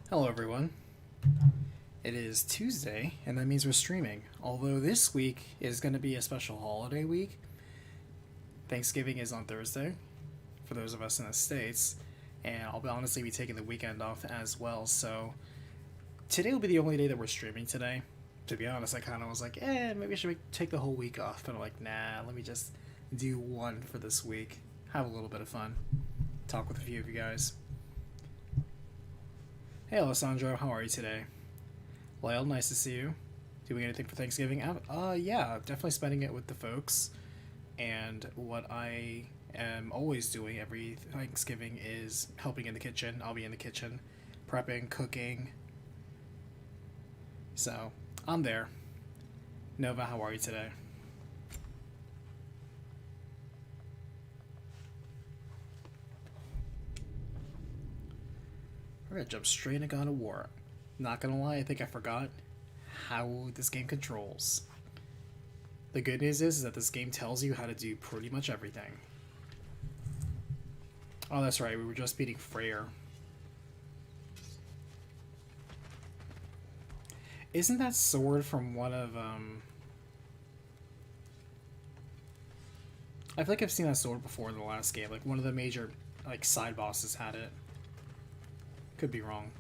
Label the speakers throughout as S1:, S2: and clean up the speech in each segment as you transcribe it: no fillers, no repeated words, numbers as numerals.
S1: Hello everyone. It is Tuesday, and that means we're streaming. Although this week is going to be a special holiday week. Thanksgiving is on Thursday, for those of us in the States, and I'll honestly be taking the weekend off as well, so today will be the only day that we're streaming today. To be honest, I kind of was like, maybe I should take the whole week off, but I'm like, nah, let me just do one for this week. Have a little bit of fun. Talk with a few of you guys. Hey Alessandro, how are you today? Lyle, nice to see you. Doing anything for Thanksgiving? Yeah, definitely spending it with the folks. And what I am always doing every Thanksgiving is helping in the kitchen. I'll be in the kitchen, prepping, cooking. So, I'm there. Nova, how are you today? We're gonna jump straight into God of War. Not gonna lie, I think I forgot how this game controls. The good news is that this game tells you how to do pretty much everything. Oh, that's right, we were just beating Freyr. Isn't that sword from one of, I feel like I've seen that sword before in the last game. Like, one of the major, like, side bosses had it. Could be wrong.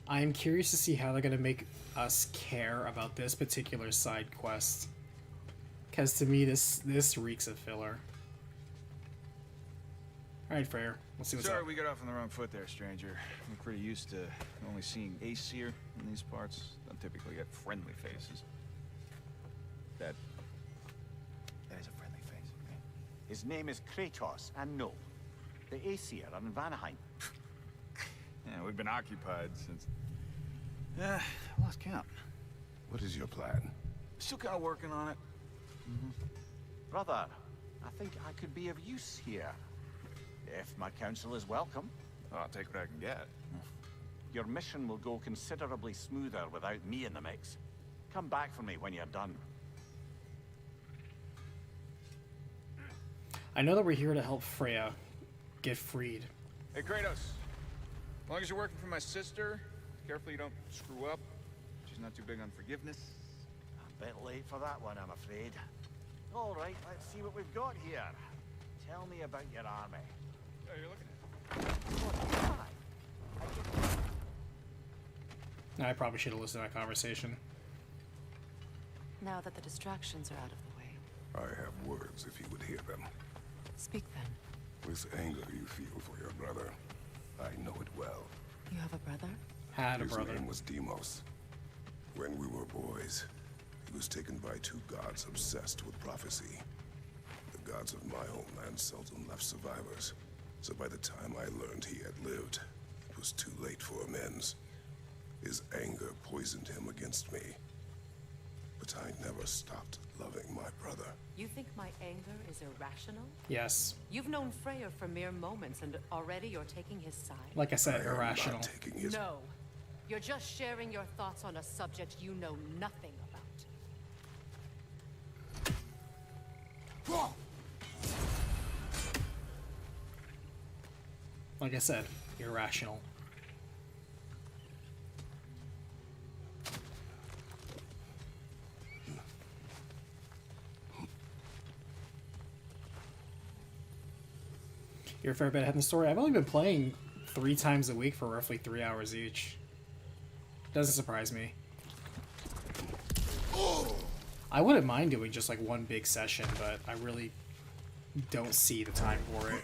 S1: I'm curious to see how they're gonna make us care about this particular side quest. Because to me, this reeks of filler. Alright, Freyr. Let's see what's
S2: Sorry,
S1: up.
S2: we got off on the wrong foot there, stranger. I'm pretty used to only seeing Aesir in these parts. Don't typically get friendly faces. That is a friendly face, right?
S3: His name is Kratos, and no, the Aesir are in Vanaheim.
S2: Yeah, we've been occupied since... I lost count.
S4: What is your plan?
S2: Still kind of working on it.
S3: Brother, I think I could be of use here. If my counsel is welcome,
S2: Oh, I'll take what I can get.
S3: your mission will go considerably smoother without me in the mix. Come back for me when you're done.
S1: I know that we're here to help Freya get freed.
S2: Hey, Kratos. As long as you're working for my sister, careful you don't screw up. She's not too big on forgiveness.
S3: A bit late for that one, I'm afraid. All right, let's see what we've got here. Tell me about your army.
S2: Oh, you're looking at
S3: What
S1: I probably should have listened to that conversation.
S5: Now that the distractions are out of the way,
S4: I have words if you would hear them.
S5: speak then.
S4: This anger you feel for your brother, I know it well.
S5: You have a brother?
S1: Had a
S4: His
S1: brother.
S4: name was Deimos. When we were boys, he was taken by two gods obsessed with prophecy. The gods of my homeland seldom left survivors, so by the time I learned he had lived, it was too late for amends. His anger poisoned him against me. But I never stopped loving my brother.
S5: You think my anger is irrational?
S1: Yes.
S5: You've known Freyr for mere moments and already you're taking his side?
S1: Like I said,
S4: I am
S1: irrational.
S4: not taking his...
S5: No. You're just sharing your thoughts on a subject you know nothing about.
S1: Like I said, irrational. You're a fair bit ahead in the story. I've only been playing 3 times a week for roughly 3 hours each. Doesn't surprise me. I wouldn't mind doing just like one big session, but I really don't see the time for it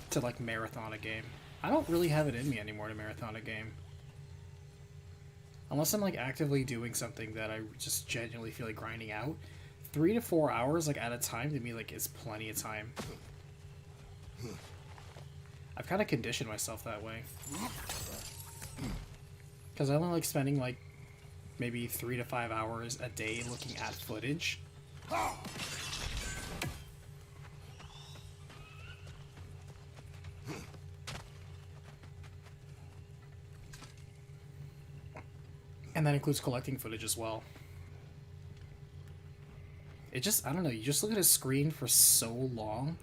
S1: to like marathon a game. I don't really have it in me anymore to marathon a game. Unless I'm like actively doing something that I just genuinely feel like grinding out. 3 to 4 hours like at a time to me like is plenty of time. I've kind of conditioned myself that way. Because I only like spending like maybe 3 to 5 hours a day looking at footage. And that includes collecting footage as well. It just, I don't know, you just look at a screen for so long.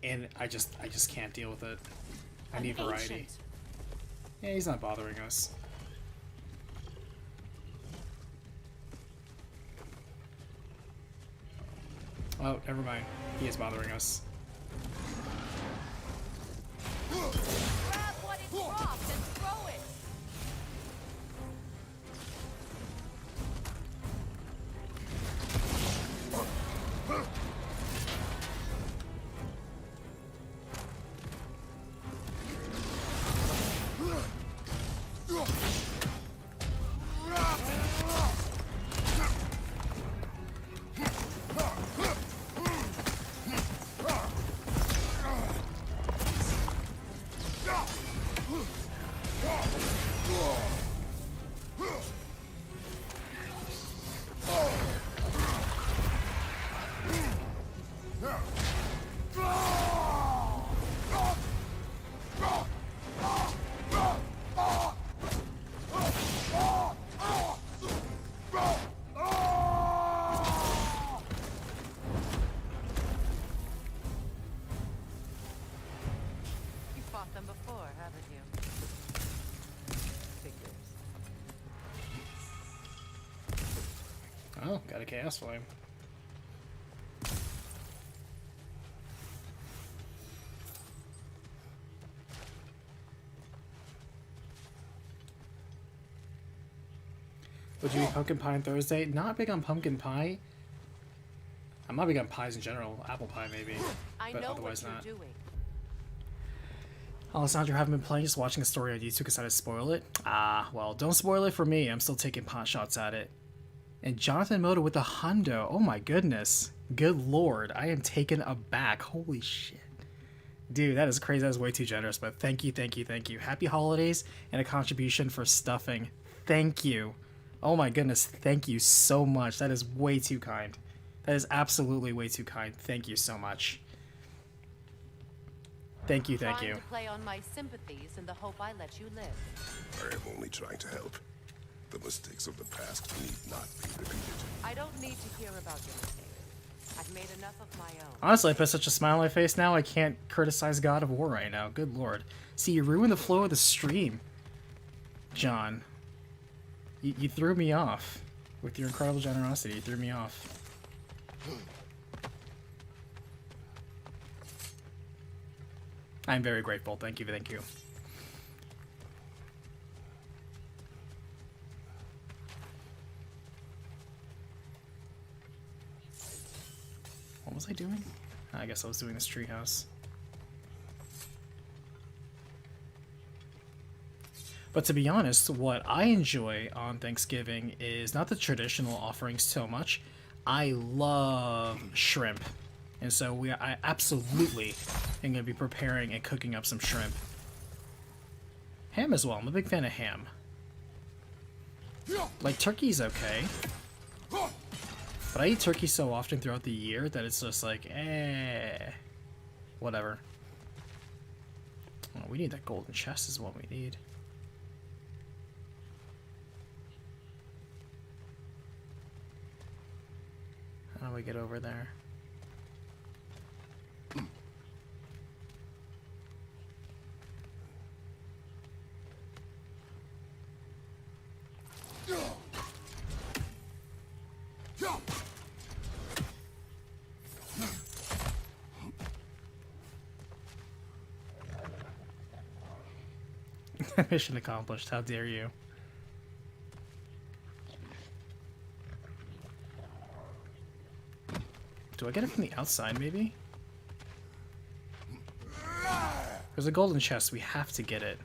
S1: and I just can't deal with it. I
S5: An
S1: need variety.
S5: ancient.
S1: Yeah, he's not bothering us. Oh, never mind. He is bothering us.
S5: Grab what it dropped and throw it. You fought them before, haven't you? Figures.
S1: Oh, got a chaos flame. Would you eat pumpkin pie on Thursday? Not big on pumpkin pie. I'm not big on pies in general. Apple pie maybe,
S5: I
S1: but
S5: know
S1: otherwise
S5: what
S1: not.
S5: you're doing.
S1: Alessandro, haven't been playing, just watching a story on YouTube because I spoil it. Ah, well, don't spoil it for me. I'm still taking pot shots at it. And Jonathan Moda with the hundo. Oh my goodness. Good lord. I am taken aback. Holy shit. Dude, that is crazy. That is way too generous, but thank you, thank you, thank you. Happy holidays and a contribution for stuffing. Thank you. Oh my goodness, thank you so much. That is way too kind. That is absolutely way too kind. Thank you so much. Thank you, thank
S5: Trying
S1: you.
S5: to play on my sympathies in the hope I let you live.
S4: I am only trying to help. The mistakes of the past need not be repeated.
S5: I don't need to hear about your mistakes. I've made enough of my own.
S1: Honestly, I put such a smile on my face now, I can't criticize God of War right now. Good lord. See, you ruined the flow of the stream, John. You threw me off. With your incredible generosity, you threw me off. I'm very grateful. Thank you, thank you. What was I doing? I guess I was doing this treehouse. But to be honest, what I enjoy on Thanksgiving is not the traditional offerings so much. I love shrimp. And so I absolutely am going to be preparing and cooking up some shrimp. Ham as well. I'm a big fan of ham. Like, turkey's okay. But I eat turkey so often throughout the year that it's just like, whatever. Oh, we need that golden chest is what we need. How do we get over there? Mission accomplished. How dare you? Do I get it from the outside, maybe? There's a golden chest. We have to get it.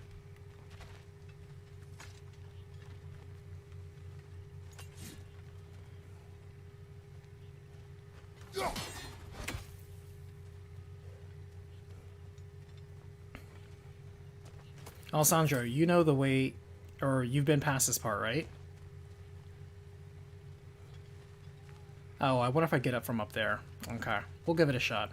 S1: Alessandro, you know the way, or you've been past this part, right? Oh, I wonder if I get up from up there. Okay, we'll give it a shot.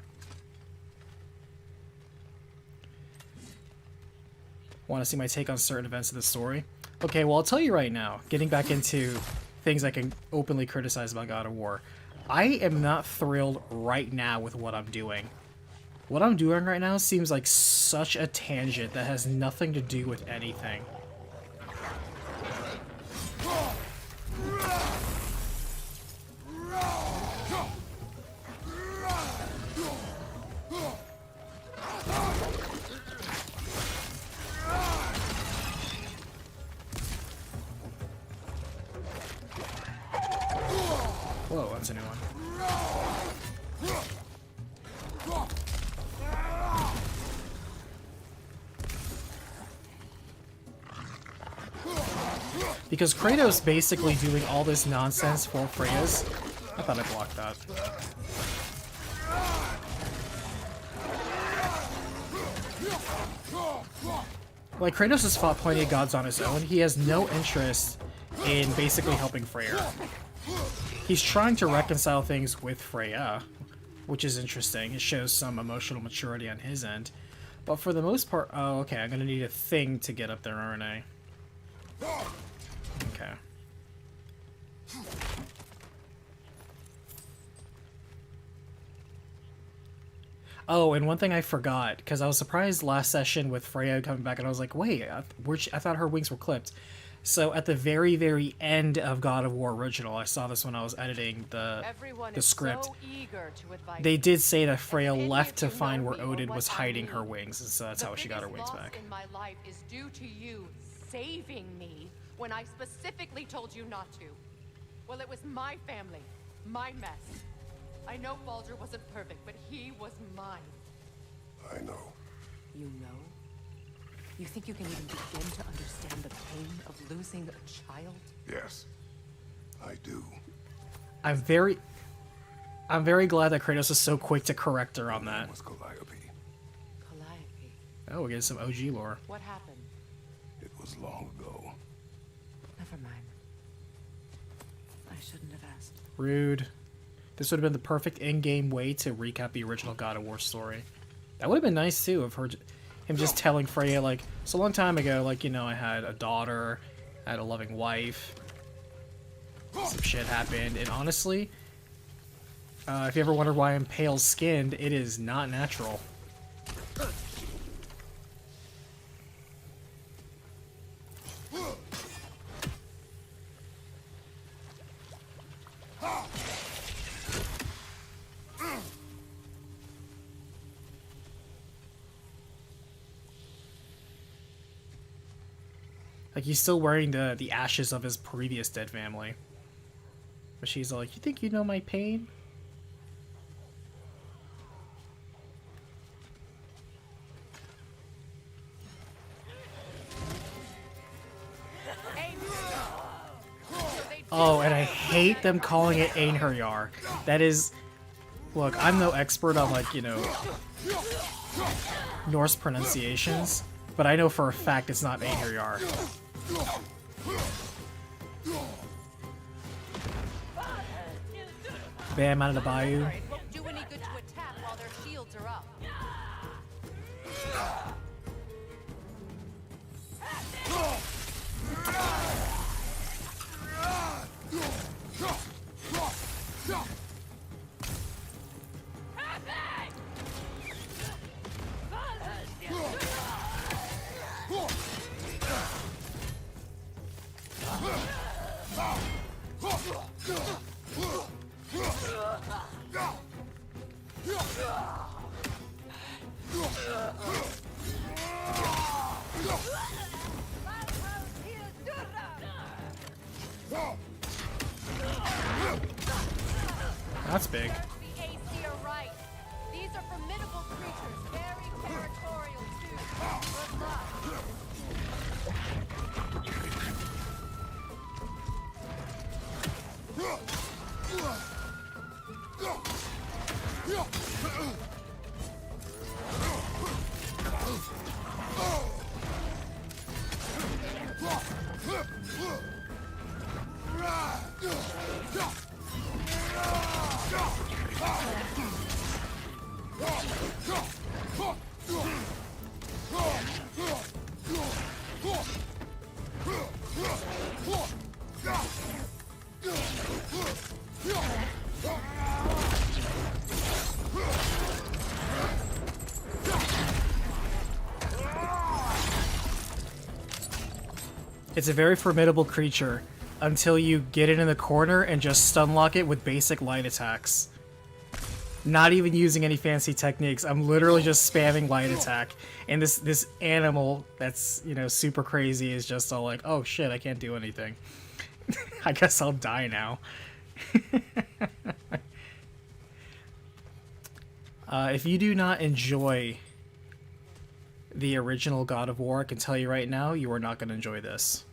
S1: Want to see my take on certain events of the story? Okay, well, I'll tell you right now, getting back into things I can openly criticize about God of War, I am not thrilled right now with what I'm doing. What I'm doing right now seems like such a tangent that has nothing to do with anything. Whoa, that's a new one. Because Kratos basically doing all this nonsense for Freya's. I thought I blocked that. Like, Kratos has fought plenty of gods on his own. He has no interest in basically helping Freya. He's trying to reconcile things with Freya, which is interesting. It shows some emotional maturity on his end. But for the most part... Oh, okay, I'm gonna need a thing to get up there, aren't I? Okay. Oh, and one thing I forgot, because I was surprised last session with Freya coming back, and I was like, wait, I thought her wings were clipped. So at the very, very end of God of War Original, I saw this when I was editing the script.
S5: So eager to advise
S1: They did say that Freya
S5: any
S1: left
S5: of
S1: to
S5: you
S1: find
S5: know
S1: where
S5: me or
S1: Odin
S5: what
S1: was
S5: I
S1: hiding her
S5: mean,
S1: wings, and so that's how she got her wings back.
S5: in my life is due to you saving me when I specifically told you not to. Well, it was my family, my mess. I know Baldur wasn't perfect, but he was mine.
S4: I know.
S5: You know? You think you can even begin to understand the pain of losing a child?
S4: Yes, I do.
S1: I'm very glad that Kratos is so quick to correct her on that.
S4: Was Calliope.
S5: Calliope.
S1: Oh, we get some OG lore.
S5: What happened?
S4: It was long ago.
S5: Never mind. I shouldn't have asked.
S1: Rude. This would have been the perfect in-game way to recap the original God of War story. That would have been nice too, of him just telling Freya, like, so a long time ago, like, you know, I had a daughter, I had a loving wife, some shit happened, and honestly, if you ever wondered why I'm pale-skinned, it is not natural. Like, he's still wearing the ashes of his previous dead family. But she's like, you think you know my pain? Oh, and I hate them calling it Einherjar. That is... Look, I'm no expert on, like, you know, Norse pronunciations, but I know for a fact it's not Einherjar. Bam, out of the bayou.
S5: It won't do any good to attack while their shields are up.
S1: That's big.
S5: The AC are right. These are formidable creatures, very territorial too. Good luck.
S1: It's a very formidable creature until you get it in the corner and just stun lock it with basic light attacks. Not even using any fancy techniques. I'm literally just spamming light attack. And this animal that's, you know, super crazy is just all like, oh shit, I can't do anything. I guess I'll die now. If you do not enjoy the original God of War, I can tell you right now, you are not going to enjoy this.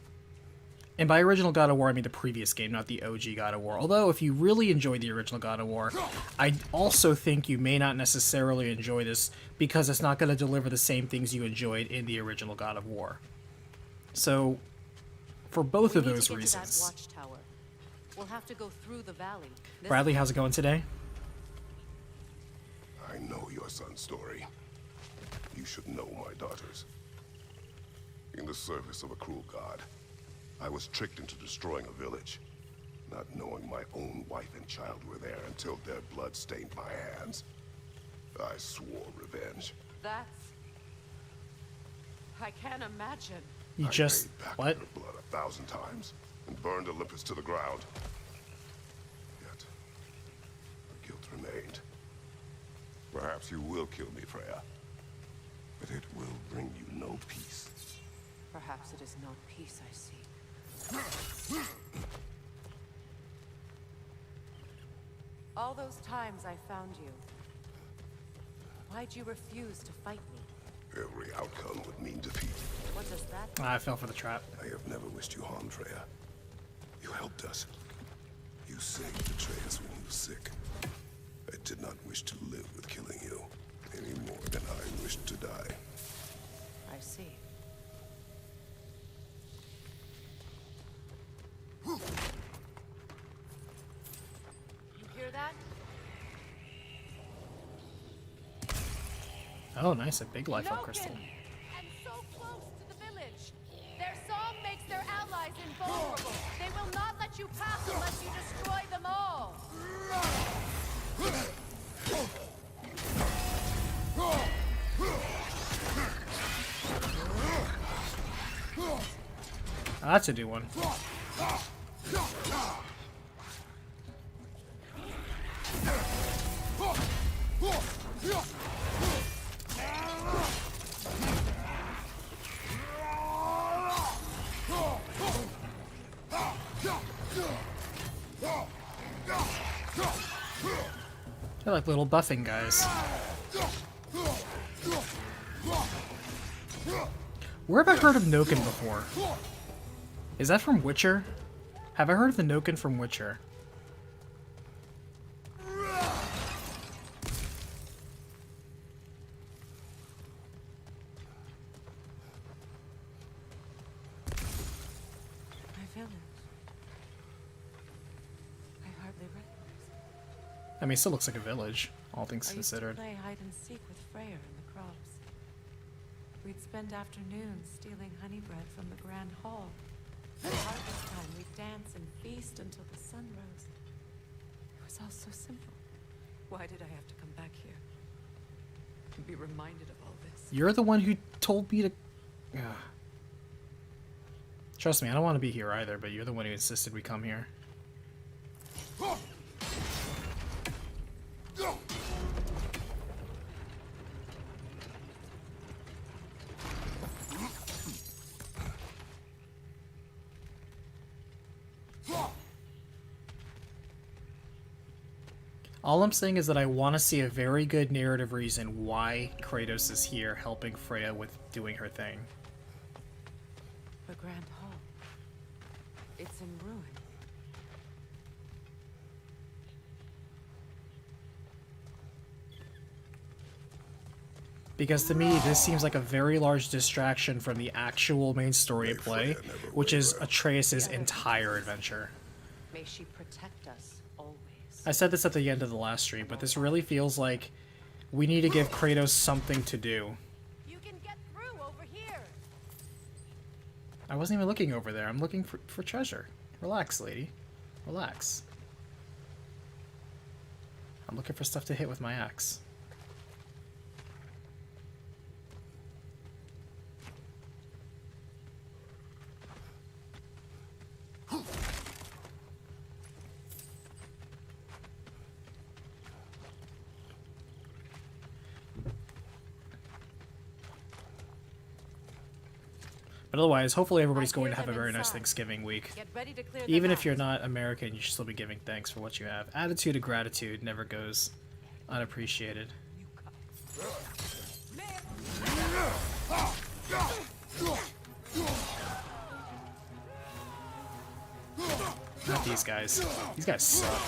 S1: And by original God of War, I mean the previous game, not the OG God of War. Although, if you really enjoyed the original God of War, I also think you may not necessarily enjoy this because it's not going to deliver the same things you enjoyed in the original God of War. So, for both of those reasons.
S5: Watchtower. We'll have to go through the valley.
S1: Bradley, how's it going today?
S4: I know your son's story. You should know my daughter's. In the service of a cruel god, I was tricked into destroying a village, not knowing my own wife and child were there until their blood stained my hands. I swore revenge.
S5: That's... I can't imagine.
S1: You just...
S4: I paid back
S1: what?
S4: her blood 1,000 times and burned Olympus to the ground. Yet, the guilt remained. Perhaps you will kill me, Freya, but it will bring you no peace.
S5: Perhaps it is not peace I seek. All those times I found you, why'd you refuse to fight me?
S4: Every outcome would mean defeat.
S5: What does that mean?
S1: I fell for the trap.
S4: I have never wished you harm, Freya. You helped us. You saved Atreus when he was sick. I did not wish to live with killing you, any more than I wished to die.
S5: I see. You hear that?
S1: Oh, nice. A big life up crystal.
S5: And so close to the village. Their song makes their allies invulnerable. They will not let you pass unless you destroy them all.
S1: That's a new one. They're like little buffing guys. Where have I heard of Noken before? Is that from Witcher? Have I heard of the Noken from Witcher?
S5: My village. I hardly recognize it.
S1: I mean, it still looks like a village, all things
S5: I used
S1: considered.
S5: to play hide and seek with Freyr in the crops. We'd spend afternoons stealing honey bread from the Grand Hall. At harvest time, we'd dance and feast until the sun rose. It was all so simple. Why did I have to come back here? And be reminded of all this?
S1: You're the one who told me to... Ugh. Trust me, I don't want to be here either, but you're the one who insisted we come here. All I'm saying is that I want to see a very good narrative reason why Kratos is here helping Freya with doing her thing.
S5: The Grand Hall. It's in ruin.
S1: Because to me, this seems like a very large distraction from the actual main story of play, which is Atreus' entire adventure.
S5: May she protect us always.
S1: I said this at the end of the last stream, but this really feels like we need to give Kratos something to do.
S5: You can get through over here.
S1: I wasn't even looking over there. I'm looking for treasure. Relax, lady. Relax. I'm looking for stuff to hit with my axe. But otherwise, hopefully everybody's
S5: I
S1: going
S5: hear
S1: to have a
S5: them
S1: very nice
S5: inside.
S1: Thanksgiving week.
S5: Get ready to clear
S1: Even
S5: them
S1: if you're
S5: out.
S1: not American, you should still be giving thanks for what you have. Attitude of gratitude never goes unappreciated. Not these guys. These guys suck.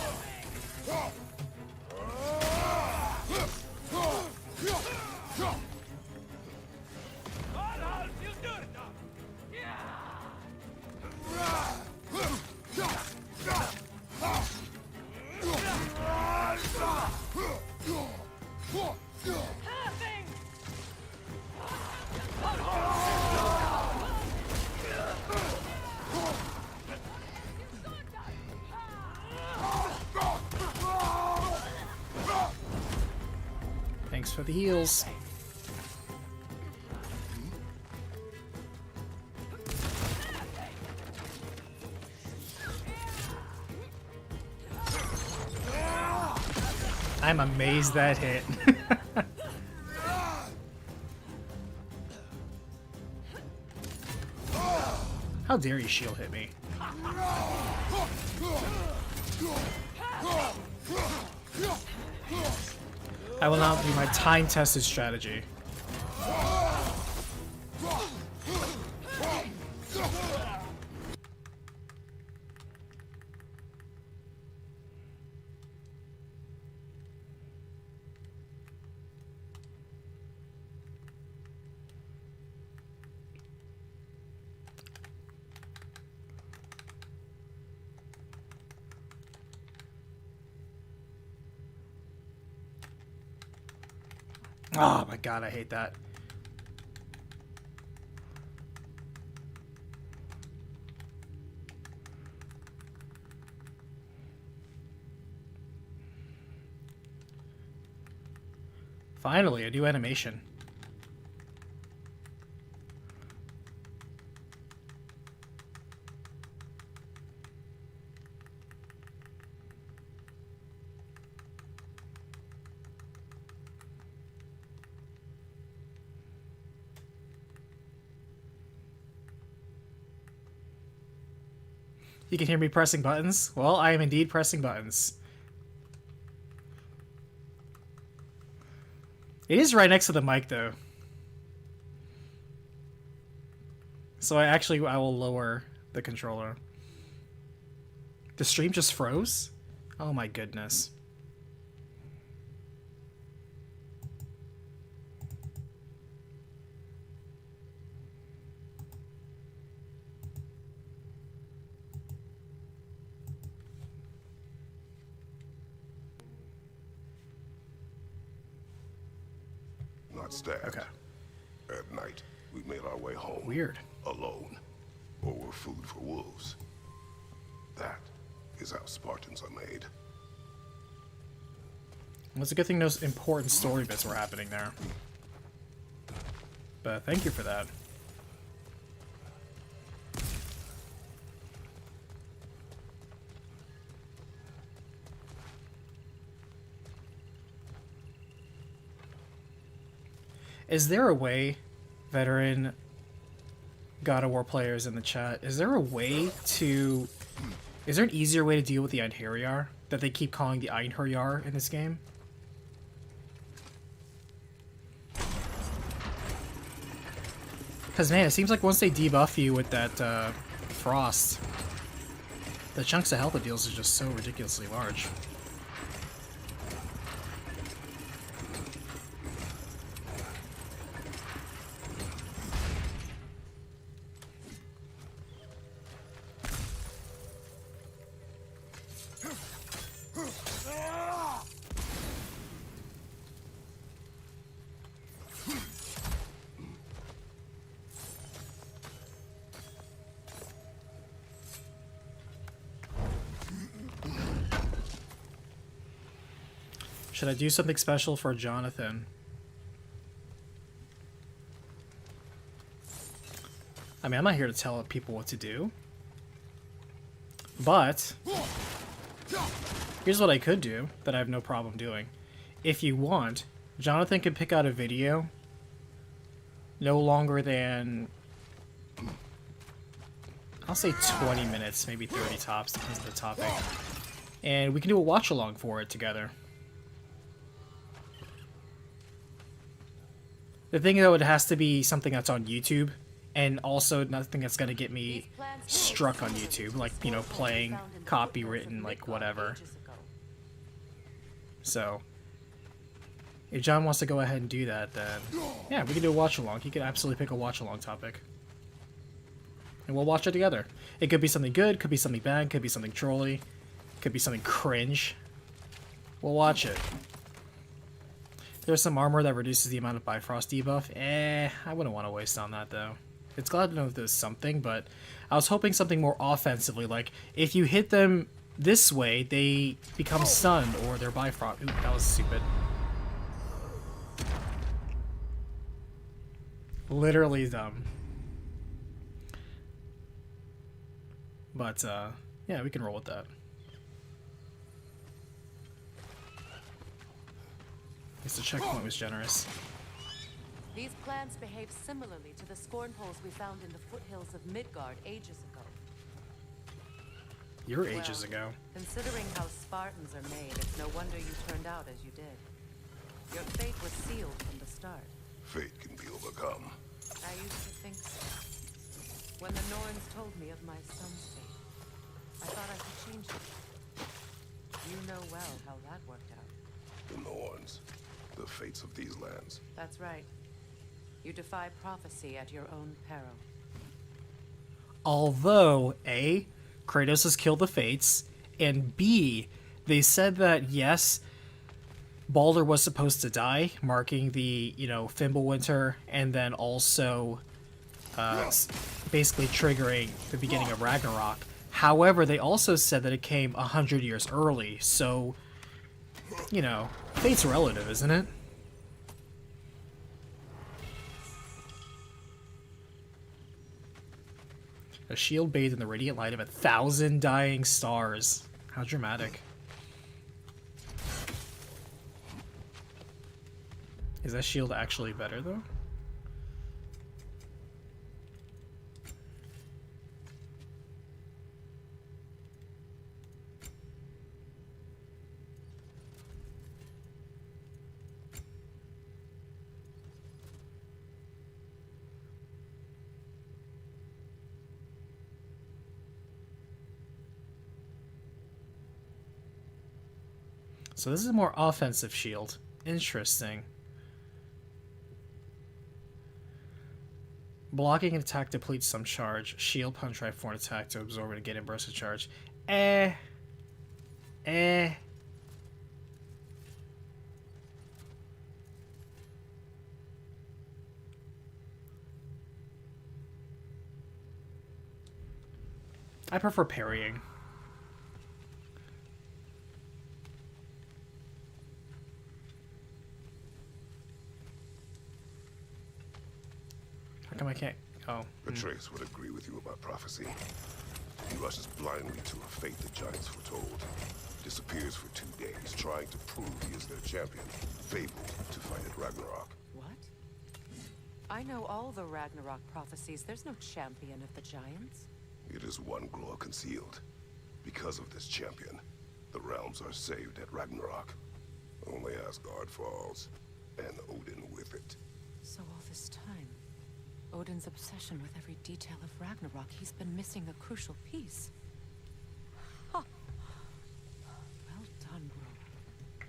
S1: Thanks for the heals. I'm amazed that hit. How dare you shield hit me? I will not do my time-tested strategy. Oh my god, I hate that. Finally, a new animation. You can hear me pressing buttons? Well, I am indeed pressing buttons. It is right next to the mic, though. So I will lower the controller. The stream just froze? Oh my goodness.
S4: Not stabbed.
S1: Okay.
S4: At night, we made our way home.
S1: Weird.
S4: Alone. Or were food for wolves. That is how Spartans are made.
S1: Well, it's a good thing those important story bits were happening there. But thank you for that. Is there a way, veteran God of War players in the chat, is there a way to... Is there an easier way to deal with the Einherjar that they keep calling the Einherjar in this game? Because, man, it seems like once they debuff you with that frost, the chunks of health it deals is just so ridiculously large. Should I do something special for Jonathan? I mean, I'm not here to tell people what to do. But here's what I could do that I have no problem doing. If you want, Jonathan can pick out a video no longer than I'll say 20 minutes, maybe 30 tops, depends on the topic. And we can do a watch along for it together. The thing though, it has to be something that's on YouTube, and also nothing that's gonna get me struck on YouTube, like, you know, playing copywritten, like whatever. So, if John wants to go ahead and do that, then yeah, we can do a watch along. He could absolutely pick a watch along topic. And we'll watch it together. It could be something good, could be something bad, could be something trolly, could be something cringe. We'll watch it. There's some armor that reduces the amount of Bifrost debuff. I wouldn't want to waste on that though. It's glad to know there's something, but I was hoping something more offensively, like if you hit them this way, they become stunned or they're Bifrost. Ooh, that was stupid. Literally dumb. But, yeah, we can roll with that. At least the checkpoint was generous.
S5: These plants behave similarly to the scorn holes we found in the foothills of Midgard ages ago.
S1: Ages ago.
S5: Considering how Spartans are made, it's no wonder you turned out as you did. Your fate was sealed from the start.
S4: Fate can be overcome.
S5: I used to think so. When the Norns told me of my son's fate, I thought I could change it. You know well how that worked out.
S4: The Norns. The fates of these lands.
S5: That's right. You defy prophecy at your own peril.
S1: Although, A, Kratos has killed the Fates, and B, they said that, yes, Baldur was supposed to die, marking the, you know, Fimbulwinter, and then also basically triggering the beginning of Ragnarok. However, they also said that it came 100 years early, so, you know, fate's relative, isn't it? A shield bathed in the radiant light of 1,000 dying stars. How dramatic. Is that shield actually better, though? So this is a more offensive shield. Interesting. Blocking an attack depletes some charge. Shield punch right for an attack to absorb it and get a burst of charge. I prefer parrying. How come I can't? Oh.
S4: Atreus would agree with you about prophecy. He rushes blindly to a fate the giants foretold. Disappears for 2 days, trying to prove he is their champion. Fabled to fight at Ragnarok.
S5: What? I know all the Ragnarok prophecies. There's no champion of the giants.
S4: It is one glow concealed. Because of this champion, the realms are saved at Ragnarok. Only Asgard falls, and Odin with it.
S5: So all this time, Odin's obsession with every detail of Ragnarok, he's been missing a crucial piece. Huh. Well done, bro.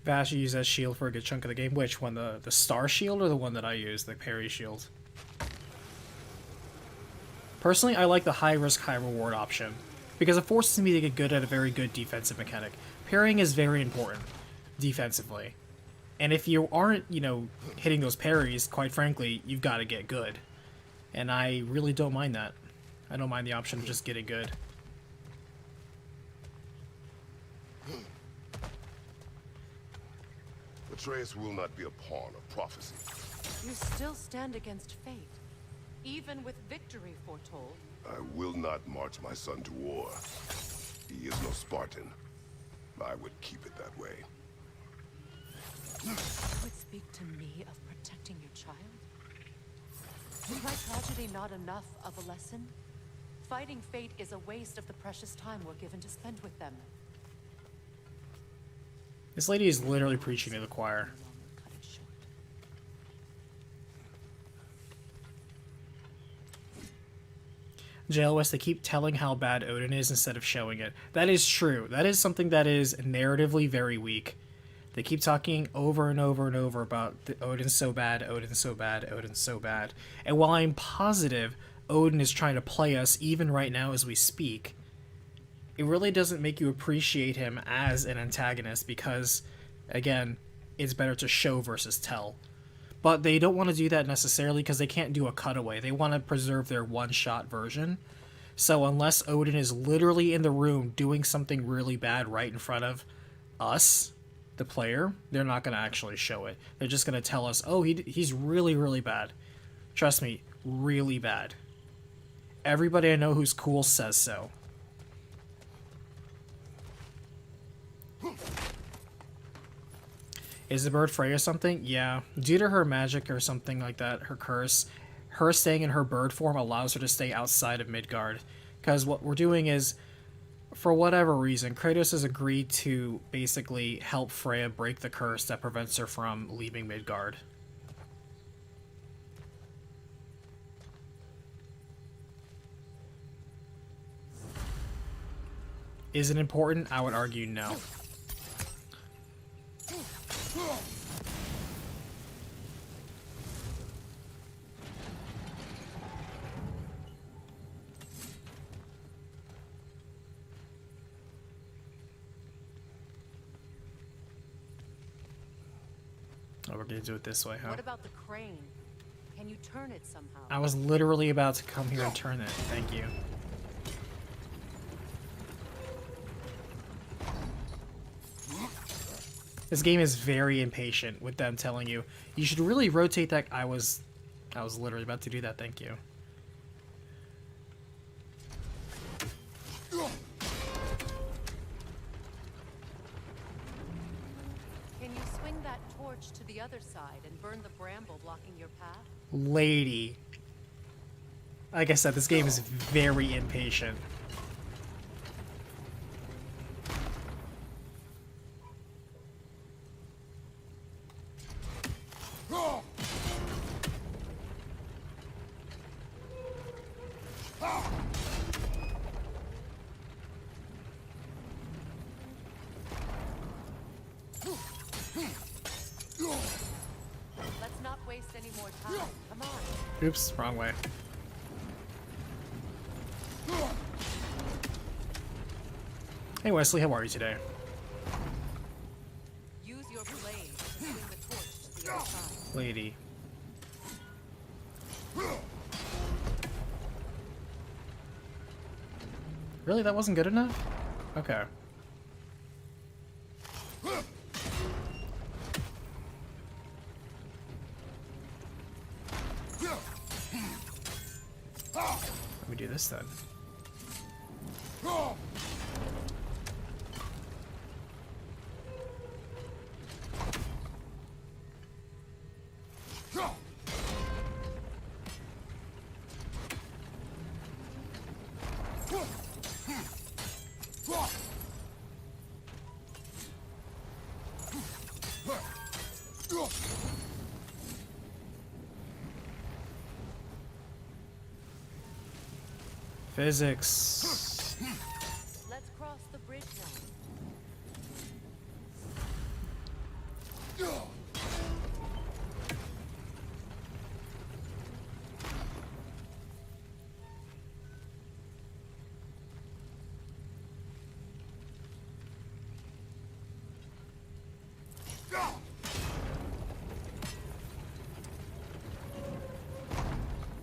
S1: Vash used that shield for a good chunk of the game. Which one? The star shield or the one that I use, the parry shield? Personally, I like the high risk, high reward option because it forces me to get good at a very good defensive mechanic. Parrying is very important defensively. And if you aren't, you know, hitting those parries, quite frankly, you've got to get good. And I really don't mind that. I don't mind the option of just getting good.
S4: Atreus will not be a pawn of prophecy.
S5: You still stand against fate, even with victory foretold.
S4: I will not march my son to war. He is no Spartan. I would keep it that way.
S5: You would speak to me of protecting your child? Is my tragedy not enough of a lesson? Fighting fate is a waste of the precious time we're given to spend with them.
S1: This lady is literally preaching to the choir.
S5: Cut it short.
S1: JL West, they keep telling how bad Odin is instead of showing it. That is true. That is something that is narratively very weak. They keep talking over and over and over about Odin's so bad, Odin's so bad, Odin's so bad. And while I'm positive Odin is trying to play us even right now as we speak, it really doesn't make you appreciate him as an antagonist because, again, it's better to show versus tell. But they don't want to do that necessarily because they can't do a cutaway. They want to preserve their one-shot version. So unless Odin is literally in the room doing something really bad right in front of us, the player, they're not going to actually show it. They're just going to tell us, oh, he's really, really bad. Trust me, really bad. Everybody I know who's cool says so. Is the bird Freya something? Yeah. Due to her magic or something like that, her curse, her staying in her bird form allows her to stay outside of Midgard. Because what we're doing is, for whatever reason, Kratos has agreed to basically help Freya break the curse that prevents her from leaving Midgard. Is it important? I would argue no. Oh, we're gonna do it this way, huh?
S5: What about the crane? Can you turn it somehow?
S1: I was literally about to come here and turn it. Thank you. This game is very impatient with them telling you, you should really rotate that. I was literally about to do that. Thank you.
S5: Can you swing that torch to the other side and burn the bramble blocking your path?
S1: Lady. Like I said, this game is very impatient.
S5: Let's not waste any more time. Come on.
S1: Oops, wrong way. Hey Wesley, how are you today?
S5: Use your blade to swing the torch to the other side.
S1: Lady. Really? That wasn't good enough? Okay. Let me do this then. Physics.
S5: Let's cross the bridge now.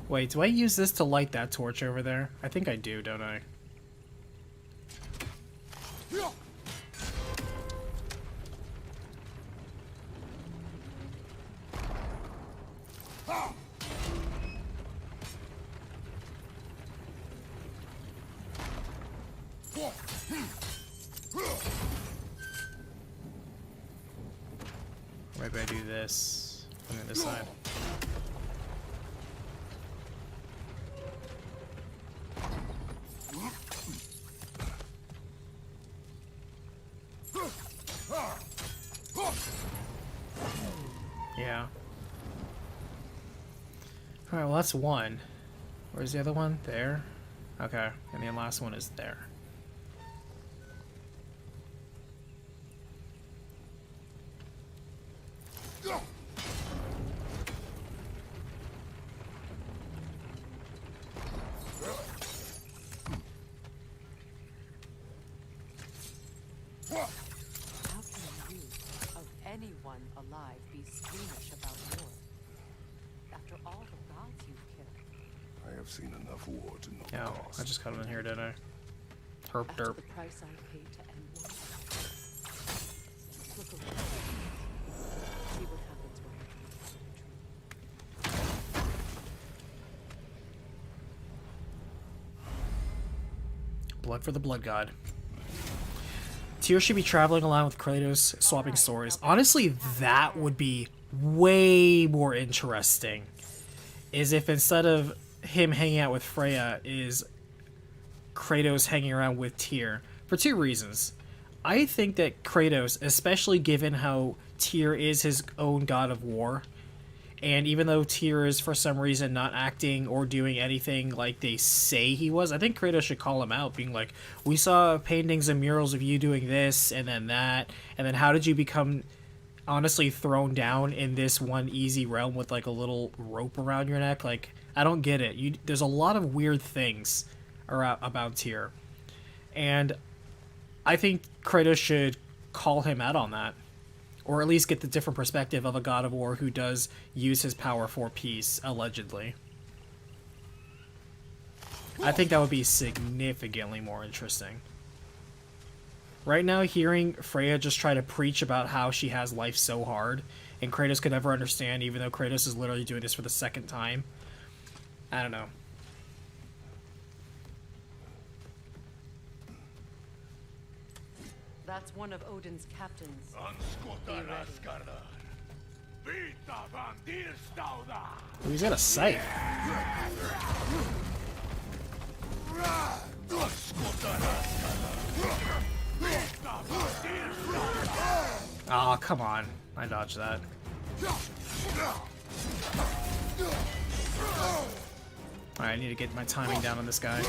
S1: Wait, do I use this to light that torch over there? I think I do, don't I? Maybe I do this on the other side. Yeah. Alright, well that's one. Where's the other one? There? Okay, and the last one is there.
S5: How can you, of anyone alive, be squeamish about war? After all the gods you've killed.
S4: I have seen enough war to know the
S1: Yeah,
S4: cost.
S1: I just got him in here, didn't I? Herp
S5: After
S1: derp.
S5: the price I paid to end war. Look around. See what happens when you find the truth.
S1: Blood for the Blood God. Tyr should be traveling along with Kratos, swapping stories. Honestly, that would be way more interesting. Is if instead of him hanging out with Freya, is Kratos hanging around with Tyr. For two reasons. I think that Kratos, especially given how Tyr is his own god of war, and even though Tyr is for some reason not acting or doing anything like they say he was, I think Kratos should call him out, being like, we saw paintings and murals of you doing this and then that, and then how did you become honestly thrown down in this one easy realm with like a little rope around your neck? Like, I don't get it. There's a lot of weird things about Tyr, and I think Kratos should call him out on that. Or at least get the different perspective of a god of war who does use his power for peace, allegedly. I think that would be significantly more interesting. Right now, hearing Freya just try to preach about how she has life so hard, and Kratos could never understand, even though Kratos is literally doing this for the second time. I don't know.
S5: That's one of Odin's captains. Be ready.
S1: Ooh, he's got a scythe. Aw, oh, come on. I dodged that. Alright, I need to get my timing down on this guy.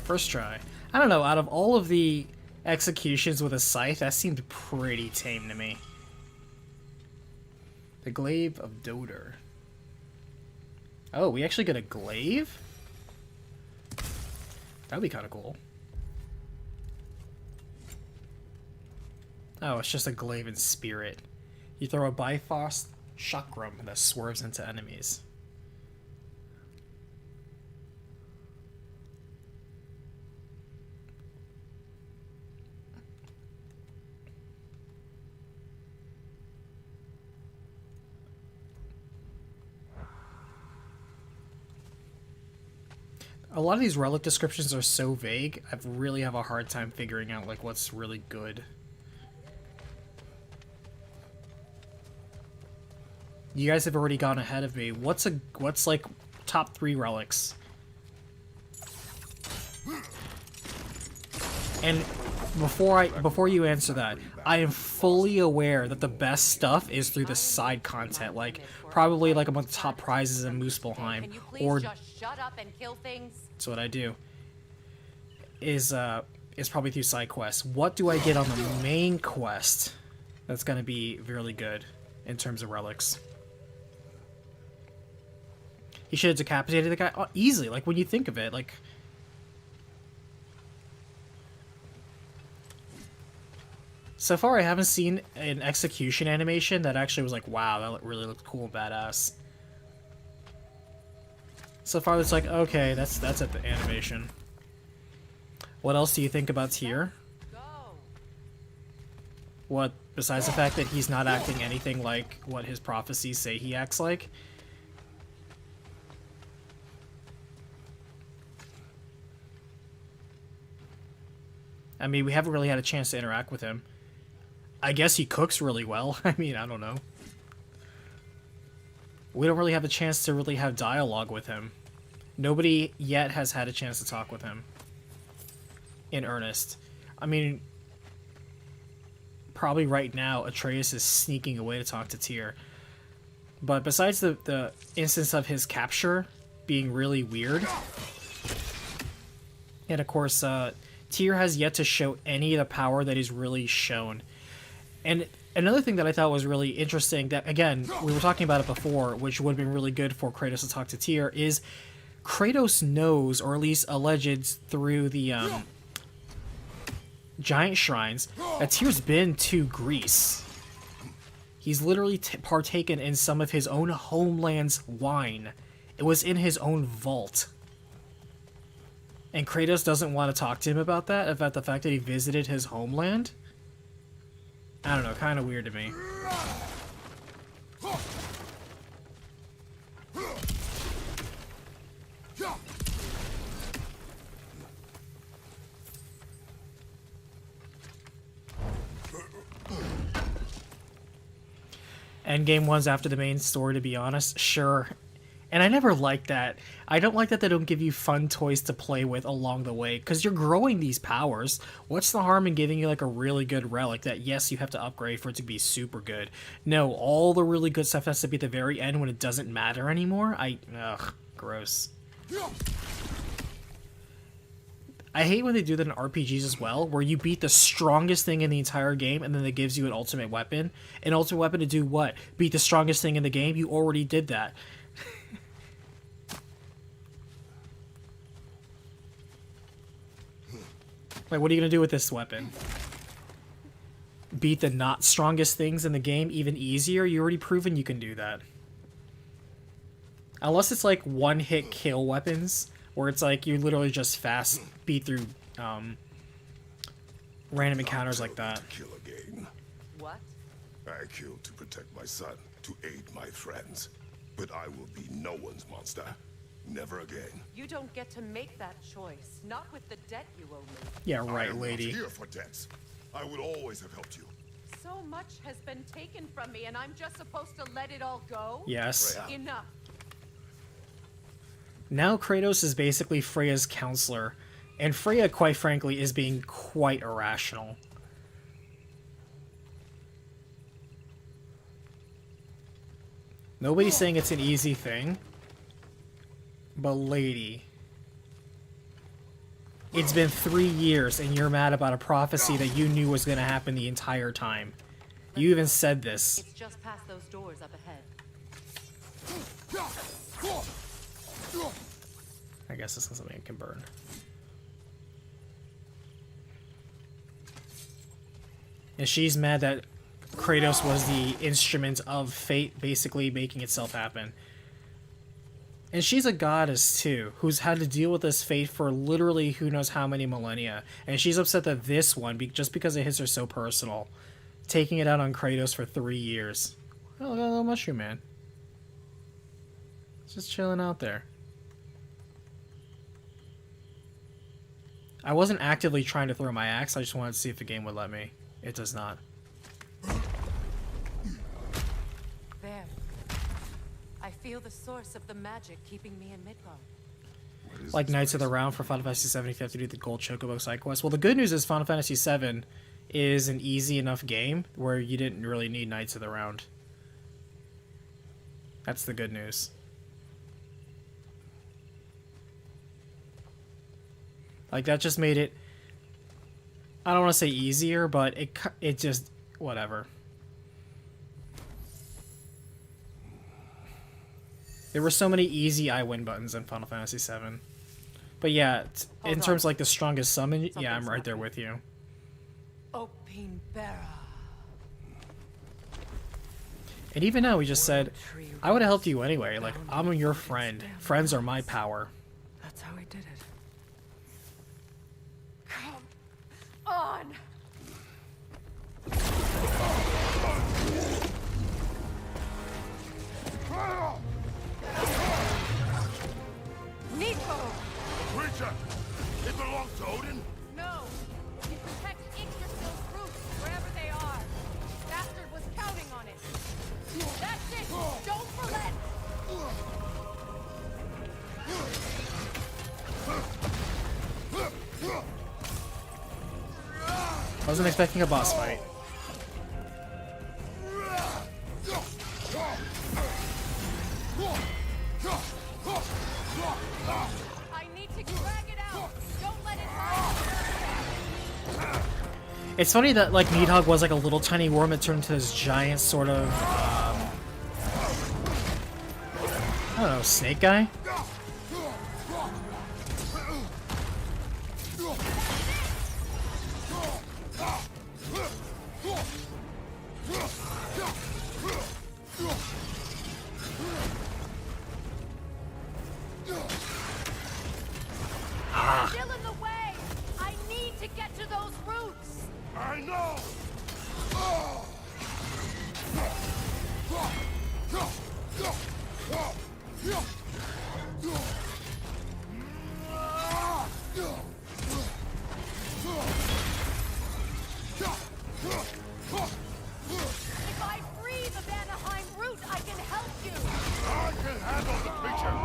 S1: First try. I don't know, out of all of the executions with a scythe, that seemed pretty tame to me. The Glaive of Dodr. Oh, we actually get a glaive? That'd be kind of cool. Oh, it's just a glaive in spirit. You throw a Bifrost chakram that swerves into enemies. A lot of these relic descriptions are so vague, I really have a hard time figuring out like what's really good. You guys have already gone ahead of me. What's like top 3 relics? And before you answer that, I am fully aware that the best stuff is through the side content, like probably like among the top prizes in Muspelheim,
S5: Can you please
S1: or
S5: just shut up and kill things?
S1: that's what I do. Is probably through side quests. What do I get on the main quest that's gonna be really good in terms of relics? He should have decapitated the guy easily. Like when you think of it, like. So far, I haven't seen an execution animation that actually was like, wow, that really looked cool and badass. So far, it's like, okay, that's at the animation. What else do you think about Tyr?
S5: Go.
S1: What, besides the fact that he's not acting anything like what his prophecies say he acts like? I mean, we haven't really had a chance to interact with him. I guess he cooks really well. I mean, I don't know. We don't really have a chance to really have dialogue with him. Nobody yet has had a chance to talk with him in earnest. I mean, probably right now, Atreus is sneaking away to talk to Tyr. But besides the instance of his capture being really weird, and of course, Tyr has yet to show any of the power that he's really shown. And another thing that I thought was really interesting, that, again, we were talking about it before, which would have been really good for Kratos to talk to Tyr, is Kratos knows, or at least alleged through the giant shrines, that Tyr's been to Greece. He's literally partaken in some of his own homeland's wine. It was in his own vault. And Kratos doesn't want to talk to him about that, about the fact that he visited his homeland? I don't know, kind of weird to me. Endgame one's after the main story, to be honest. Sure. And I never liked that. I don't like that they don't give you fun toys to play with along the way, because you're growing these powers. What's the harm in giving you like a really good relic that, yes, you have to upgrade for it to be super good? No, all the really good stuff has to be at the very end when it doesn't matter anymore? Ugh, gross. I hate when they do that in RPGs as well, where you beat the strongest thing in the entire game and then it gives you an ultimate weapon. An ultimate weapon to do what? Beat the strongest thing in the game? You already did that. Like, what are you going to do with this weapon? Beat the not strongest things in the game even easier? You already proven you can do that. Unless it's like one-hit kill weapons, where it's like you literally just fast beat through random encounters like that.
S4: To kill again.
S5: What?
S4: I killed to protect my son, to aid my friends. But I will be no one's monster. Never again.
S5: You don't get to make that choice. Not with the debt you owe me.
S1: Yeah,
S4: I
S1: right,
S4: am
S1: lady.
S4: not here for debts. I would always have helped you.
S5: So much has been taken from me, and I'm just supposed to let it all go?
S1: Yes.
S4: Freya.
S5: Enough.
S1: Now Kratos is basically Freya's counselor, and Freya, quite frankly, is being quite irrational. Nobody's saying it's an easy thing, but lady, it's been 3 years and you're mad about a prophecy that you knew was going to happen the entire time. You even said this.
S5: It's just past those doors up ahead.
S1: I guess this is something I can burn. And she's mad that Kratos was the instrument of fate basically making itself happen. And she's a goddess too, who's had to deal with this fate for literally who knows how many millennia. And she's upset that this one, just because it hits her so personal, taking it out on Kratos for 3 years. Oh, look at that little mushroom man. It's just chilling out there. I wasn't actively trying to throw my axe, I just wanted to see if the game would let me. It does not.
S5: There. I feel the source of the magic keeping me in Midgard.
S1: Like Knights of the Round for Final Fantasy VII, you have to do the Gold Chocobo side quest. Well, the good news is Final Fantasy VII is an easy enough game where you didn't really need Knights of the Round. That's the good news. Like, that just made it, I don't want to say easier, but it just, whatever. There were so many easy I win buttons in Final Fantasy VII. But yeah, in terms of like the strongest summon, yeah, I'm right there with you.
S5: Oh, pain bearer.
S1: And even now, we just said, I would have helped you anyway. Like, I'm your friend. Friends are my power.
S6: That's how he did it.
S5: Come on! Nico!
S4: Creature! It belongs to Odin?
S5: No! It protects Yggdrasil's roots, wherever they are. Bastard was counting on it. That's it! Don't relent!
S1: I wasn't expecting a boss fight.
S5: I need to drag it out! Don't let it hide!
S1: It's funny that, like, Needhog was like a little tiny worm that turned into this giant sort of, I don't know, snake guy?
S5: Still in the way! I need to get to those roots!
S4: I know!
S5: If I free the Vanaheim root, I can help you!
S4: I can handle the creature!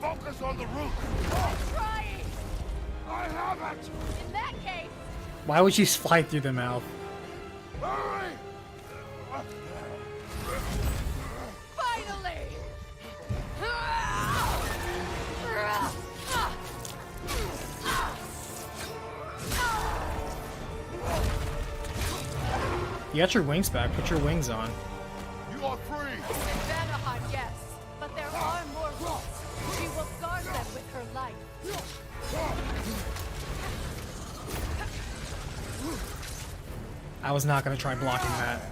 S4: Focus on the root!
S5: I'm trying!
S4: I have it!
S5: In that case,
S1: Why would she fly through the mouth?
S4: Hurry!
S5: finally!
S1: You got your wings back. Put your wings on.
S4: You are free!
S5: In Vanaheim, yes, but there are more roots. She will guard them with her life.
S1: I was not going to try blocking that.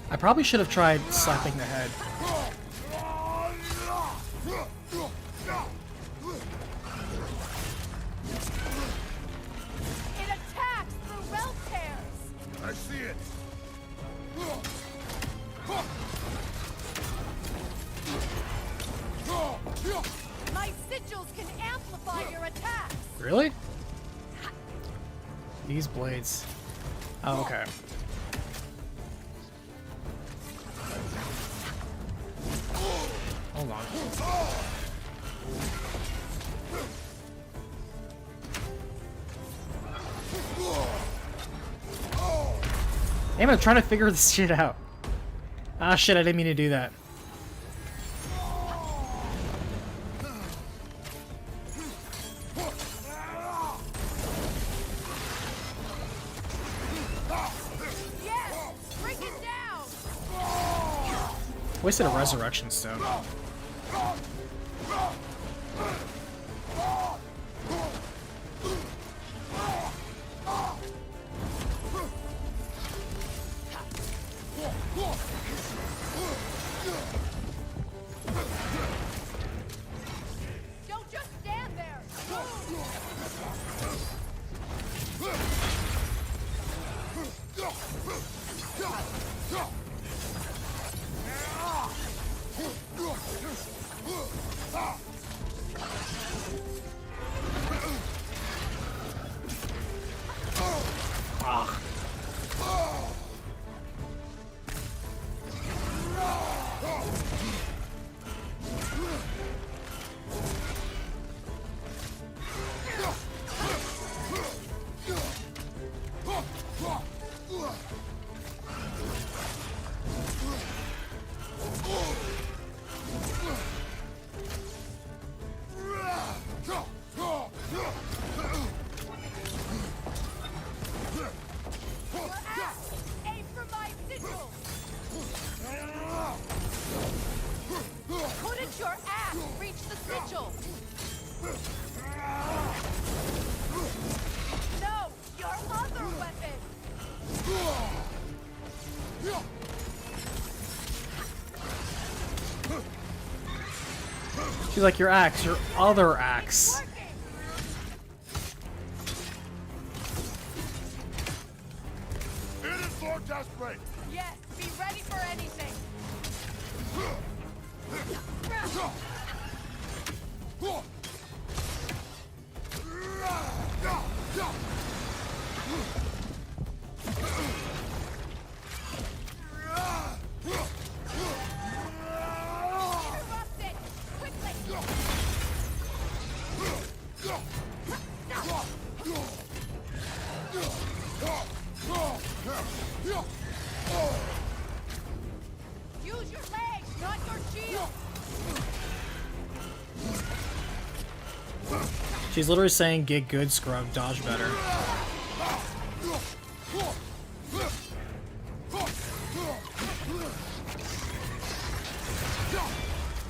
S1: I probably should have tried slapping the head.
S5: It attacks through realm tears.
S4: I see it!
S5: My sigils can amplify your attacks.
S1: Really? These blades. Oh, okay. Hold on. Damn, I'm trying to figure this shit out. Ah, shit, I didn't mean to do that.
S5: Yes, bring it down.
S1: Wasted a resurrection stone.
S5: Don't just stand there.
S1: Ah. She's like, your axe, your other axe.
S3: It is for desperate.
S5: Yes, be ready for anything. Interrupt it! Quickly! Use your legs, not your shield!
S1: She's literally saying, get good, scrub, dodge better.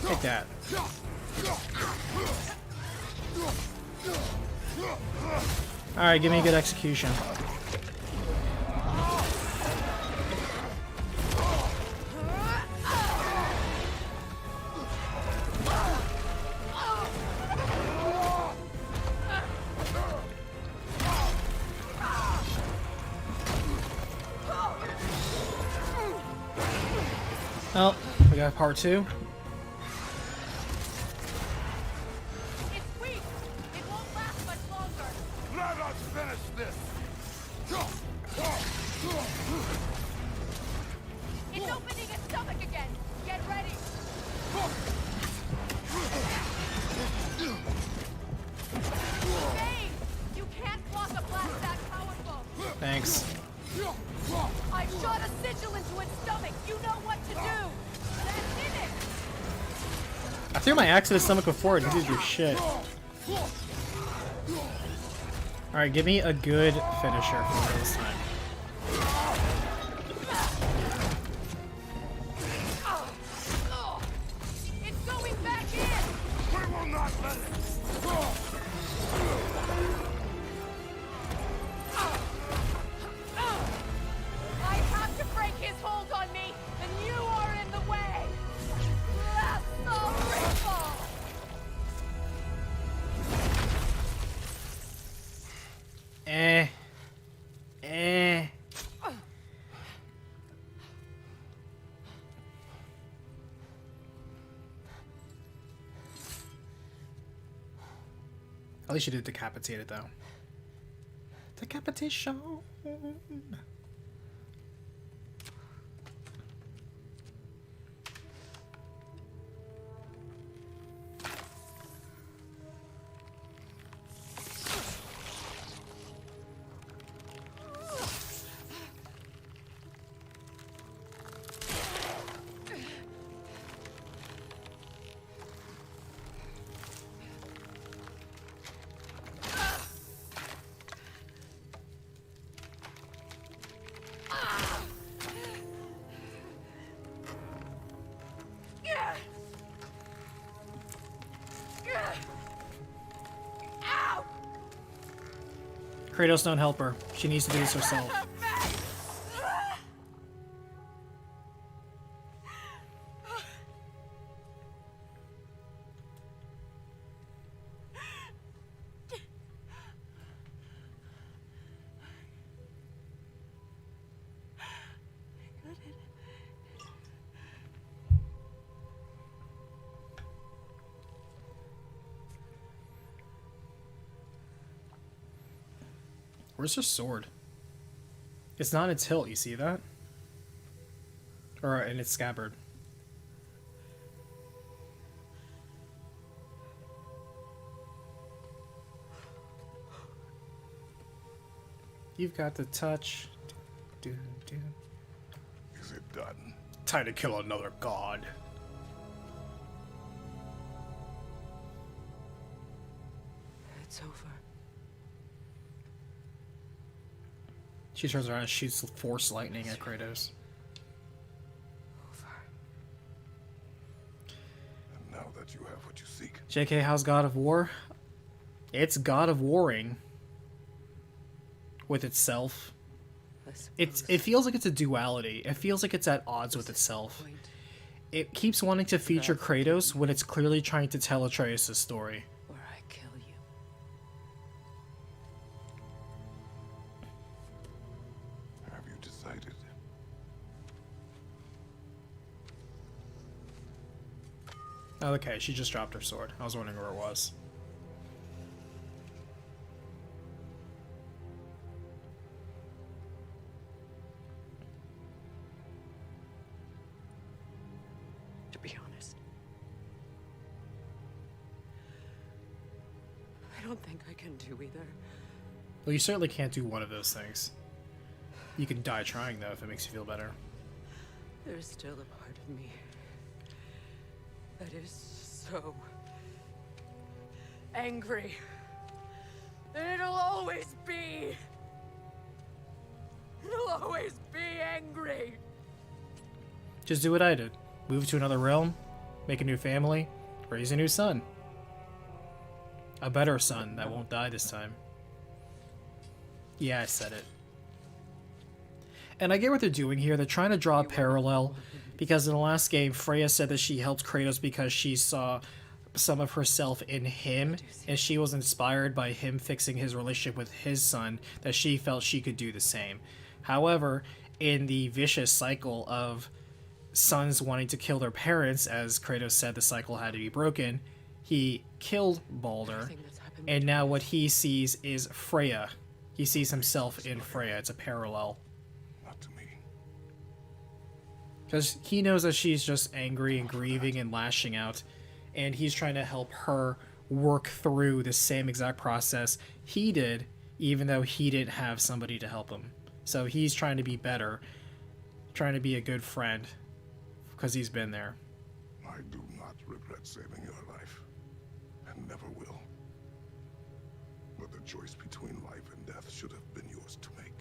S1: Take that. Alright, give me a good execution. Oh, we got part 2.
S5: It's weak! It won't last much longer!
S3: Let us finish this.
S5: It's opening its stomach again! Get ready! Bane! You can't block a blast that powerful!
S1: Thanks.
S5: I shot a sigil into its stomach! You know what to do! That's in it!
S1: I threw my axe at his stomach before, it didn't do shit. Alright, give me a good finisher for this time.
S5: It's going back in!
S3: We will not let it.
S5: I have to break his hold on me, and you are in the way! That's the ripple!
S1: Eh. At least you did decapitate it, though. Decapitation.
S5: Ow!
S1: Kratos, don't help her. She needs to do this herself. Where's her sword? It's not its hilt, you see that? Or in its scabbard. You've got the touch.
S4: Is it done?
S1: Time to kill another god.
S6: It's over.
S1: She turns around and shoots force lightning at Kratos.
S6: Over.
S4: And now that you have what you seek,
S1: JK, how's God of War? It's God of Warring with itself. it feels like it's a duality. It feels like it's at odds with itself. It keeps wanting to feature Kratos when it's clearly trying to tell Atreus' story.
S6: Or I kill you.
S4: Have you decided?
S1: Okay, she just dropped her sword. I was wondering where it was.
S6: To be honest, I don't think I can do either.
S1: Well, you certainly can't do one of those things. You can die trying, though, if it makes you feel better.
S6: There's still a part of me that is so angry. And it'll always be. It'll always be angry.
S1: Just do what I did. Move to another realm, make a new family, raise a new son. A better son that won't die this time. Yeah, I said it. And I get what they're doing here. They're trying to draw a parallel because in the last game, Freya said that she helped Kratos because she saw some of herself in him, and she was inspired by him fixing his relationship with his son, that she felt she could do the same. However, in the vicious cycle of sons wanting to kill their parents, as Kratos said the cycle had to be broken, he killed Balder, and now what he sees is Freya. He sees himself in Freya. It's a parallel.
S4: Not to me.
S1: Because he knows that she's just angry and grieving and lashing out, and he's trying to help her work through the same exact process he did, even though he didn't have somebody to help him. So he's trying to be better, trying to be a good friend, because he's been there.
S4: I do not regret saving your life, and never will. But the choice between life and death should have been yours to make.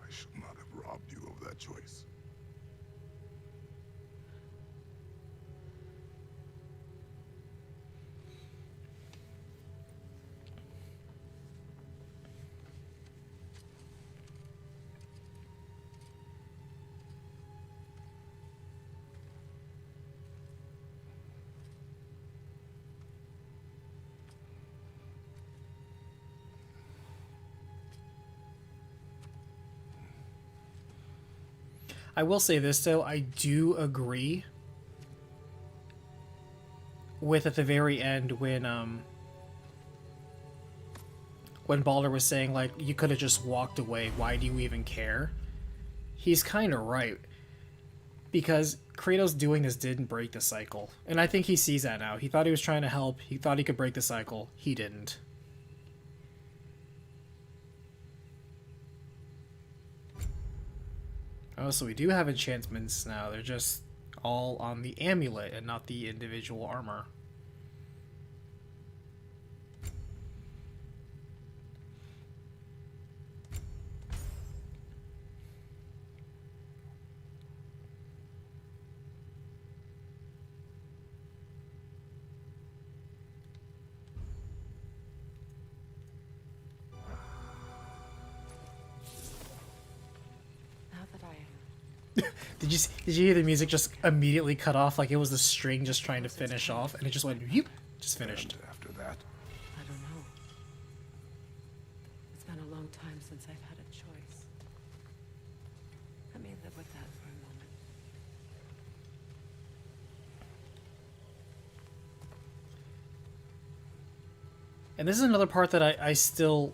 S4: I should not have robbed you of that choice.
S1: I will say this, though. I do agree with at the very end when Balder was saying, like, you could have just walked away. Why do you even care? He's kind of right. Because Kratos doing this didn't break the cycle. And I think he sees that now. He thought he was trying to help. He thought he could break the cycle. He didn't. Oh, so we do have enchantments now. They're just all on the amulet and not the individual armor. Did you hear the music just immediately cut off like it was the string just trying to finish off, and it just went whoop, just finished.
S4: And after that,
S6: I don't know. It's been a long time since I've had a choice. Let me live with that for a moment.
S1: And this is another part that I still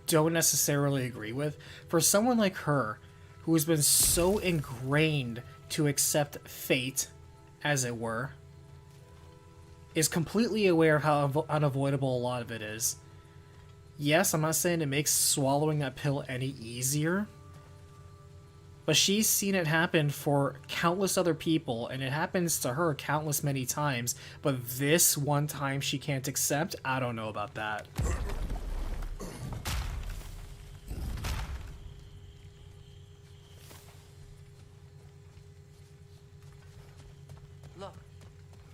S1: don't necessarily agree with. For someone like her, who has been so ingrained to accept fate, as it were, is completely aware of how unavoidable a lot of it is. Yes, I'm not saying it makes swallowing that pill any easier, but she's seen it happen for countless other people, and it happens to her countless many times, but this one time she can't accept, I don't know about that.
S5: Look,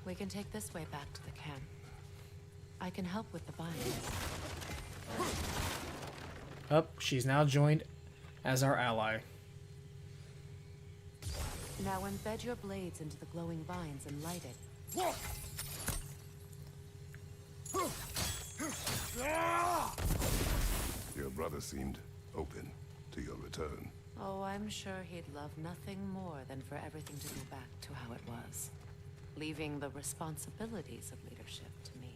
S5: we can take this way back to the camp. I can help with the bindings.
S1: Oh, she's now joined as our ally.
S6: Now embed your blades into the glowing vines and light it.
S4: Your brother seemed open to your return.
S6: Oh, I'm sure he'd love nothing more than for everything to go back to how it was, leaving the responsibilities of leadership to me.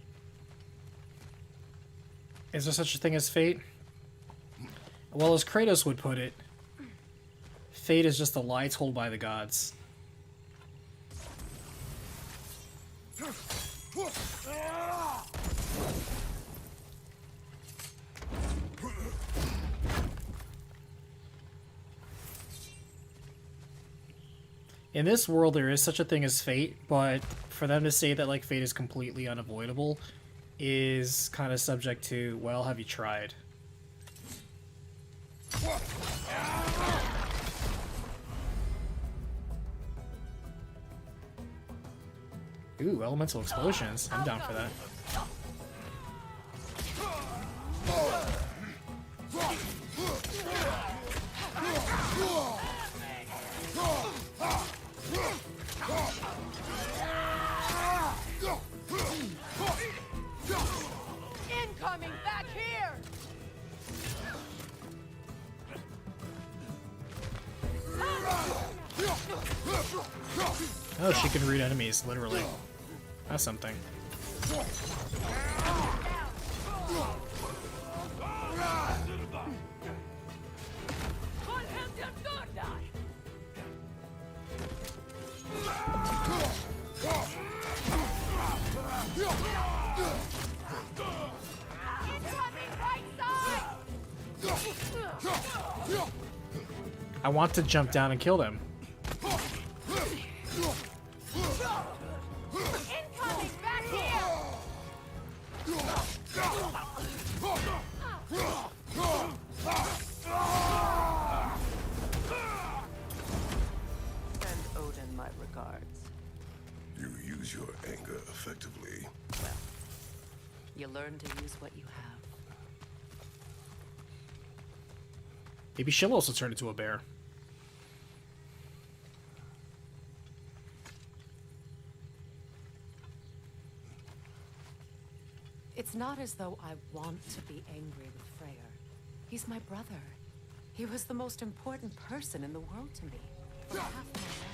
S1: Is there such a thing as fate? Well, as Kratos would put it, fate is just a lie told by the gods. In this world, there is such a thing as fate, but for them to say that like fate is completely unavoidable is kind of subject to, well, have you tried? Ooh, elemental explosions. I'm down for that.
S5: Incoming back here!
S1: Oh, she can read enemies, literally. That's something. I want to jump down and kill them.
S5: Incoming back here!
S6: Send Odin my regards.
S4: You use your anger effectively.
S6: Well, you learn to use what you have.
S1: Maybe she'll also turn into a bear.
S6: It's not as though I want to be angry with Freyr. He's my brother. He was the most important person in the world to me for half my life.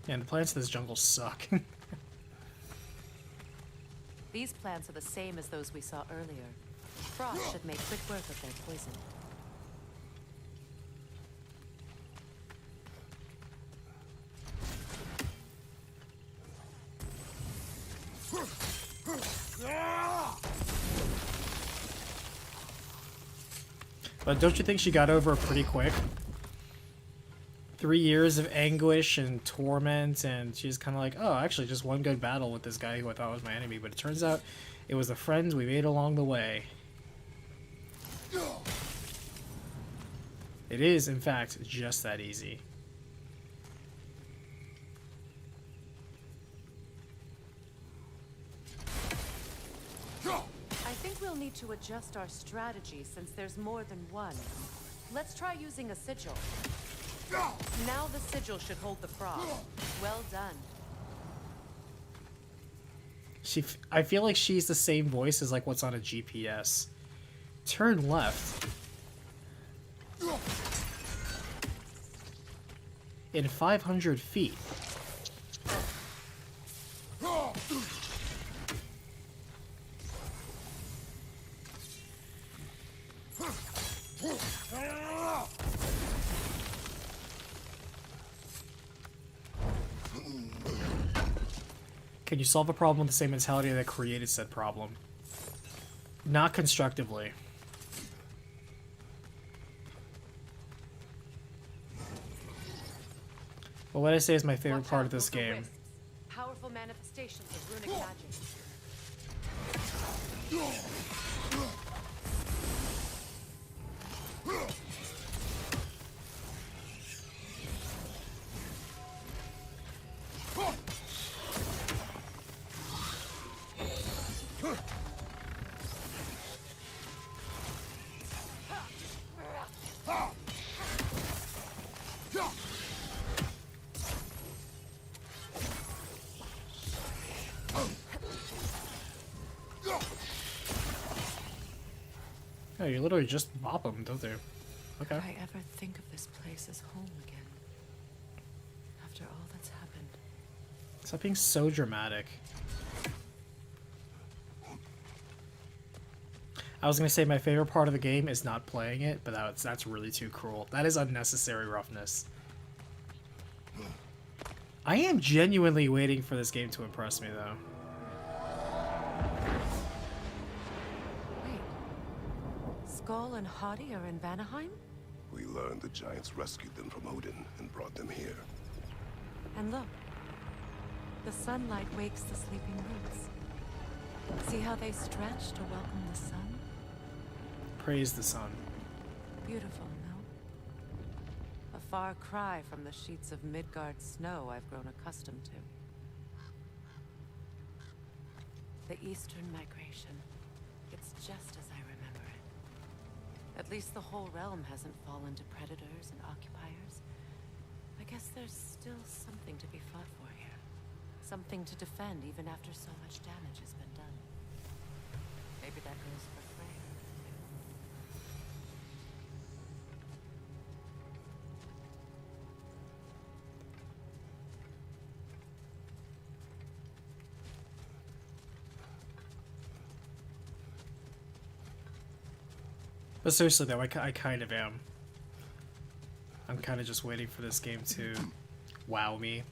S1: And the plants in this jungle suck.
S6: These plants are the same as those we saw earlier. Frost should make quick work of their poison.
S1: But don't you think she got over it pretty quick? 3 years of anguish and torment, and she's kind of like, oh, actually just one good battle with this guy who I thought was my enemy, but it turns out it was the friends we made along the way. It is, in fact, just that easy.
S6: I think we'll need to adjust our strategy since there's more than one. Let's try using a sigil. Now the sigil should hold the frog. Well done.
S1: I feel like she's the same voice as like what's on a GPS. Turn left. In 500 feet. Can you solve a problem with the same mentality that created said problem? Not constructively. Well, what I say is my favorite part of this game.
S6: Powerful manifestations of runic magic.
S1: Oh, you literally just bop them, don't they? Okay.
S6: Could I ever think of this place as home again? After all that's happened.
S1: Stop being so dramatic. I was gonna say my favorite part of the game is not playing it, but that's really too cruel. That is unnecessary roughness. I am genuinely waiting for this game to impress me, though.
S6: Wait. Skull and Hadi are in Vanaheim?
S4: We learned the giants rescued them from Odin and brought them here.
S6: And look. The sunlight wakes the sleeping roots. See how they stretch to welcome the sun?
S1: Praise the sun.
S6: Beautiful, no? A far cry from the sheets of Midgard snow I've grown accustomed to. The Eastern Migration. It's just as I remember it. At least the whole realm hasn't fallen to predators and occupiers. I guess there's still something to be fought for here. Something to defend even after so much damage has been done. Maybe that goes for Freyr.
S1: But seriously, though, I kind of am. I'm kind of just waiting for this game to wow me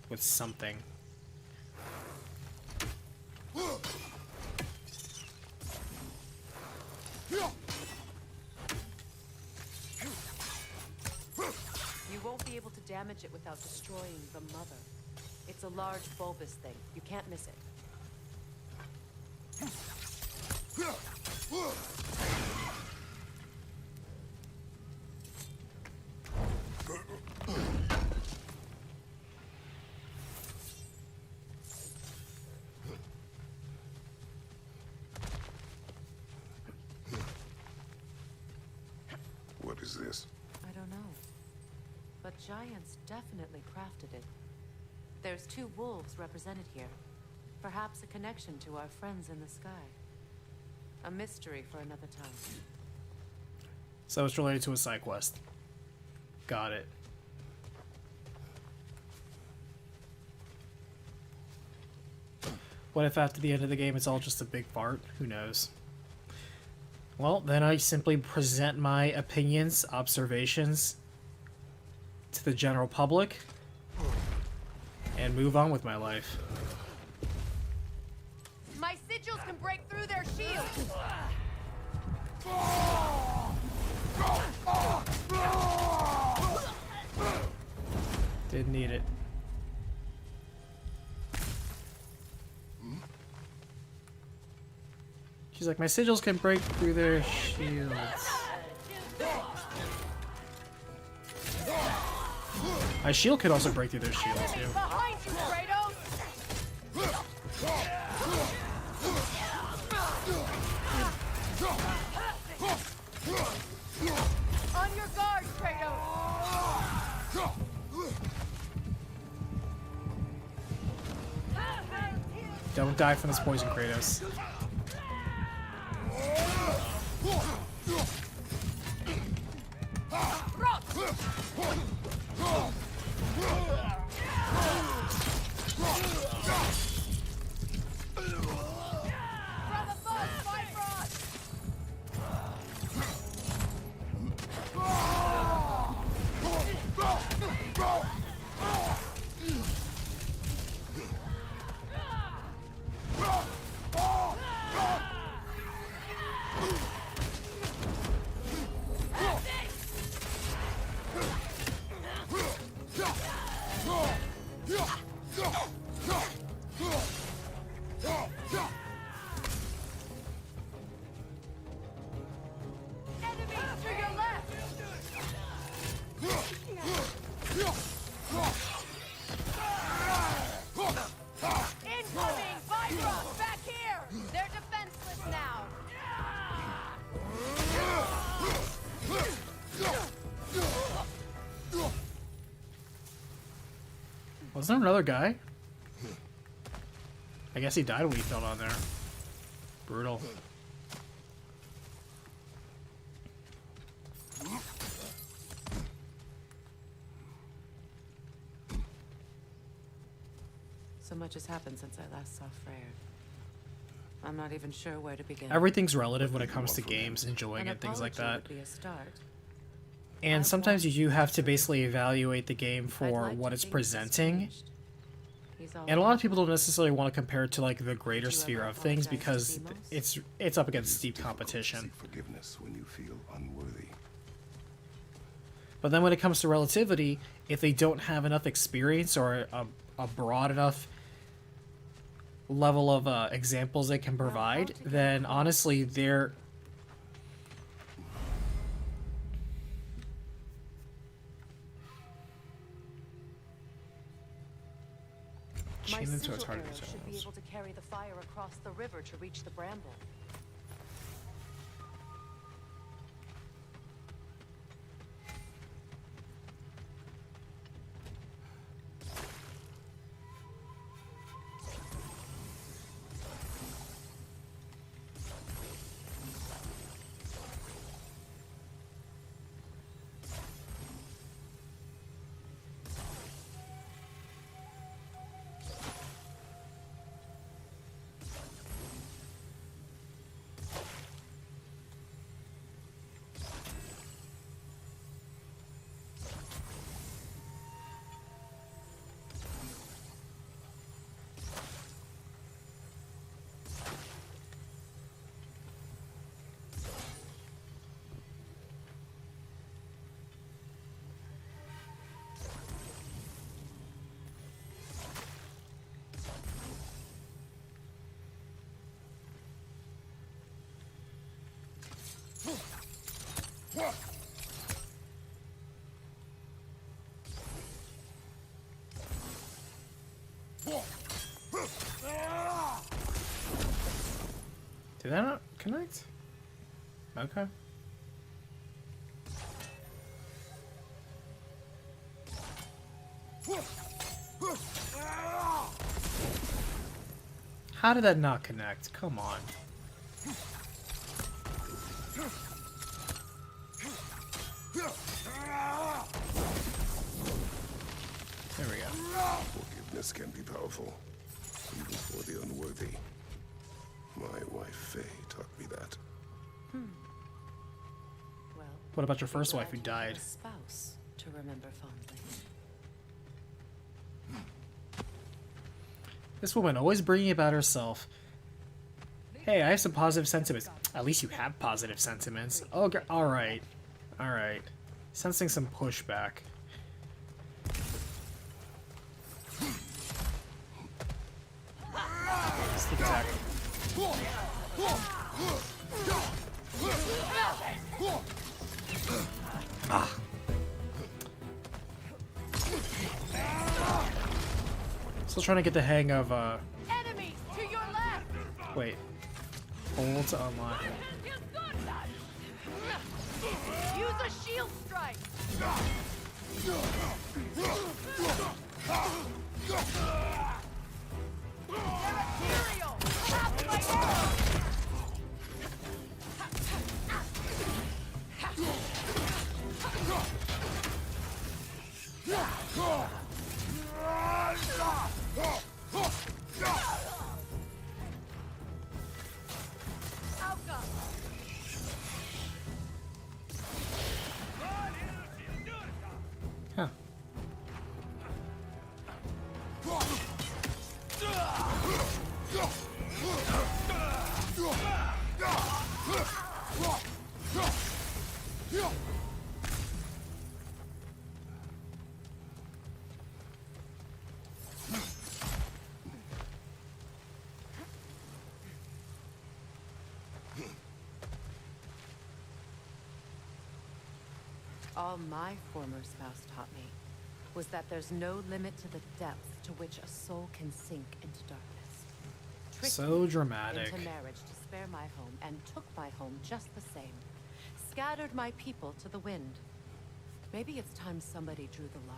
S1: with something.
S6: You won't be able to damage it without destroying the mother. It's a large bulbous thing. You can't miss it.
S4: What is this?
S6: I don't know. But giants definitely crafted it. There's 2 wolves represented here. Perhaps a connection to our friends in the sky. A mystery for another time.
S1: So it's related to a side quest. Got it. What if after the end of the game it's all just a big fart? Who knows? Well, then I simply present my opinions, observations to the general public and move on with my life.
S5: My sigils can break through their shields!
S1: Didn't need it. She's like, my sigils can break through their shields. My shield could also break through their shield too.
S5: Behind you, Kratos! On your guard, Kratos!
S1: Don't die from this poison, Kratos.
S5: From above, Bifrost! Enemies to your left! Incoming! Bifrost, back here! They're defenseless now!
S1: Was there another guy? I guess he died when he fell down there. Brutal.
S6: So much has happened since I last saw Freyr. I'm not even sure where to begin.
S1: Everything's relative when it comes to games, enjoying
S6: An
S1: it, things like
S6: apology
S1: that.
S6: would be a start.
S1: And
S6: I've
S1: sometimes you
S6: watched
S1: do have to
S6: Freyr.
S1: basically evaluate the game
S6: I'd
S1: for
S6: like
S1: what
S6: to
S1: it's
S6: think he's
S1: presenting.
S6: changed. He's all
S1: And a lot of
S6: right.
S1: people don't necessarily want to compare it to like the greater
S6: Did you
S1: sphere
S6: ever
S1: of things
S6: apologize to
S1: because
S6: Demos?
S1: it's up against steep competition.
S4: Seek forgiveness when you feel unworthy.
S1: But then when it comes to relativity, if they don't have enough experience or a broad enough level of examples they can provide, then honestly they're
S6: My
S1: chain them to a
S6: sigil
S1: target.
S6: arrow should be able to carry the fire across the river to reach the bramble.
S1: Did that not connect? Okay. How did that not connect? Come on. There we go.
S4: Forgiveness can be powerful, even for the unworthy. My wife Faye taught me that.
S6: Well,
S1: What about your
S6: be
S1: first
S6: glad
S1: wife who
S6: you have
S1: died?
S6: a spouse to remember fondly.
S1: This woman always bringing about herself. Hey, I have some positive sentiments. At least you have positive sentiments. Oh, alright. Alright. Sensing some pushback. Sneak attack. Ah. Still trying to get the hang of,
S5: Enemies to your left!
S1: wait. Hold to unlock.
S5: Use a shield strike! Material! Half my arrow! Outcome!
S1: Huh.
S6: All my former spouse taught me was that there's no limit to the depth to which a soul can sink into darkness. Tricked
S1: So
S6: me
S1: dramatic.
S6: into marriage to spare my home, and took my home just the same. Scattered my people to the wind. Maybe it's time somebody drew the line.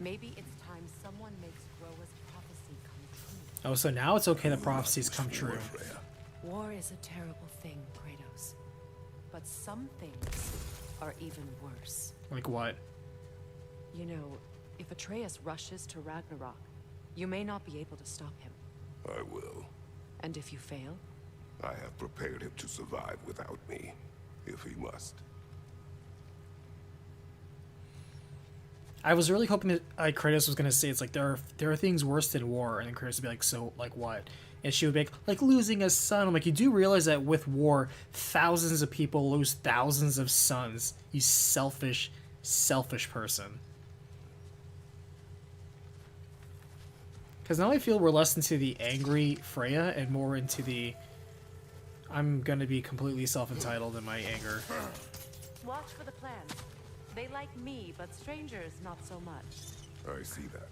S6: Maybe it's time someone makes Groa's prophecy come true.
S1: Oh, so now it's okay that prophecies come true.
S4: Freya.
S6: War is a terrible thing, Kratos. But some things are even worse.
S1: Like what?
S6: You know, if Atreus rushes to Ragnarok, you may not be able to stop him.
S4: I will.
S6: And if you fail?
S4: I have prepared him to survive without me, if he must.
S1: I was really hoping that Kratos was gonna say it's like there are things worse than war, and then Kratos would be like, so like what? And she would be like losing a son. I'm like, you do realize that with war, thousands of people lose thousands of sons. You selfish person. Because now I feel we're less into the angry Freya and more into the I'm gonna be completely self-entitled in my anger.
S6: Watch for the plants. They like me, but strangers not so much.
S4: I see that.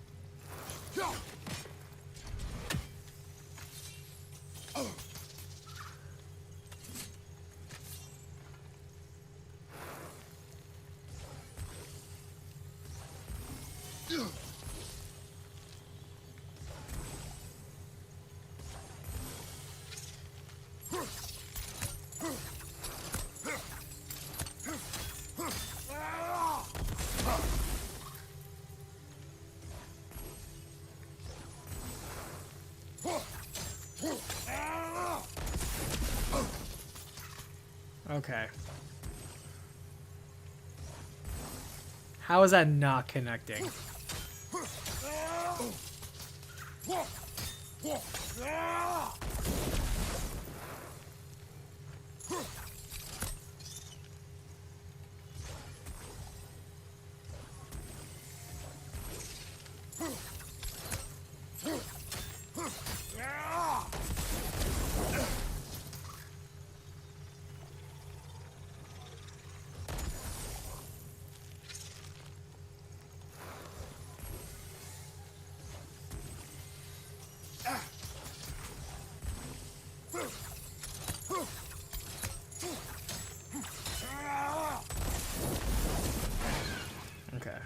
S1: Okay. How is that not connecting? Okay.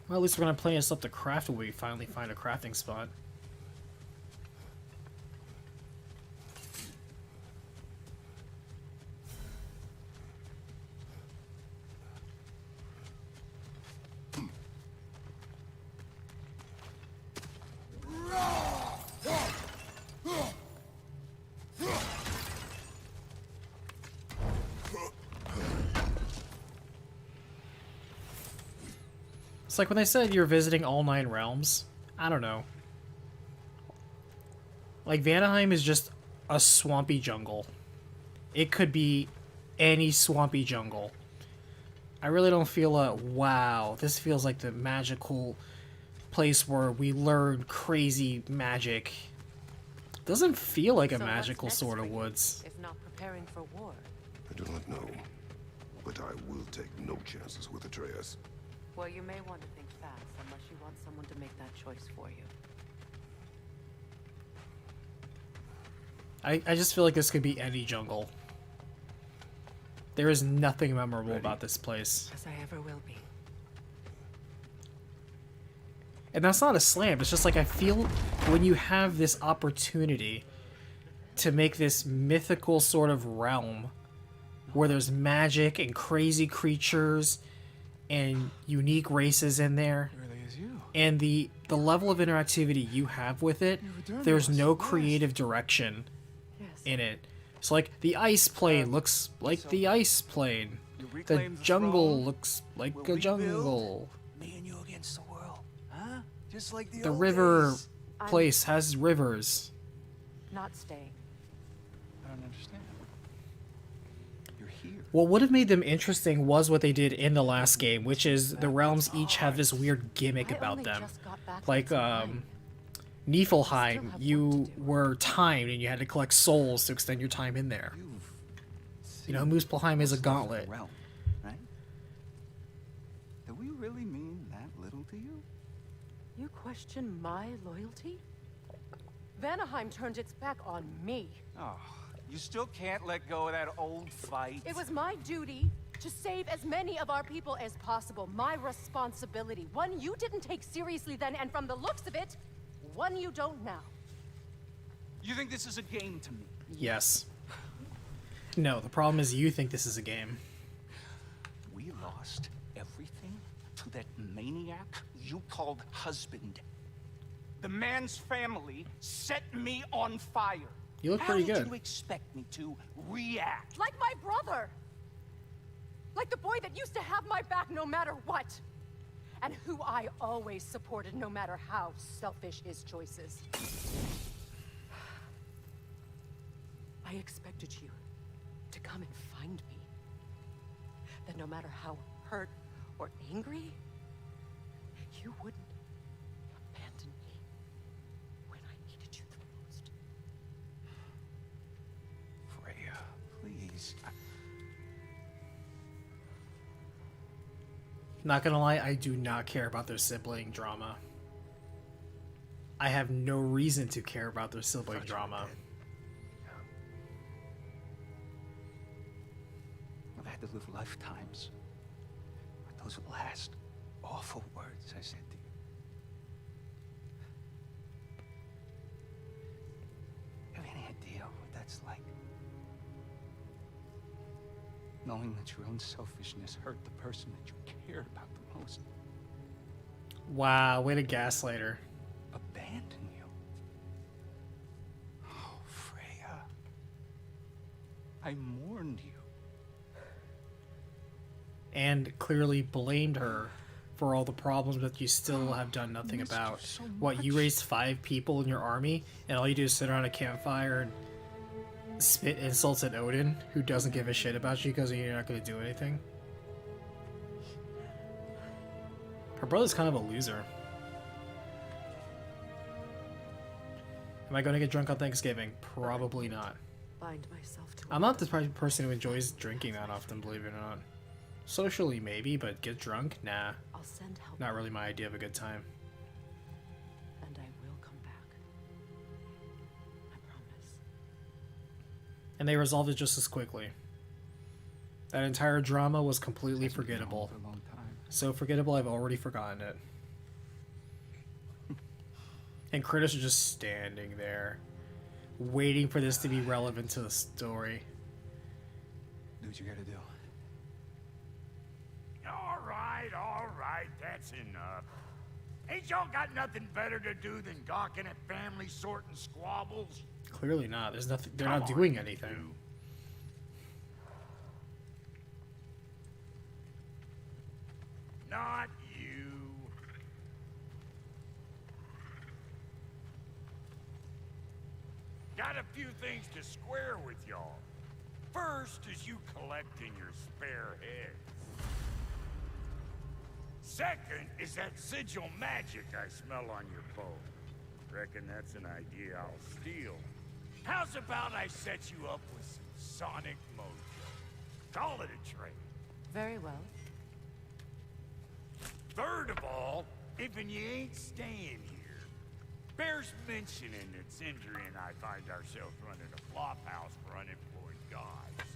S1: Well, at least we're gonna play us up to craft when we finally find a crafting spot. It's like when they said you're visiting all 9 realms. I don't know. Like, Vanaheim is just a swampy jungle. It could be any swampy jungle. I really don't feel wow, this feels like the magical place where we learn crazy magic. Doesn't feel like a
S6: So what's
S1: magical
S6: next
S1: sort
S6: for
S1: of
S6: you,
S1: woods.
S6: if not preparing for war?
S4: I do not know, but I will take no chances with Atreus.
S6: Well, you may want to think fast, unless you want someone to make that choice for you.
S1: I just feel like this could be any jungle. There is nothing memorable about this place.
S6: As I ever will be.
S1: And that's not a slam, it's just like I feel when you have this opportunity to make this mythical sort of realm where there's magic and crazy creatures and unique races in there,
S2: Really is you.
S1: and the level of interactivity you have with it, there's no creative direction
S6: Yes.
S1: in it. So like the ice plane looks like the ice plane.
S2: You
S1: The
S2: reclaim the
S1: jungle
S2: throne.
S1: looks like
S2: We'll
S1: a
S2: rebuild.
S1: jungle.
S2: Me and you against the world, huh? Just like the
S1: The
S2: old
S1: river
S2: days.
S1: place has rivers.
S6: Not staying.
S2: I don't understand. You're here.
S1: What would have made them interesting was what they did in the last game, which is the realms each have this weird gimmick
S6: I
S1: about
S6: only
S1: them.
S6: just got back
S1: Like,
S6: from Zion.
S1: Niflheim,
S6: have
S1: you
S6: work to do.
S1: were timed and you had to collect souls to extend your time in there. You know, Muspelheim is a gauntlet.
S2: Realm, right? Do we really mean that little to you?
S6: You question my loyalty? Vanaheim turned its back on me.
S2: Oh, you still can't let go of that old fight.
S6: It was my duty
S5: To save as many of our people as possible. My responsibility. One you didn't take seriously then, and from the looks of it, one you don't now.
S7: You think this is a game to me?
S1: Yes. No, the problem is you think this is a game.
S7: We lost everything to that maniac you called husband. The man's family set me on fire.
S1: You look pretty
S7: How
S1: good.
S7: did you expect me to react?
S5: Like my brother! Like the boy that used to have my back no matter what! And who I always supported no matter how selfish his choices. I expected you to come and find me. That no matter how hurt or angry, you wouldn't abandon me when I needed you the most.
S7: Freya, please.
S1: Not gonna lie, I do not care about their sibling drama. I have no reason to care about their sibling drama.
S7: I've had to live lifetimes with those last awful words I said to you. Have any idea what that's like? Knowing that your own selfishness hurt the person that you cared about the most.
S1: Wow, way to gaslight her.
S7: Abandon you. Oh, Freya. I mourned you.
S1: And clearly blamed her for all the problems that you still have done nothing
S7: Missed you
S1: about.
S7: so
S1: What, you
S7: much.
S1: raised 5 people in your army, and all you do is sit around a campfire and spit insults at Odin, who doesn't give a shit about you because you're not going to do anything? Her brother's kind of a loser. Am I going to get drunk on Thanksgiving? Probably not.
S6: Bind myself to
S1: I'm not the type of person who enjoys drinking that often, believe it or not. Socially, maybe, but get drunk? Nah.
S6: I'll send help.
S1: Not really my idea of a good time.
S6: And I will come back. I promise.
S1: And they resolved it just as quickly. That entire drama was completely
S7: It's been going on
S1: forgettable.
S7: for a long time.
S1: So forgettable, I've already forgotten it. And critics are just standing there, waiting for this to be relevant to the story.
S7: Do what you gotta do.
S3: All right, that's enough. Ain't y'all got nothing better to do than gawking at family sorting squabbles?
S1: Clearly not. There's nothing. They're
S3: Come
S1: not
S3: on,
S1: doing
S3: you
S1: anything.
S3: two. Not you. Got a few things to square with y'all. First is you collecting your spare heads. Second is that sigil magic I smell on your bow. Reckon that's an idea I'll steal. How's about I set you up with some sonic mojo? Call it a trade.
S6: Very well.
S3: Third of all, if you ain't staying here, bears mentioning that Sindri and I find ourselves running a flop house for unemployed gods.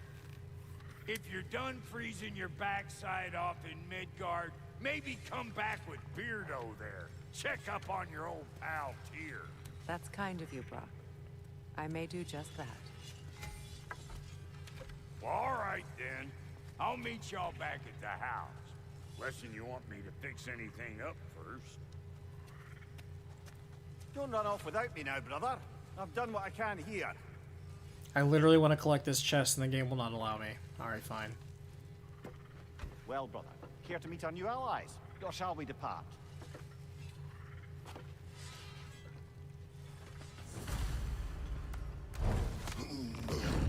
S3: If you're done freezing your backside off in Midgard, maybe come back with Beardo there. Check up on your old pal Tyr.
S6: That's kind of you, Brock. I may do just that.
S3: Well, all right then. I'll meet y'all back at the house. Lesson you want me to fix anything up first.
S8: Don't run off without me now, brother. I've done what I can here.
S1: I literally want to collect this chest, and the game will not allow me. All right, fine.
S8: Well, brother, care to meet our new allies? Or shall we depart?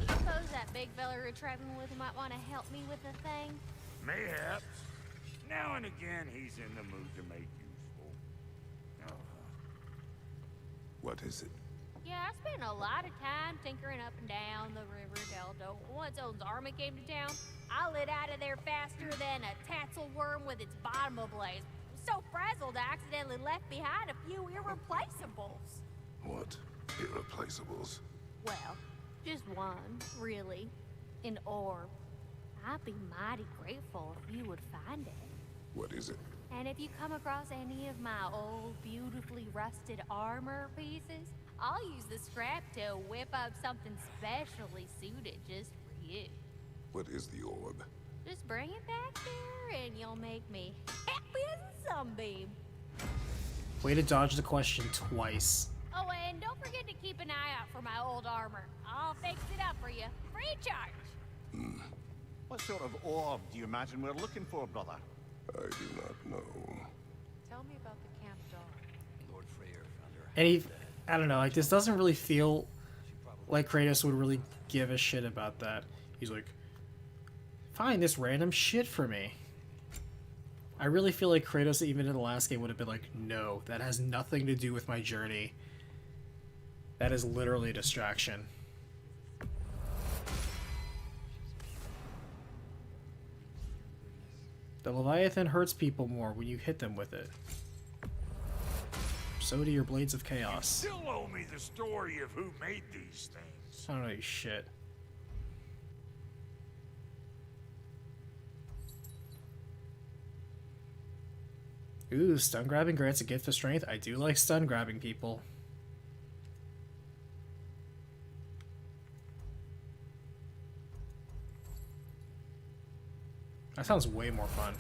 S9: Suppose that big fella you're traveling with might want to help me with a thing.
S3: Mayhaps. Now and again, he's in the mood to make useful.
S4: What is it?
S9: Yeah, I spent a lot of time tinkering up and down the river Delta. Once Odin's army came to town, I lit out of there faster than a tassel worm with its bottom ablaze. So frazzled, I accidentally left behind a few irreplaceables.
S4: What? Irreplaceables?
S9: Well, just one, really. An orb. I'd be mighty grateful if you would find it.
S4: What is it?
S9: And if you come across any of my old, beautifully rusted armor pieces, I'll use the scrap to whip up something specially suited just for you.
S4: What is the orb?
S9: Just bring it back here and you'll make me happy as a sunbeam.
S1: Way to dodge the question twice.
S9: Oh, and don't forget to keep an eye out for my old armor. I'll fix it up for you, free of charge.
S8: What sort of orb do you imagine we're looking for, brother?
S4: I do not know.
S5: Tell me about the camp dog.
S1: And he, I don't know, like this doesn't really feel like Kratos would really give a shit about that. He's like, find this random shit for me. I really feel like Kratos, even in the last game, would have been like, no, that has nothing to do with my journey. That is literally a distraction. The Leviathan hurts people more when you hit them with it. So do your Blades of Chaos.
S3: Still owe me the story of who made these things.
S1: I don't know you shit. Ooh, stun grabbing grants a gift of strength. I do like stun grabbing people. That sounds way more fun.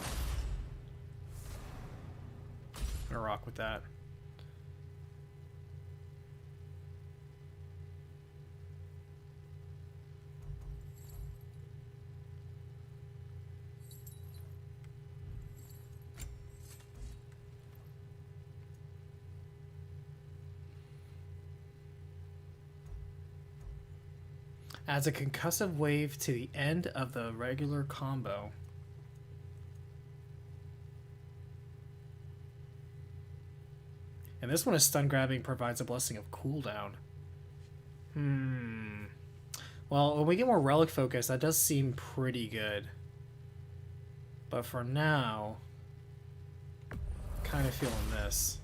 S1: I'm gonna rock with that. Adds a concussive wave to the end of the regular combo. And this one is stun grabbing provides a blessing of cooldown. Well, when we get more relic focus, that does seem pretty good. But for now, kind of feeling this.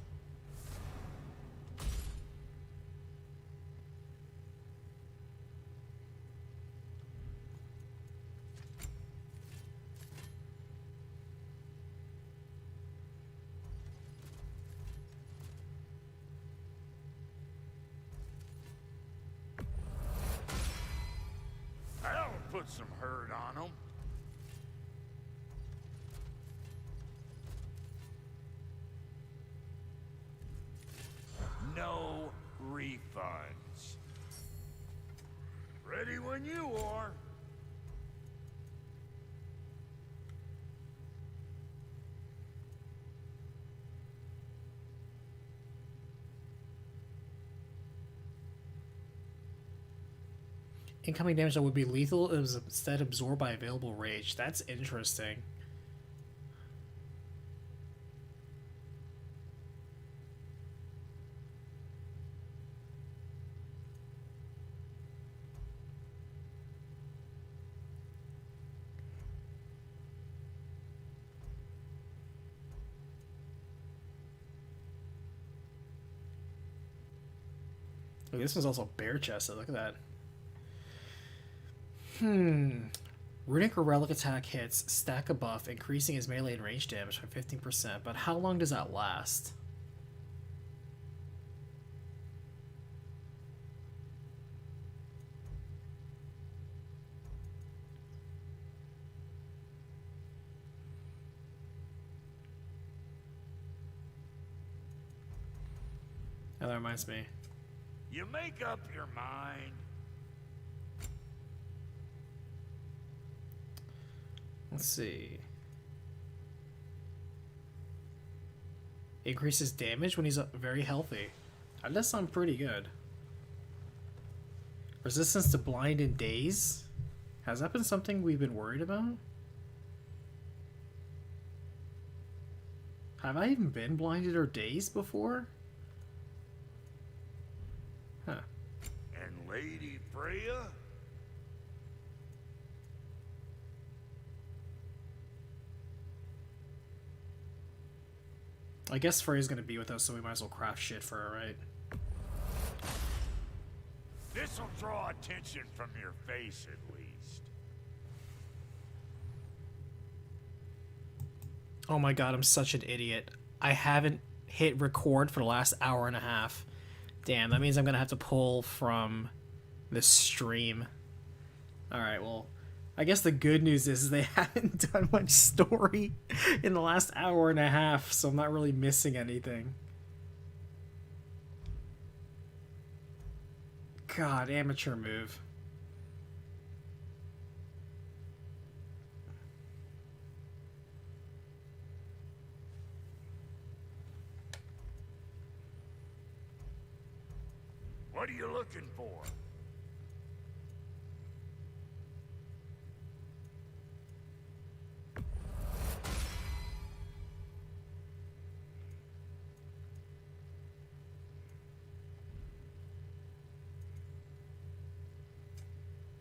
S3: That'll put some hurt on them. No refunds. Ready when you are.
S1: Incoming damage that would be lethal is instead absorbed by available rage. That's interesting. Look, this one's also bare chested. Look at that. Runic or relic attack hits stack a buff, increasing his melee and range damage by 15%. But how long does that last? Oh, that reminds me.
S3: You make up your mind.
S1: Let's see. Increases damage when he's very healthy. That does sound pretty good. Resistance to blind and daze? Has that been something we've been worried about? Have I even been blinded or dazed before? Huh.
S3: And Lady Freya?
S1: I guess Freya's gonna be with us, so we might as well craft shit for her, right?
S3: This'll draw attention from your face, at least.
S1: Oh my god, I'm such an idiot. I haven't hit record for the last hour and a half. Damn, that means I'm gonna have to pull from the stream. Alright, well, I guess the good news is they haven't done much story in the last hour and a half, so I'm not really missing anything. God, amateur move.
S3: What are you looking for?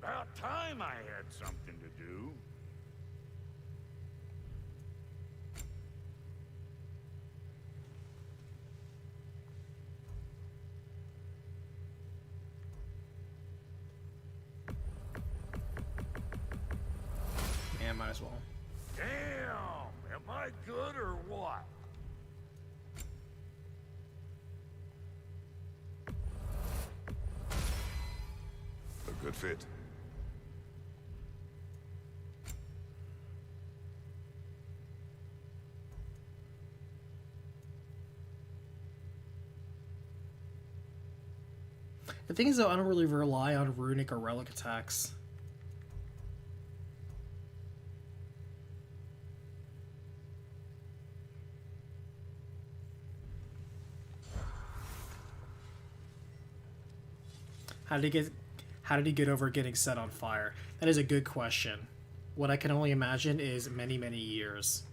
S3: About time I had something to do.
S1: Yeah, might as well.
S3: Damn! Am I good or what?
S4: A good fit.
S1: The thing is, though, I don't really rely on runic or relic attacks. How did he get over getting set on fire? That is a good question. What I can only imagine is many, many years.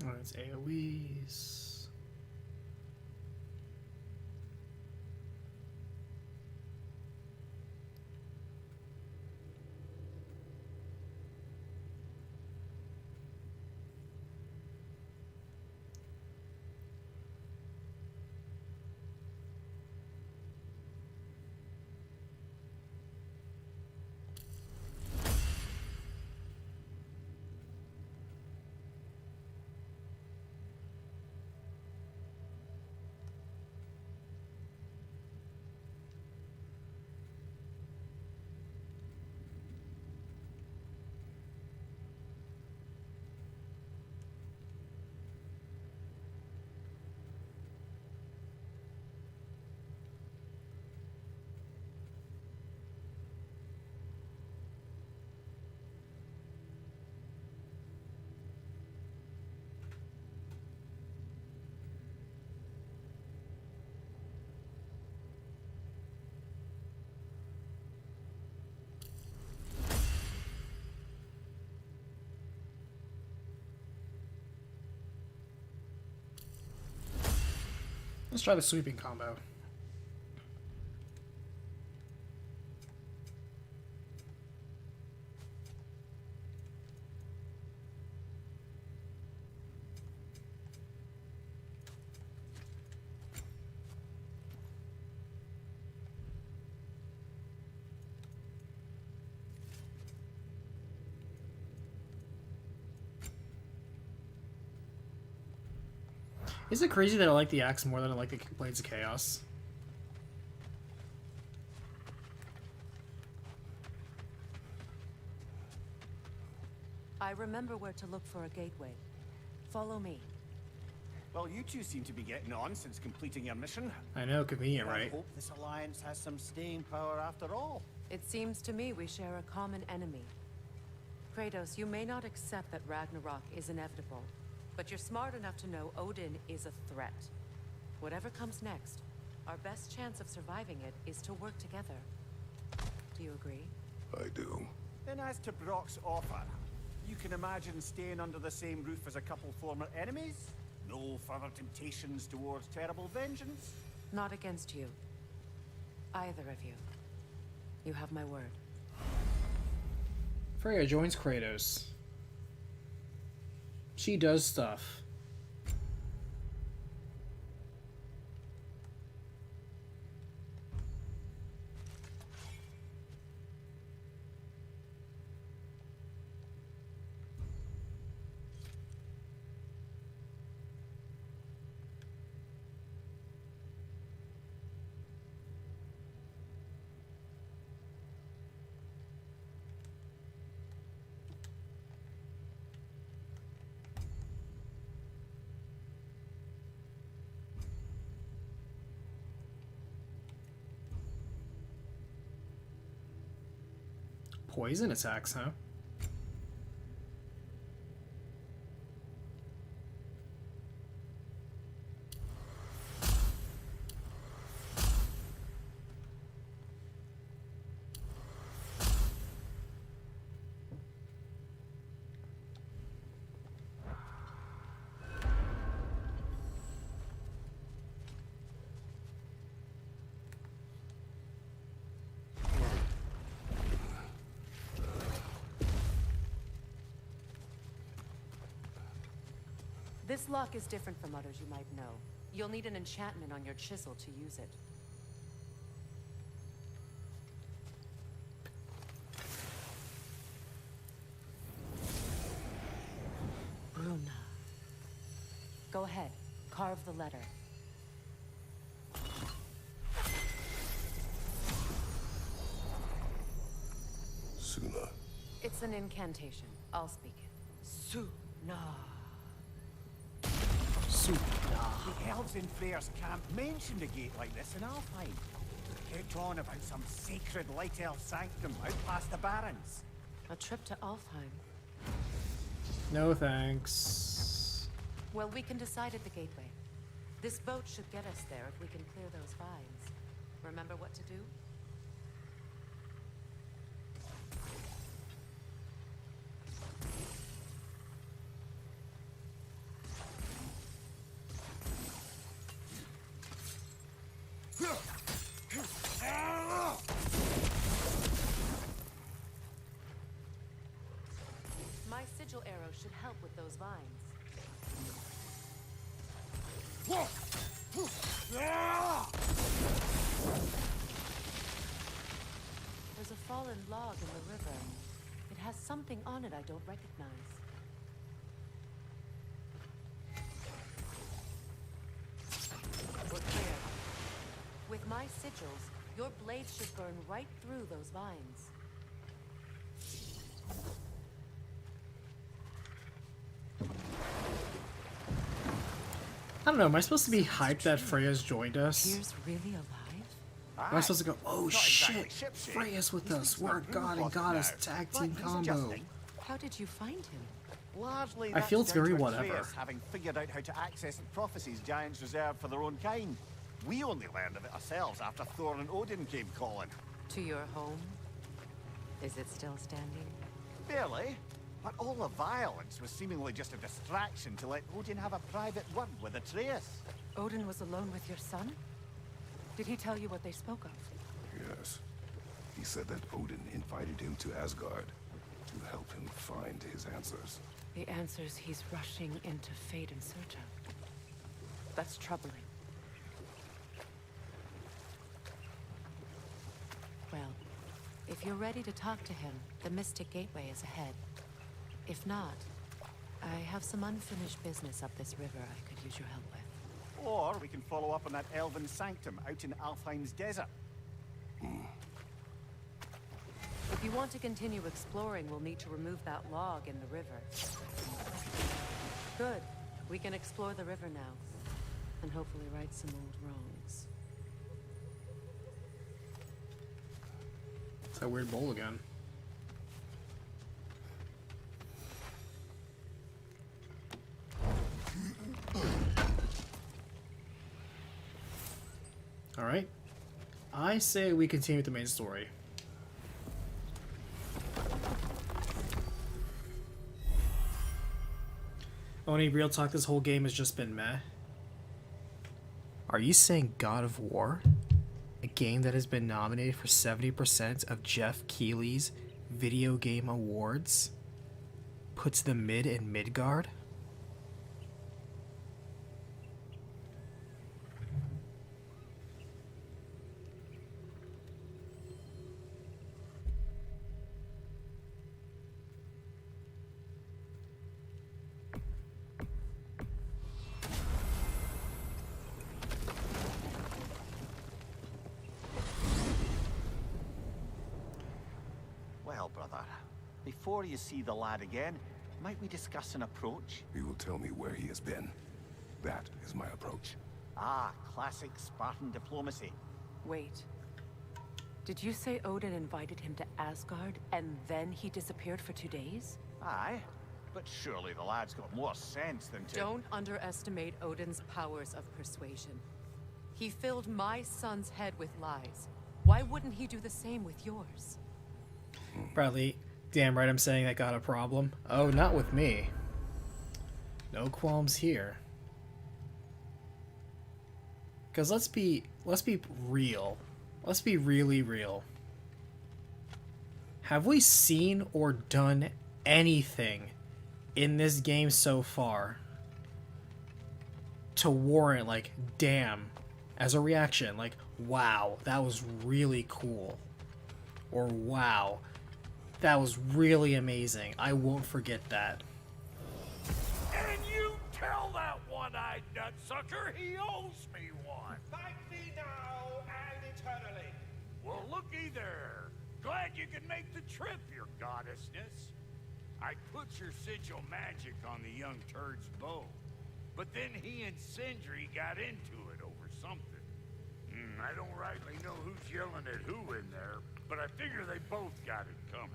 S1: Oh, it's AoEs. Let's try the sweeping combo. Is it crazy that I like the axe more than I like the Blades of Chaos?
S6: I remember where to look for a gateway. Follow me.
S8: Well, you two seem to be getting on since completing your mission.
S1: I know, convenient,
S8: I
S1: right?
S8: hope this alliance has some staying power after all.
S6: It seems to me we share a common enemy. Kratos, you may not accept that Ragnarok is inevitable, but you're smart enough to know Odin is a threat. Whatever comes next, our best chance of surviving it is to work together. Do you agree?
S4: I do.
S8: Then as to Brock's offer, you can imagine staying under the same roof as a couple former enemies? No further temptations towards terrible vengeance?
S6: Not against you. Either of you. You have my word.
S1: Freya joins Kratos. She does stuff. Poison attacks, huh?
S6: This lock is different from others you might know. You'll need an enchantment on your chisel to use it. Bruna. Go ahead. Carve the letter.
S4: Suna.
S6: It's an incantation. I'll speak it. Suna.
S8: The elves in Freyr's camp mentioned a gate like this in Alfheim. They kept on about some sacred light elf sanctum out past the Barrens.
S6: A trip to Alfheim.
S1: No thanks.
S6: Well, we can decide at the gateway. This boat should get us there if we can clear those vines. Remember what to do? My sigil arrow should help with those vines. There's a fallen log in the river. It has something on it I don't recognize. We're clear. With my sigils, your blades should burn right through those vines.
S1: I don't know, am I supposed to be hyped that Freya's joined us?
S6: Tyr's really alive?
S1: Am I supposed to go, oh
S8: Not
S1: shit,
S8: exactly shipshape.
S1: Freya's with
S8: He's
S1: us,
S8: been
S1: we're
S8: through
S1: God and
S8: boss
S1: Goddess
S8: now.
S1: tag
S8: But
S1: team
S8: he's
S1: combo.
S8: adjusting.
S6: How did you find him?
S8: Largely,
S1: I feel
S8: that's
S1: it's very
S8: down to
S1: whatever.
S8: Atreus having figured out how to access the prophecies giants reserve for their own kind. We only learned of it ourselves after Thor and Odin came calling.
S6: To your home? Is it still standing?
S8: Barely. But all the violence was seemingly just a distraction to let Odin have a private word with Atreus.
S6: Odin was alone with your son? Did he tell you what they spoke of?
S4: Yes. He said that Odin invited him to Asgard to help him find his answers.
S6: The answers he's rushing into fate in search of. That's troubling. Well, if you're ready to talk to him, the Mystic Gateway is ahead. If not, I have some unfinished business up this river I could use your help with.
S8: Or we can follow up on that elven sanctum out in Alfheim's desert.
S6: If you want to continue exploring, we'll need to remove that log in the river. Good. We can explore the river now. And hopefully right some old wrongs.
S1: It's that weird bowl again. Alright. I say we continue with the main story. Only real talk, this whole game has just been meh. Are you saying God of War? A game that has been nominated for 70% of Jeff Keighley's video game awards? Puts the mid in Midgard?
S8: Well, brother, before you see the lad again, might we discuss an approach?
S4: He will tell me where he has been. That is my approach.
S8: Ah, classic Spartan diplomacy.
S6: Wait. Did you say Odin invited him to Asgard, and then he disappeared for 2 days?
S8: Aye, but surely the lad's got more sense than to...
S6: Don't underestimate Odin's powers of persuasion. He filled my son's head with lies. Why wouldn't he do the same with yours?
S1: Bradley, damn right I'm saying that got a problem. Oh, not with me. No qualms here. Because let's be real. Let's be really real. Have we seen or done anything in this game so far to warrant, like, damn, as a reaction, like, wow, that was really cool, or wow, that was really amazing, I won't forget that?
S3: And you tell that one-eyed nutsucker he owes me one.
S10: Thank me now and eternally.
S3: Well, looky there. Glad you could make the trip, your goddessness. I put your sigil magic on the young turd's bow, but then he and Sindri got into it over something. I don't rightly know who's yelling at who in there, but I figure they both got it coming.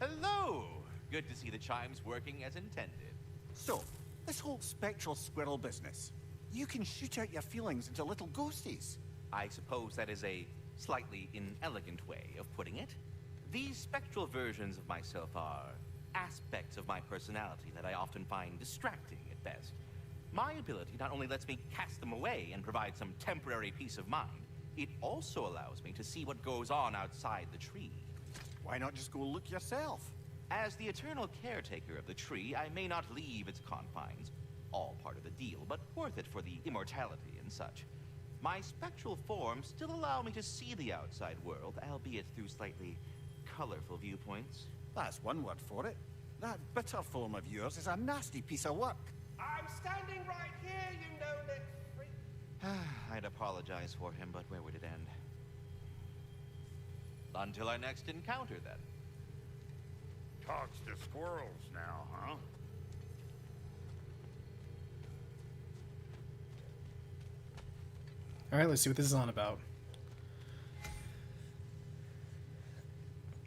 S10: Hello! Good to see the chimes working as intended.
S8: So, this whole spectral squirrel business, you can shoot out your feelings into little ghosties.
S10: I suppose that is a slightly inelegant way of putting it. These spectral versions of myself are aspects of my personality that I often find distracting at best. My ability not only lets me cast them away and provide some temporary peace of mind, it also allows me to see what goes on outside the tree.
S8: Why not just go look yourself?
S10: As the eternal caretaker of the tree, I may not leave its confines. All part of the deal, but worth it for the immortality and such. My spectral forms still allow me to see the outside world, albeit through slightly colorful viewpoints.
S8: That's one word for it. That bitter form of yours is a nasty piece of work.
S10: I'm standing right here, you know-it freak. I'd apologize for him, but where would it end? Until our next encounter, then.
S3: Talks to squirrels now, huh?
S1: Alright, let's see what this is on about.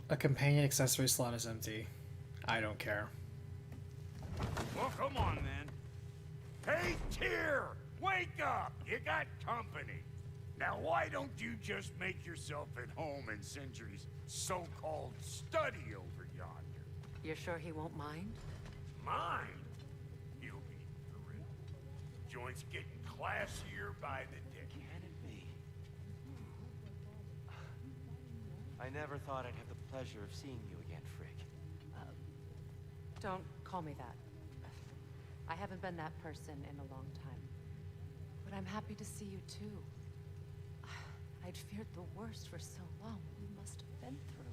S1: A companion accessory slot is empty. I don't care.
S3: Well, come on, then. Hey, Tyr! Wake up! You got company. Now, why don't you just make yourself at home in Sindri's so-called study over yonder?
S6: You're sure he won't mind?
S3: Mine? You'll be thrilled. Joint's getting classier by the day.
S10: Can it be? I never thought I'd have the pleasure of seeing you again, Frick.
S6: Don't call me that. I haven't been that person in a long time. But I'm happy to see you too. I'd feared the worst for so long. What we must have been through.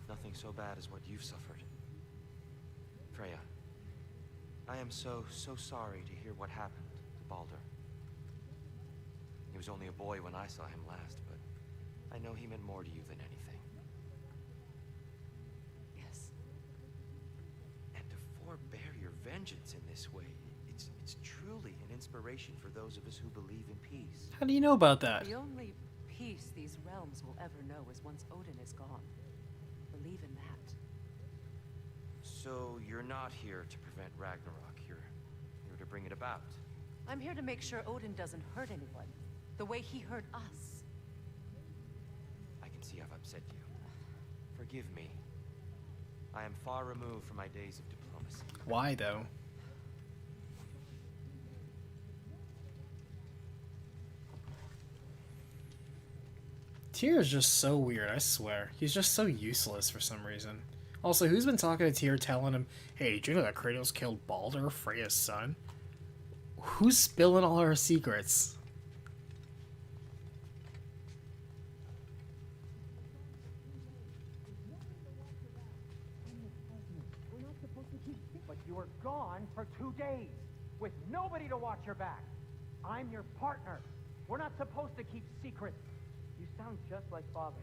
S11: Nothing so bad as what you've suffered. Freya, I am so sorry to hear what happened to Baldur. He was only a boy when I saw him last, but I know he meant more to you than anything.
S6: Yes.
S11: And to forbear your vengeance in this way, it's truly an inspiration for those of us who believe in peace.
S1: How do you know about that?
S6: The only peace these realms will ever know is once Odin is gone. Believe in that.
S11: So you're not here to prevent Ragnarok, you're here to bring it about.
S6: I'm here to make sure Odin doesn't hurt anyone, the way he hurt us.
S11: I can see I've upset you. Forgive me. I am far removed from my days of diplomacy.
S1: Why, though? Tyr is just so weird, I swear. He's just so useless for some reason. Also, who's been talking to Tyr telling him, hey, did you know that Kratos killed Baldur, Freya's son? Who's spilling all our secrets?
S8: But you were gone for 2 days, with nobody to watch your back. I'm your partner. We're not supposed to keep secrets.
S12: You sound just like Father.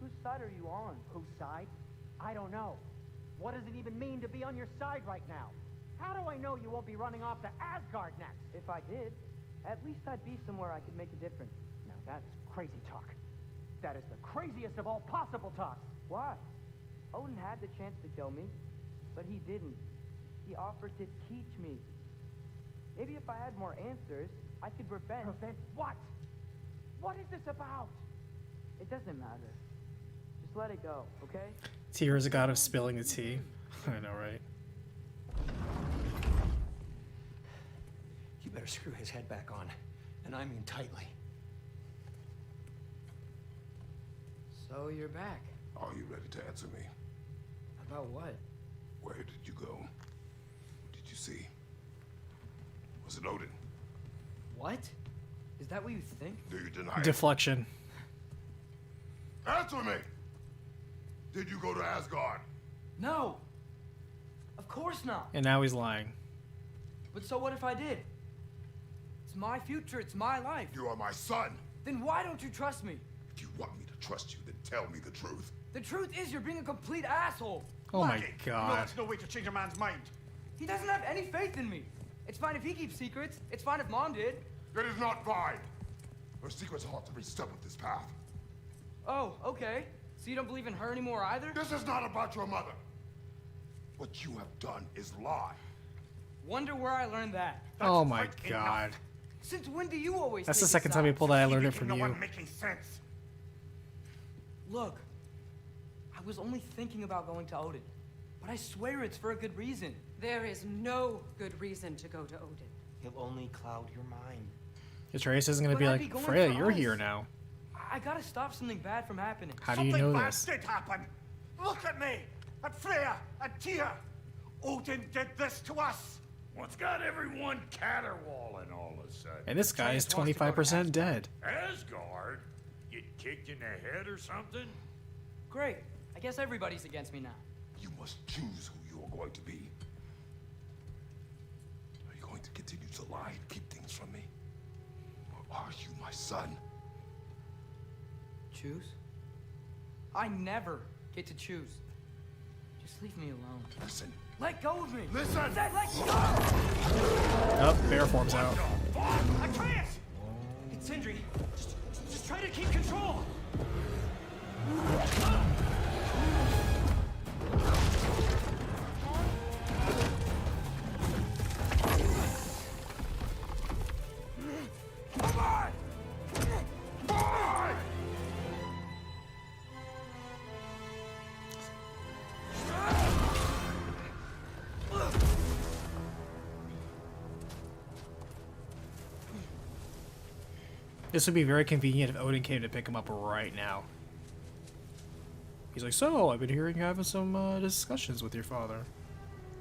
S12: Whose side are you on?
S8: Whose side? I don't know. What does it even mean to be on your side right now? How do I know you won't be running off to Asgard next?
S12: If I did, at least I'd be somewhere I could make a difference.
S8: Now that's crazy talk. That is the craziest of all possible talks.
S12: Why? Odin had the chance to kill me, but he didn't. He offered to teach me. Maybe if I had more answers, I could prevent...
S8: Prevent what? What is this about?
S12: It doesn't matter. Just let it go, okay?
S1: Tyr is a god of spilling the tea. I know, right?
S13: You better screw his head back on, and I mean tightly. So you're back.
S4: Are you ready to answer me?
S13: About what?
S4: Where did you go? What did you see? Was it Odin?
S13: What? Is that what you think?
S4: Do you deny it?
S1: Deflection.
S4: Answer me! Did you go to Asgard?
S12: No! Of course not!
S1: And now he's lying.
S12: But so what if I did? It's my future, it's my life.
S4: You are my son.
S12: Then why don't you trust me?
S4: If you want me to trust you, then tell me the truth.
S12: The truth is you're being a complete asshole.
S1: Oh my
S2: You know
S1: god.
S2: that's no way to change a man's mind.
S12: He doesn't have any faith in me. It's fine if he keeps secrets. It's fine if Mom did.
S4: It is not fine. Her secrets haunt every step of this path.
S12: Oh, okay. So you don't believe in her anymore either?
S4: This is not about your mother. What you have done is lie.
S12: Wonder where I learned that.
S1: Oh my god.
S12: Since when do you always
S1: That's
S12: take
S1: the second
S12: a
S1: time he
S12: side?
S1: pulled that I learned it from
S2: no
S1: you.
S2: one making sense.
S12: Look, I was only thinking about going to Odin, but I swear it's for a good reason.
S6: There is no good reason to go to Odin.
S11: He'll only cloud your mind.
S1: Atreus isn't gonna
S12: But
S1: be
S12: I'd be
S1: like,
S12: going
S1: Freya,
S12: for
S1: you're
S12: us.
S1: here now.
S12: I gotta stop something bad from happening.
S1: How do you
S2: Something
S1: know
S2: bad
S1: this?
S2: did happen. Look at me, at Freya, at Tyr. Odin did this to us.
S3: What's got everyone caterwauling all of a sudden?
S1: And this guy is 25% dead.
S3: Asgard? Get kicked in the head or something?
S12: Great. I guess everybody's against me now.
S4: You must choose who you are going to be. Are you going to continue to lie and keep things from me? Or are you my son?
S12: Choose? I never get to choose. Just leave me alone.
S4: Listen.
S12: Let go of me!
S4: Listen!
S12: I said let go!
S1: Oh, bear form's out.
S12: Atreus! It's Sindri. Just try to keep control!
S4: Come on! Come on!
S1: This would be very convenient if Odin came to pick him up right now. He's like, so, I've been hearing you having some discussions with your father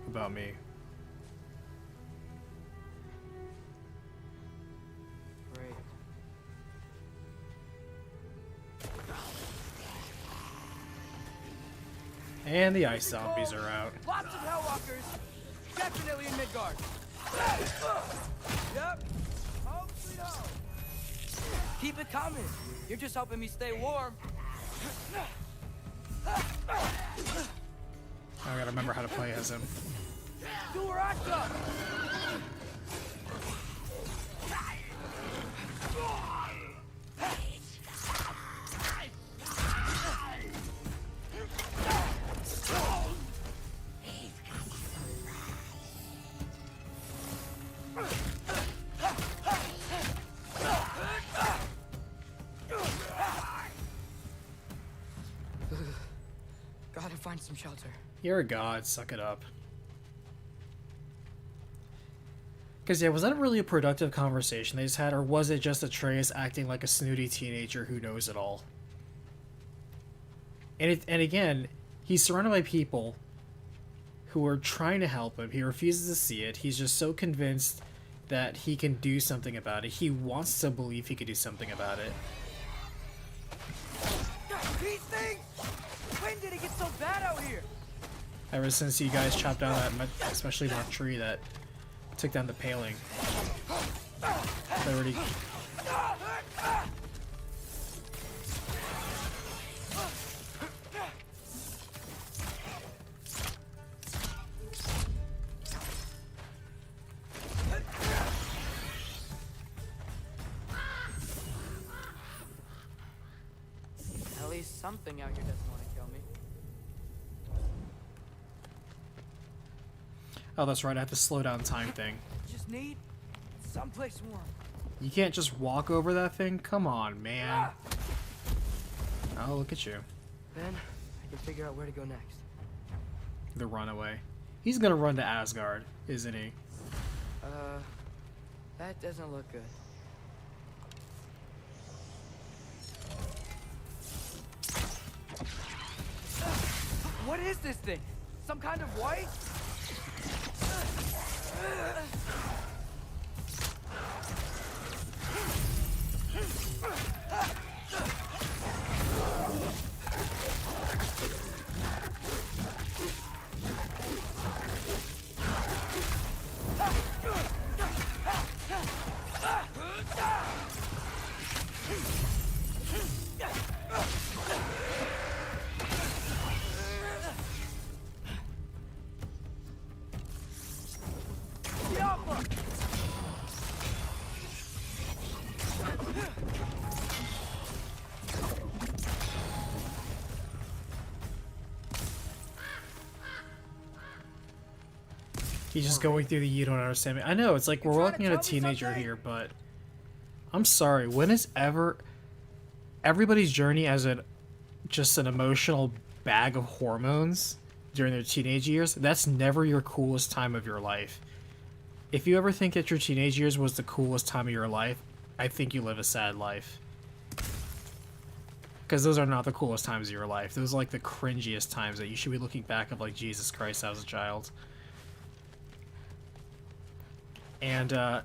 S1: about me.
S12: Great.
S1: And the ice zombies are out.
S12: Lots of Hellwalkers. Definitely in Midgard. Yep. Home sweet home. Keep it coming. You're just helping me stay warm.
S1: I gotta remember how to play as him.
S12: Duraka! Gotta find some shelter.
S1: You're a god, suck it up. Because, yeah, was that really a productive conversation they just had, or was it just Atreus acting like a snooty teenager who knows it all? And again, he's surrounded by people who are trying to help him. He refuses to see it. He's just so convinced that he can do something about it. He wants to believe he can do something about it.
S12: These things! When did it get so bad out here?
S1: Ever since you guys chopped down that especially that tree that took down the paling. They already...
S12: At least something out here doesn't want to kill me.
S1: Oh, that's right, I have to slow down time thing.
S12: Just need someplace warm.
S1: You can't just walk over that thing? Come on, man. Oh, look at you.
S12: Then I can figure out where to go next.
S1: The runaway. He's gonna run to Asgard, isn't he?
S12: That doesn't look good. What is this thing? Some kind of white?
S1: He's just going through the you don't understand me. I know, it's like we're looking at a teenager here, but I'm sorry, when is ever everybody's journey as just an emotional bag of hormones during their teenage years, that's never your coolest time of your life. If you ever think that your teenage years was the coolest time of your life, I think you live a sad life. Because those are not the coolest times of your life. Those are like the cringiest times that you should be looking back of like, Jesus Christ, I was a child. And I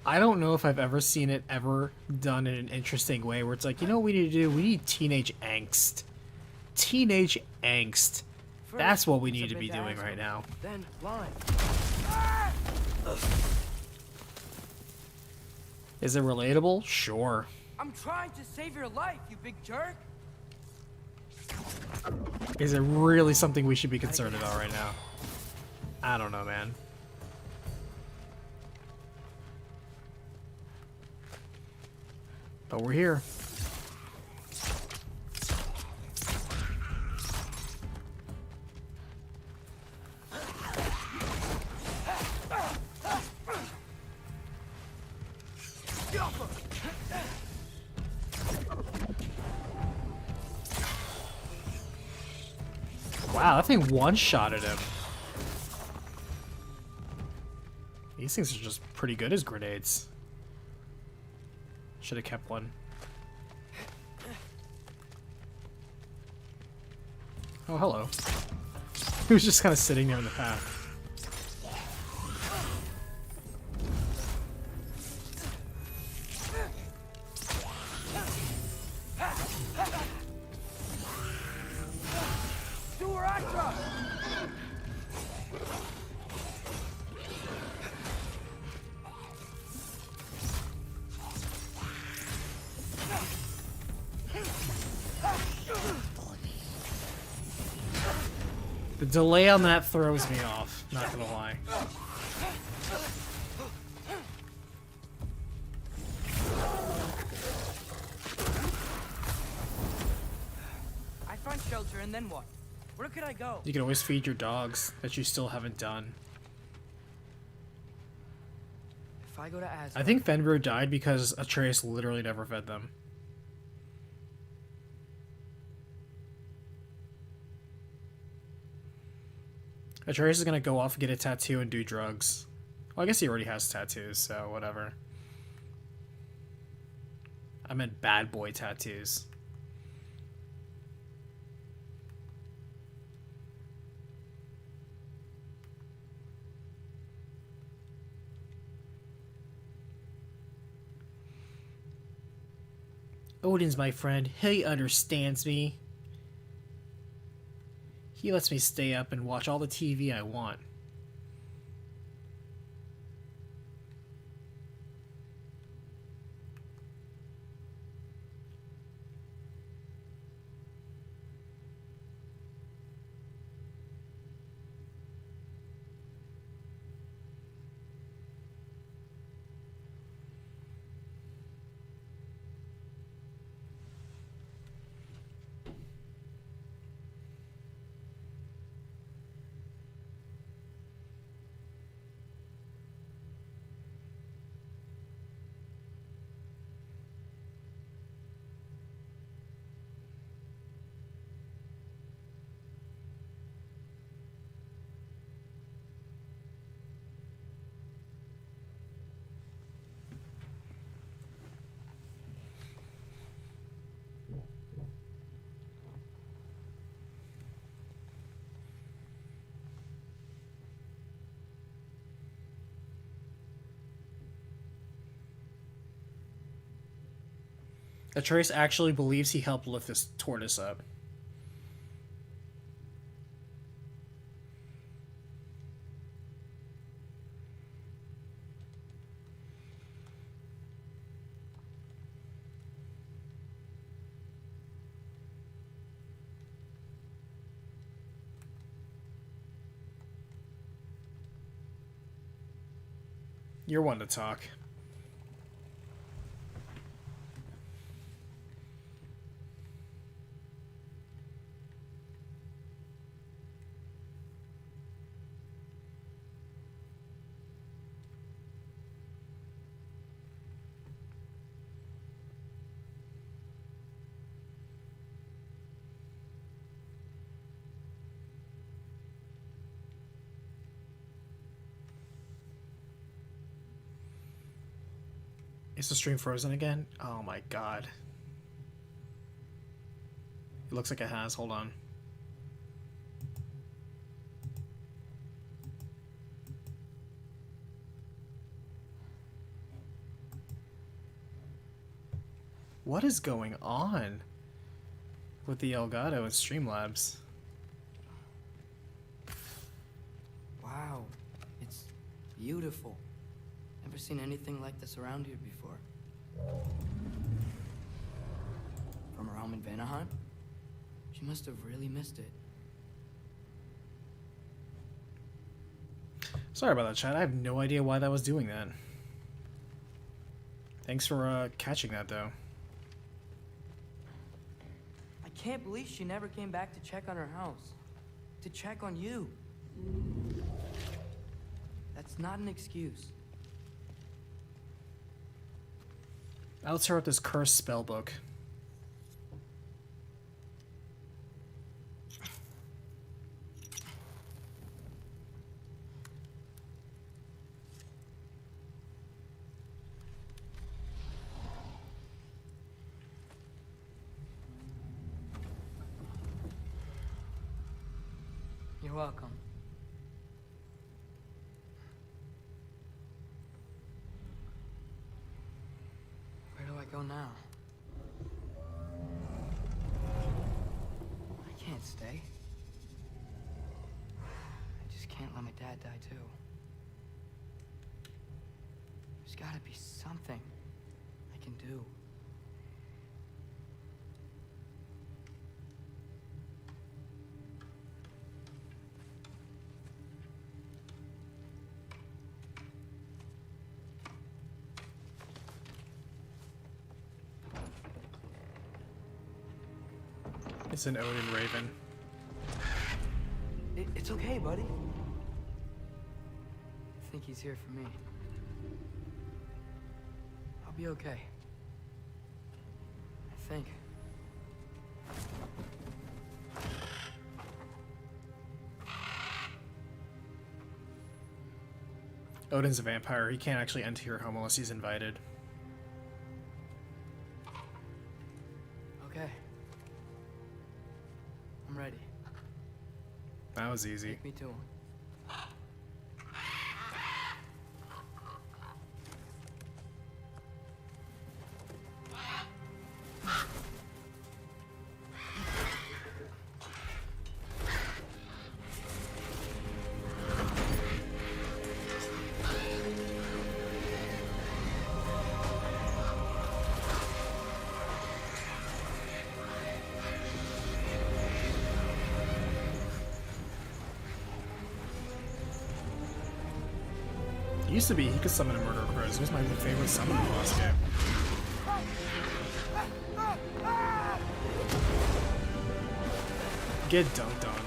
S1: don't know if I've ever seen it ever done in an interesting way where it's like, you know what we need to do? We need teenage angst. Teenage angst. That's what we need to be doing right now.
S12: Then line.
S1: Is it relatable? Sure.
S12: I'm trying to save your life, you big jerk.
S1: Is it really something we should be concerned about right now? I don't know, man. But we're here. Wow, that thing one-shotted him. These things are just pretty good as grenades. Should have kept one. Oh, hello. He was just kind of sitting there in the path.
S12: Duraka!
S1: The delay on that throws me off, not gonna lie.
S12: I find shelter and then what? Where could I go?
S1: You can always feed your dogs that you still haven't done.
S12: If I go to Asgard,
S1: I think Fenrir died because Atreus literally never fed them. Atreus is gonna go off and get a tattoo and do drugs. Well, I guess he already has tattoos, so whatever. I meant bad boy tattoos. Odin's my friend. He understands me. He lets me stay up and watch all the TV I want. Atreus actually believes he helped lift this tortoise up. You're one to talk. Is the stream frozen again? Oh my god. It looks like it has. Hold on. What is going on with the Elgato and Streamlabs?
S12: wow, it's beautiful. Never seen anything like this around here before. From her home in Vanaheim? She must have really missed it.
S1: Sorry about that, chat. I have no idea why that was doing that. Thanks for catching that, though.
S12: I can't believe she never came back to check on her house. To check on you. That's not an excuse.
S1: I'll tear up this cursed spell book.
S12: You're welcome. Where do I go now? I can't stay. I just can't let my dad die too. There's gotta be something I can do.
S1: It's an Odin Raven.
S13: It's okay, buddy. I think he's here for me. I'll be okay. I think.
S1: Odin's a vampire. He can't actually enter your home unless he's invited.
S13: Okay. I'm ready.
S1: That was easy.
S13: Take me to him.
S1: Used to be he could summon a murder crows. It was my favorite summon in the last game. Get dunked on.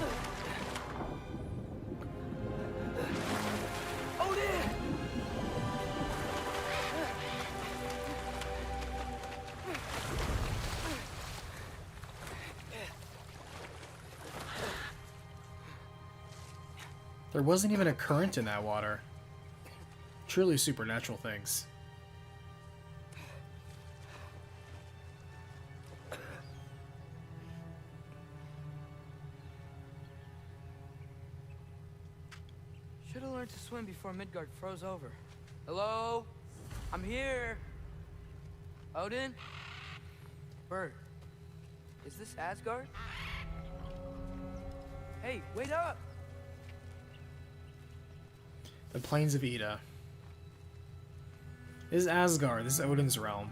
S1: There wasn't even a current in that water. Truly supernatural things.
S13: Should have learned to swim before Midgard froze over. Hello? I'm here. Odin? Bird. Is this Asgard? Hey, wait up!
S1: The Plains of Ida. This is Asgard. This is Odin's realm.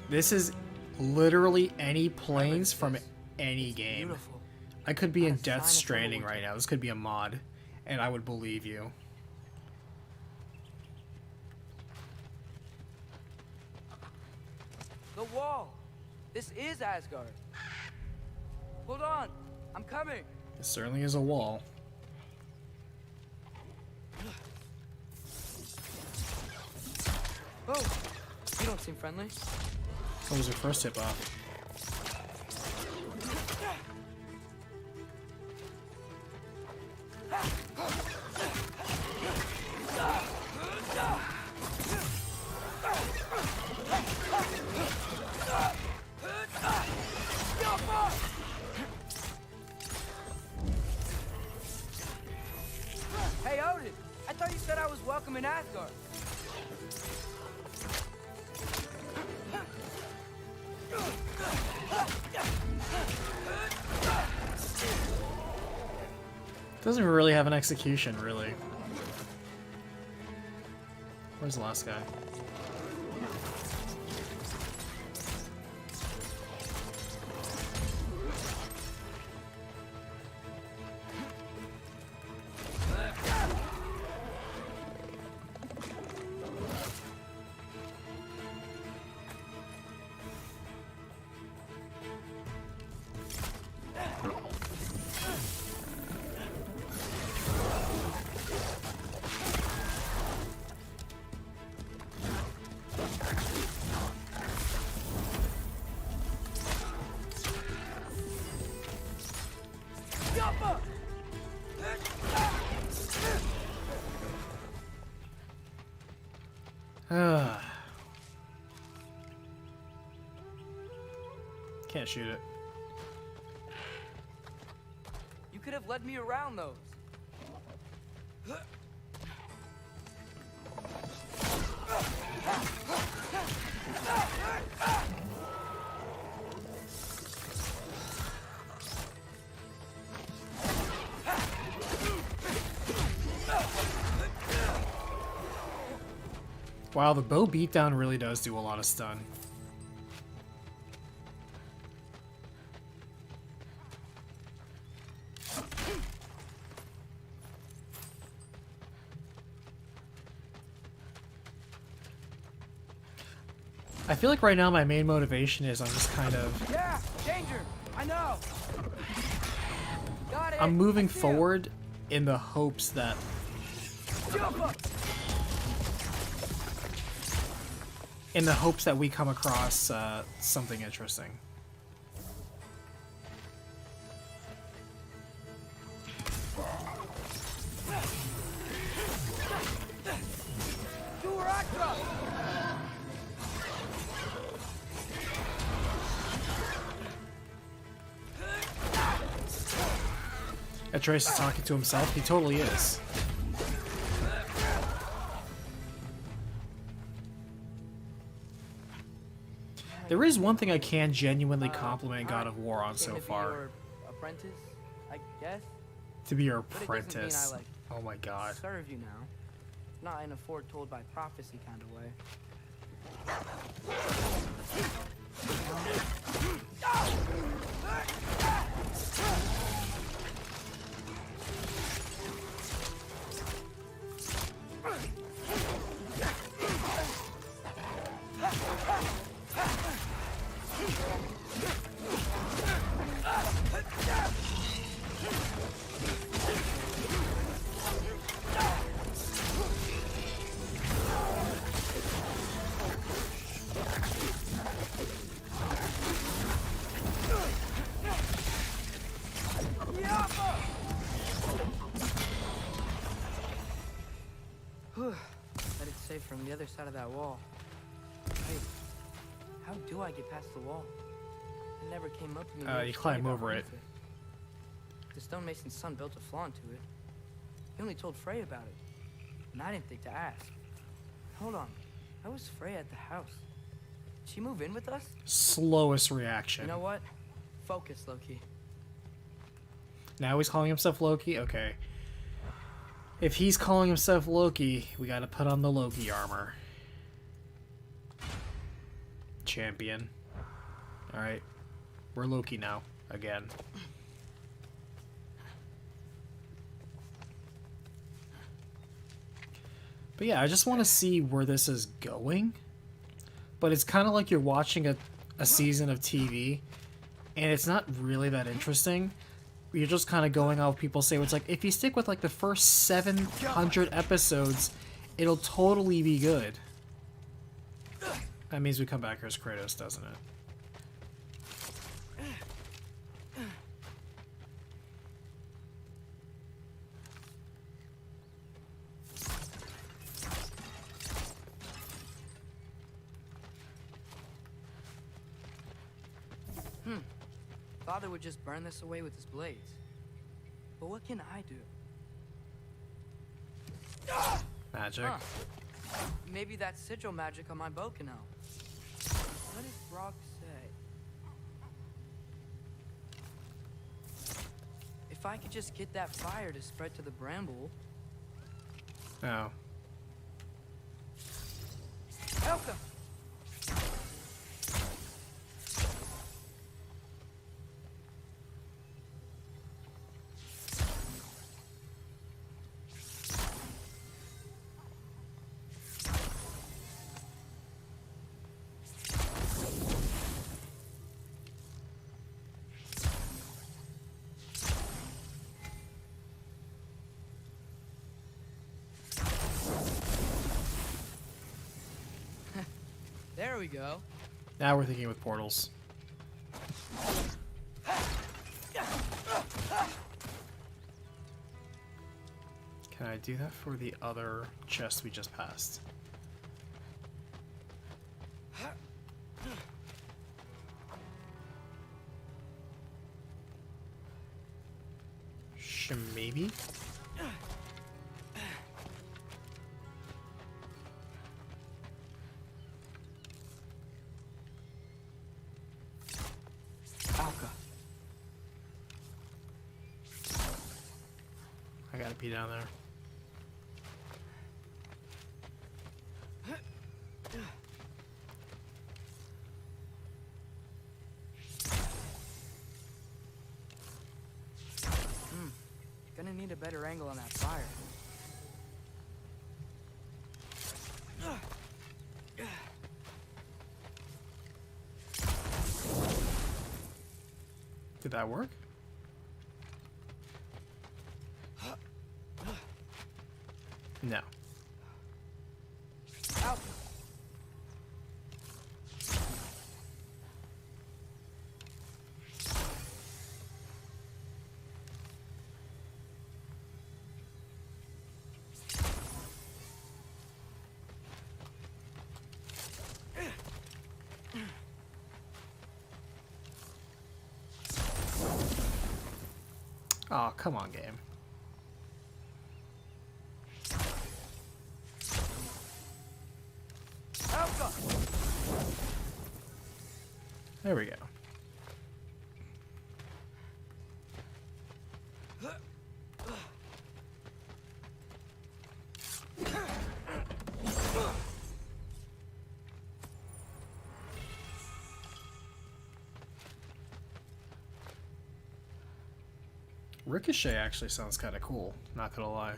S1: This is literally any plains from any game.
S13: Beautiful.
S1: I could be in Death Stranding right now. This could be a mod, and I would believe you.
S13: The wall. This is Asgard. Hold on. I'm coming.
S1: It certainly is a wall.
S13: Oh, you don't seem friendly.
S1: What was your first tip off?
S13: Hey, Odin! I thought you said I was welcome in Asgard.
S1: Doesn't really have an execution, really. Where's the last guy? Can't shoot it.
S13: You could have led me around those.
S1: Wow, the bow beatdown really does do a lot of stun. I feel like right now my main motivation is I'm just kind of...
S13: Yeah, danger! I know. Got it.
S1: I'm moving
S13: I see him.
S1: forward in the hopes that we come across something interesting. Atreus is talking to himself. He totally is. There is one thing I can genuinely compliment God of War on so far.
S13: Your apprentice, I guess.
S1: To be your
S13: But it doesn't mean
S1: apprentice.
S13: I, like,
S1: Oh my god.
S13: serve you now. Not in a foretold by prophecy kind of way. Bet it's safe from the other side of that wall. Wait, how do I get past the wall? It never came up to me.
S1: You climb over it.
S13: The stonemason's son built a flaw into it. He only told Frey about it, and I didn't think to ask. Hold on, how was Frey at the house? Did she move in with us?
S1: Slowest reaction.
S13: You know what? Focus, Loki.
S1: Now he's calling himself Loki? Okay. If he's calling himself Loki, we gotta put on the Loki armor. Champion. Alright. We're Loki now. Again. But yeah, I just want to see where this is going. But it's kind of like you're watching a season of TV, and it's not really that interesting. You're just kind of going off people say. It's like, if you stick with like the first 700 episodes, it'll totally be good. That means we come back here as Kratos, doesn't it?
S13: Father would just burn this away with his blades. But what can I do?
S1: Magic.
S13: Huh. Maybe that sigil magic on my bow can help. What does Brock say? If I could just get that fire to spread to the bramble.
S1: Oh.
S13: Elka! There we go.
S1: Now we're thinking with portals. Can I do that for the other chest we just passed? Maybe? I gotta be down there.
S13: Gonna need a better angle on that fire.
S1: Did that work? No.
S13: Out.
S1: Oh, come on, game.
S13: Alpha.
S1: There we go. Ricochet actually sounds kind of cool, not gonna lie.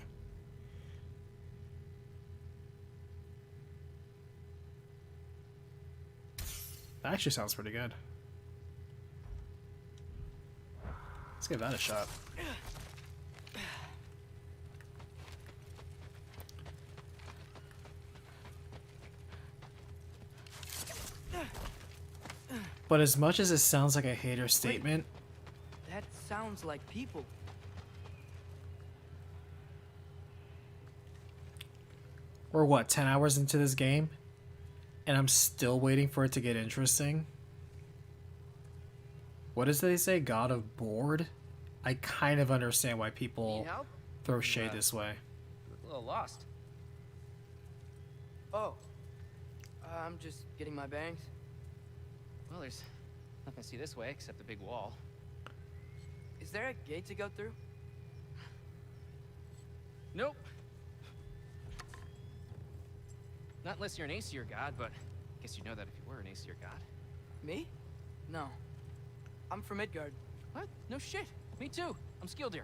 S1: That actually sounds pretty good. Let's give that a shot. But as much as it sounds like a hater statement,
S13: That sounds like people.
S1: we're what, 10 hours into this game? And I'm still waiting for it to get interesting? What does they say? God of bored? I kind of understand why people
S13: Need help?
S1: throw shade this way.
S13: A little lost. Oh. I'm just getting my bangs.
S14: Well, there's nothing to see this way except the big wall.
S13: Is there a gate to go through?
S14: Nope. Not unless you're an Aesir god, but I guess you'd know that if you were an Aesir god.
S13: Me? No. I'm from Midgard.
S14: What? No shit. Me too. I'm Skildir.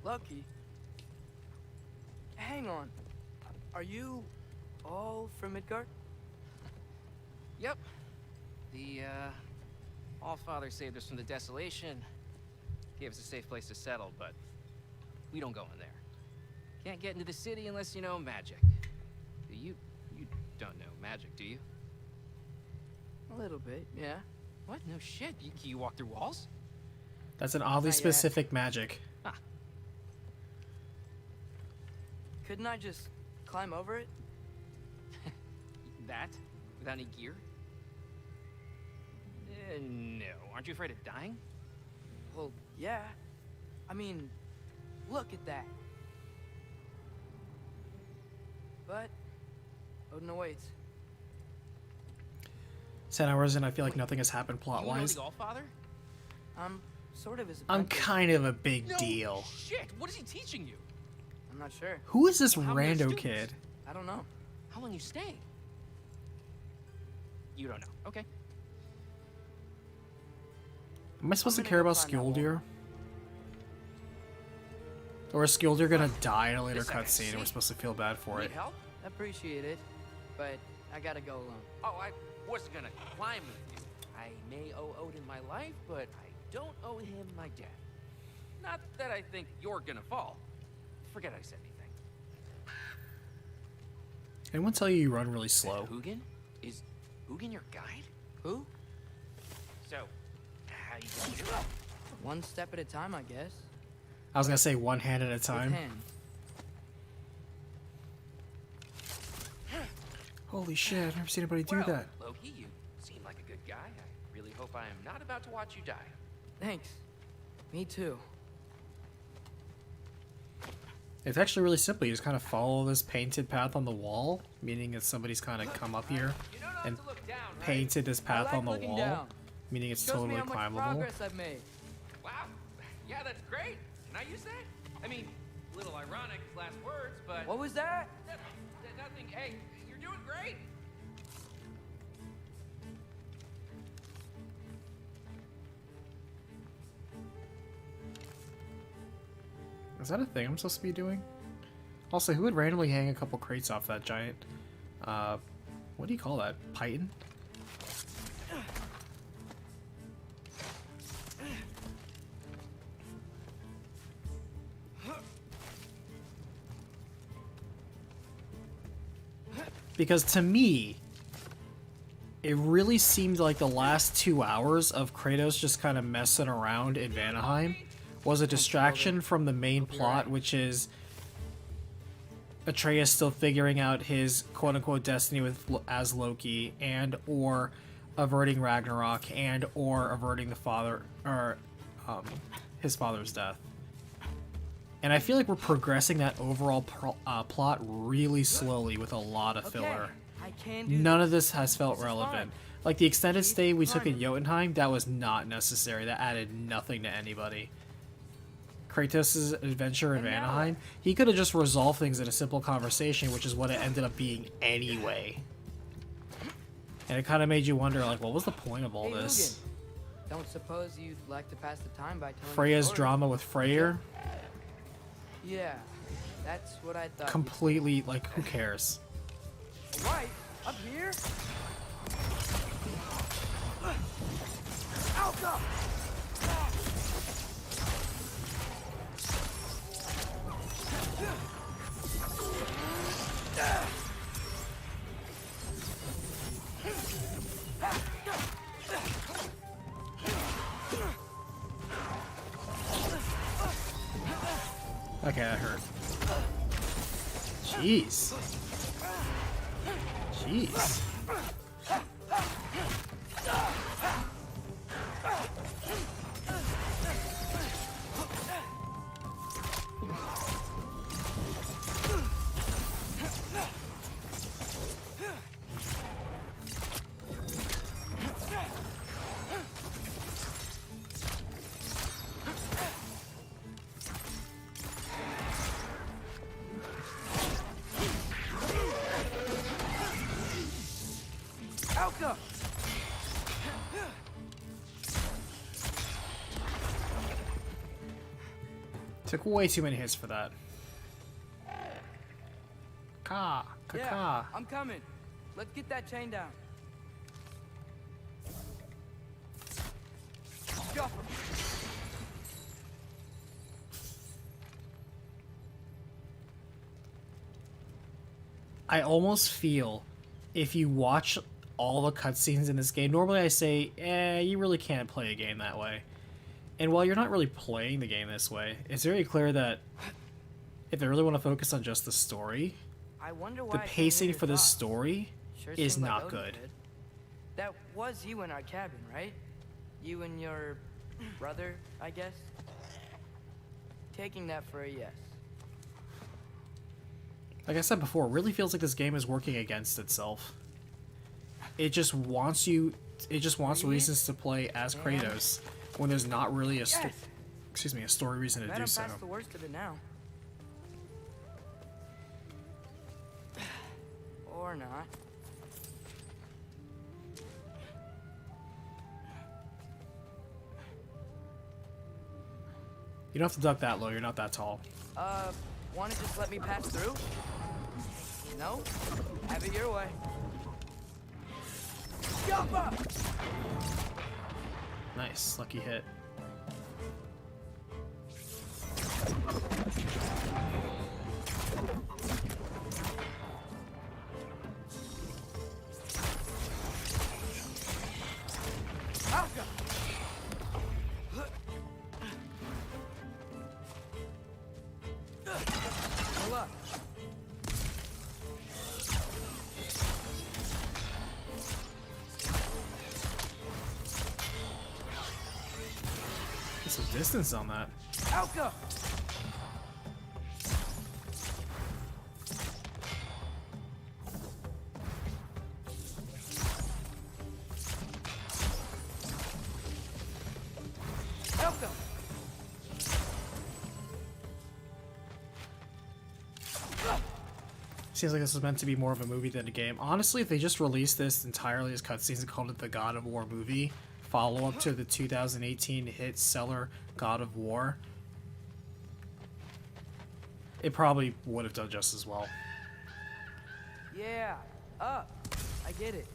S13: Lucky. Hang on. Are you all from Midgard?
S14: Yep. The, Allfather saved us from the desolation. Gave us a safe place to settle, but we don't go in there. Can't get into the city unless you know magic. You don't know magic, do you?
S13: A little bit, yeah.
S14: What? No shit. You walk through walls?
S1: That's an oddly
S13: Not yet.
S1: specific magic.
S13: Couldn't I just climb over it?
S14: That? Without any gear? No. Aren't you afraid of dying?
S13: Well, yeah. I mean, look at that. But Odin awaits.
S1: 10 hours in, I feel like nothing has happened plot-wise.
S14: You know the Allfather?
S13: I'm sort of his
S1: I'm
S13: apprentice.
S1: kind of a big
S14: No
S1: deal.
S14: shit! What is he teaching you?
S13: I'm not sure.
S1: Who is this
S14: How many
S1: rando
S14: students?
S1: kid?
S13: I don't know.
S14: How long you staying? You don't know. Okay.
S1: Am I supposed to
S13: gonna
S1: care
S13: go
S1: about
S13: find that wall.
S1: Skildir? Or is Skildir gonna die in a later
S14: This I can
S1: cutscene and we're
S14: see.
S1: supposed to feel bad for it?
S14: Need help?
S13: Appreciate it, but I gotta go alone.
S14: Oh, I wasn't gonna climb with you. I may owe Odin my life, but I don't owe him my death. Not that I think you're gonna fall. Forget I said anything.
S1: Anyone tell you run really slow?
S14: Hugin? Is Hugin your guide?
S13: Who?
S14: So, how you gonna do it?
S13: One step at a time, I guess.
S1: I was gonna say one hand at a time.
S13: With hands.
S1: Holy shit, I've never seen anybody do
S14: Well,
S1: that.
S14: Loki, you seem like a good guy. I really hope I am not about to watch you die.
S13: Thanks. Me too.
S1: It's actually really simple. You just kind of follow this painted path on the wall, meaning that somebody's kind of come up here
S14: You know not
S1: and
S14: to look down, right?
S1: painted this
S13: I
S1: path
S13: like
S1: on the
S13: looking
S1: wall,
S13: down.
S1: meaning it's
S13: Shows me
S1: totally
S13: how much
S1: climbable.
S13: progress I've made.
S14: Wow. Yeah, that's great. Can I use that? I mean, a little ironic, his last words, but...
S13: What was that?
S14: Nothing. Hey, you're doing great.
S1: Is that a thing I'm supposed to be doing? Also, who would randomly hang a couple crates off that giant, what do you call that? Python? Because to me, it really seemed like the last 2 hours of Kratos just kind of messing around in Vanaheim was a distraction from the main plot, which is Atreus still figuring out his quote-unquote destiny as Loki, and or averting Ragnarok, and or averting his father's death. And I feel like we're progressing that overall plot really slowly with a lot of filler. None of this has felt relevant. Like the extended stay we took in Jotunheim, that was not necessary. That added nothing to anybody. Kratos' adventure in Vanaheim, he could have just resolved things in a simple conversation, which is what it ended up being anyway. And it kind of made you wonder, like, what was the point of all this?
S13: Don't suppose you'd like to pass the time by telling
S1: Freya's drama with Freyr?
S13: Yeah, that's what I thought.
S1: Completely, like, who cares?
S13: Right, up here. Alka!
S1: Okay, that hurt. Jeez. Jeez.
S13: Alka!
S1: Took way too many hits for that.
S13: Yeah, I'm coming. Let's get that chain down. Scuff him.
S1: I almost feel if you watch all the cutscenes in this game, normally I say, you really can't play a game that way. And while you're not really playing the game this way, it's very clear that if they really want to focus on just the story,
S13: I wonder why
S1: the pacing for this story
S13: Sure
S1: is
S13: seemed like
S1: not
S13: Odin
S1: good.
S13: did. That was you in our cabin, right? You and your brother, I guess? Taking that for a yes.
S1: Like I said before, it really feels like this game is working against itself. It just wants you, it just wants reasons to play as Kratos when there's not really a story reason to do so.
S13: Past the worst of it now. Or not.
S1: You don't have to duck that low, you're not that tall.
S13: Wanna just let me pass through? No? Have it your way. Jump up!
S1: Nice, lucky hit.
S13: Alka! Pull up.
S1: Get some distance on that.
S13: Alka! Alka!
S1: Seems like this was meant to be more of a movie than a game. Honestly, if they just released this entirely as cutscenes and called it the God of War movie, follow-up to the 2018 hit seller God of War, it probably would have done just as well.
S13: Yeah, up. I get it.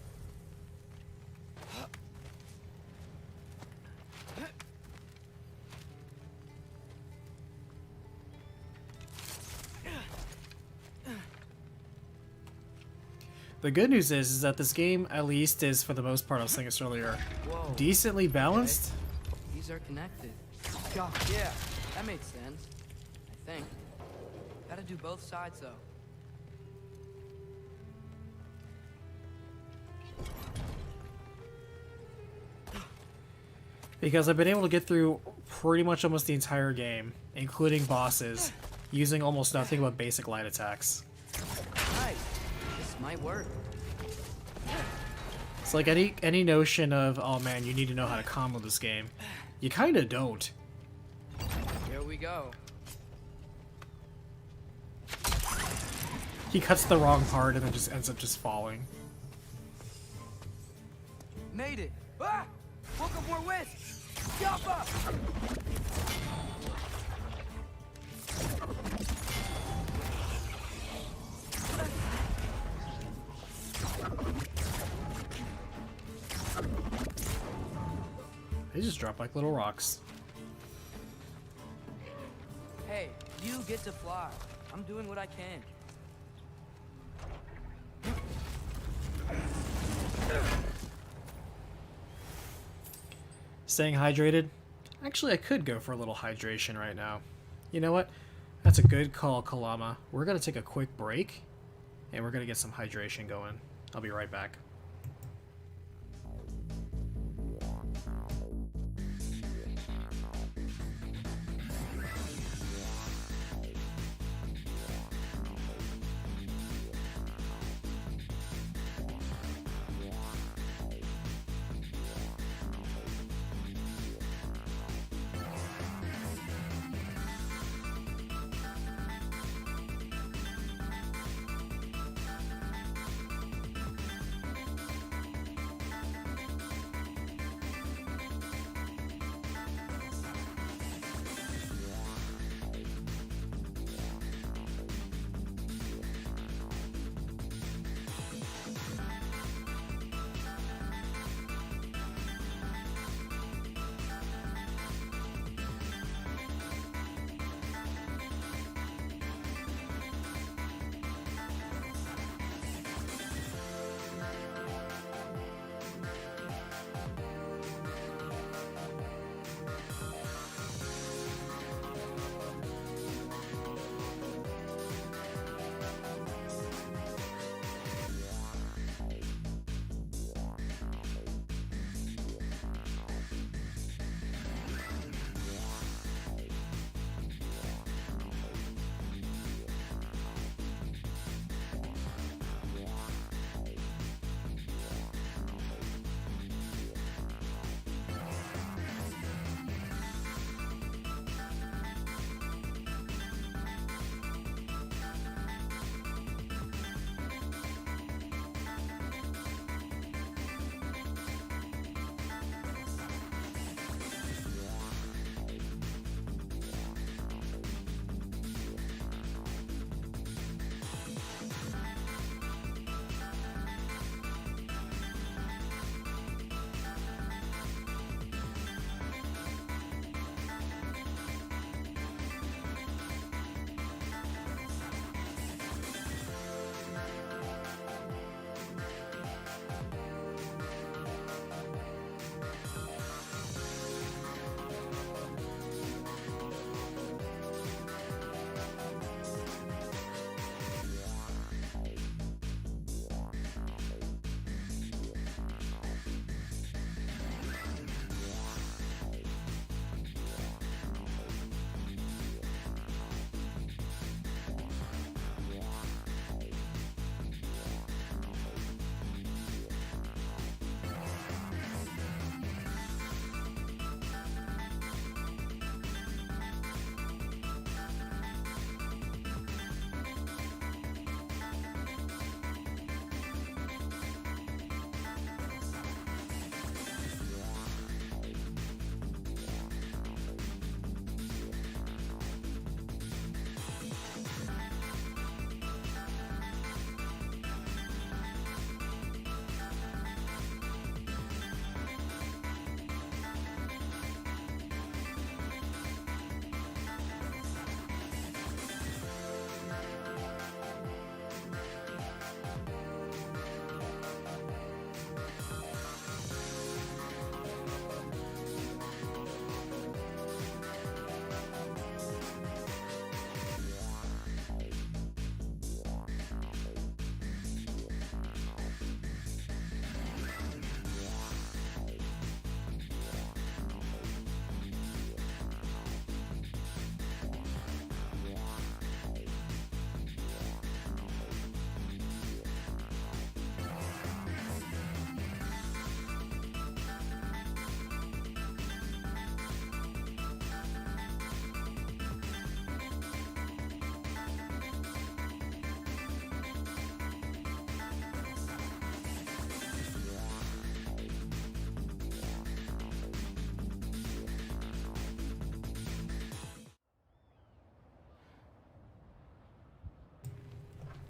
S1: The good news is that this game, at least, is, for the most part, I was saying this earlier,
S13: Whoa.
S1: decently balanced.
S13: Okay. These are connected. God, yeah, that made sense. I think. Gotta do both sides, though.
S1: Because I've been able to get through pretty much almost the entire game, including bosses, using almost nothing but basic light attacks.
S13: Nice. This might work.
S1: It's like any notion of, oh man, you need to know how to combo this game. You kinda don't.
S13: Here we go.
S1: He cuts the wrong part and then just ends up just falling.
S13: Made it. Ah! Woke up more west. Jump up.
S1: They just drop like little rocks.
S13: Hey, you get to fly. I'm doing what I can.
S1: Staying hydrated? Actually, I could go for a little hydration right now. You know what? That's a good call, Kalama. We're gonna take a quick break, and we're gonna get some hydration going. I'll be right back.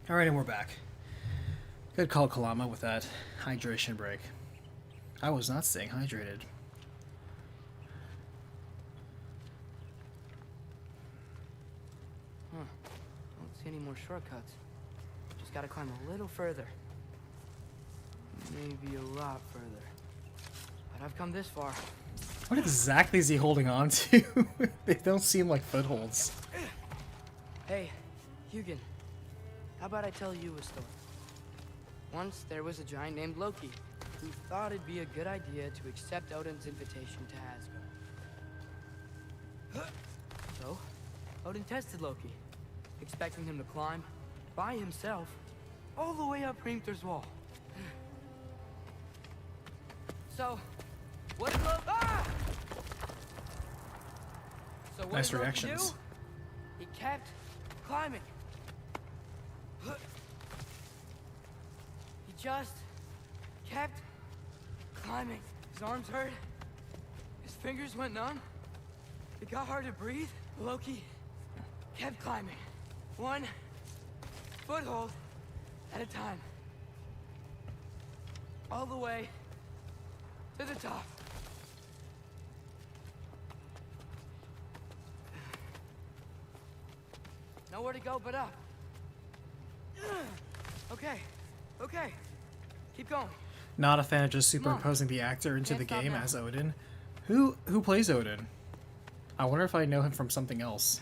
S1: Alright, and we're back. Good call, Kalama, with that hydration break. I was not staying hydrated.
S13: Huh. Don't see any more shortcuts. Just gotta climb a little further. Maybe a lot further. But I've come this far.
S1: What exactly is he holding on to? They don't seem like footholds.
S13: Hey, Hugin. How about I tell you a story? Once there was a giant named Loki who thought it'd be a good idea to accept Odin's invitation to Asgard. So, Odin tested Loki, expecting him to climb by himself all the way up Hrimthur's wall. So, what did Loki... Ah! So what
S1: Nice
S13: did Loki
S1: reactions.
S13: do? He kept climbing. He just kept climbing. His arms hurt. His fingers went numb. It got hard to breathe. Loki kept climbing. One foothold at a time. All the way to the top. Nowhere to go but up. Okay, okay. Keep going.
S1: Not a fan of just superimposing the actor into the game as Odin. Who plays Odin? I wonder if I know him from something else.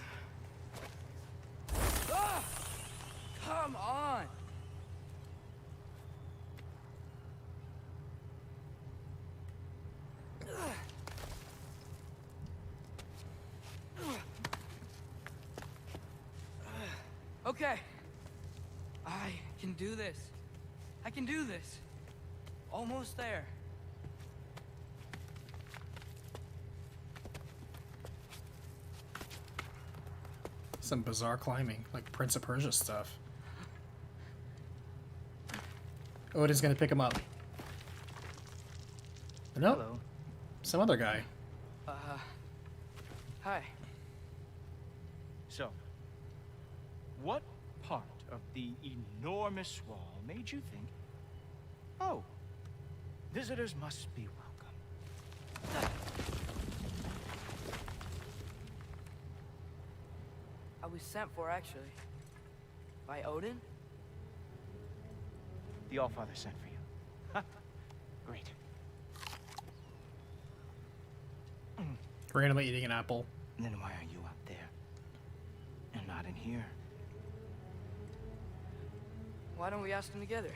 S13: Ah! Come on. Okay. I can do this. I can do this. Almost there.
S1: Some bizarre climbing, like Prince of Persia stuff. Odin's gonna pick him up. Nope.
S2: Hello.
S1: Some other guy.
S13: Hi.
S2: So, what part of the enormous wall made you think, oh, visitors must be welcome?
S13: I was sent for, actually. By Odin?
S2: The Allfather sent for you. Huh. Great.
S1: Randomly eating an apple.
S2: Then why are you up there? And not in here?
S13: Why don't we ask them together?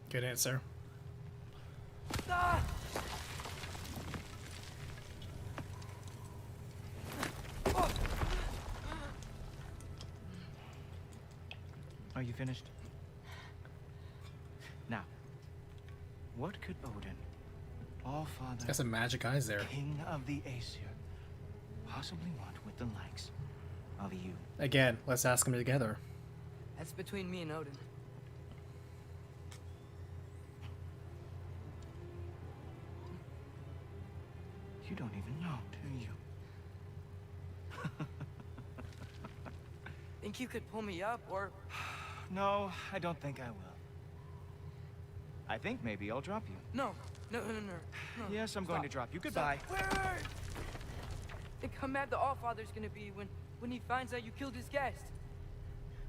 S1: Good answer.
S13: Ah!
S2: Are you finished? Now, what could Odin, Allfather,
S1: Got some magic eyes there.
S2: King of the Aesir, possibly want with the likes of you?
S1: Again, let's ask them together.
S13: That's between me and Odin.
S2: You don't even know, do you?
S13: Think you could pull me up, or...
S2: No, I don't think I will. I think maybe I'll drop you.
S13: No. No.
S2: Yes, I'm going to drop you. Goodbye.
S13: Stop. Wait. Think how mad the Allfather's gonna be when he finds out you killed his guest.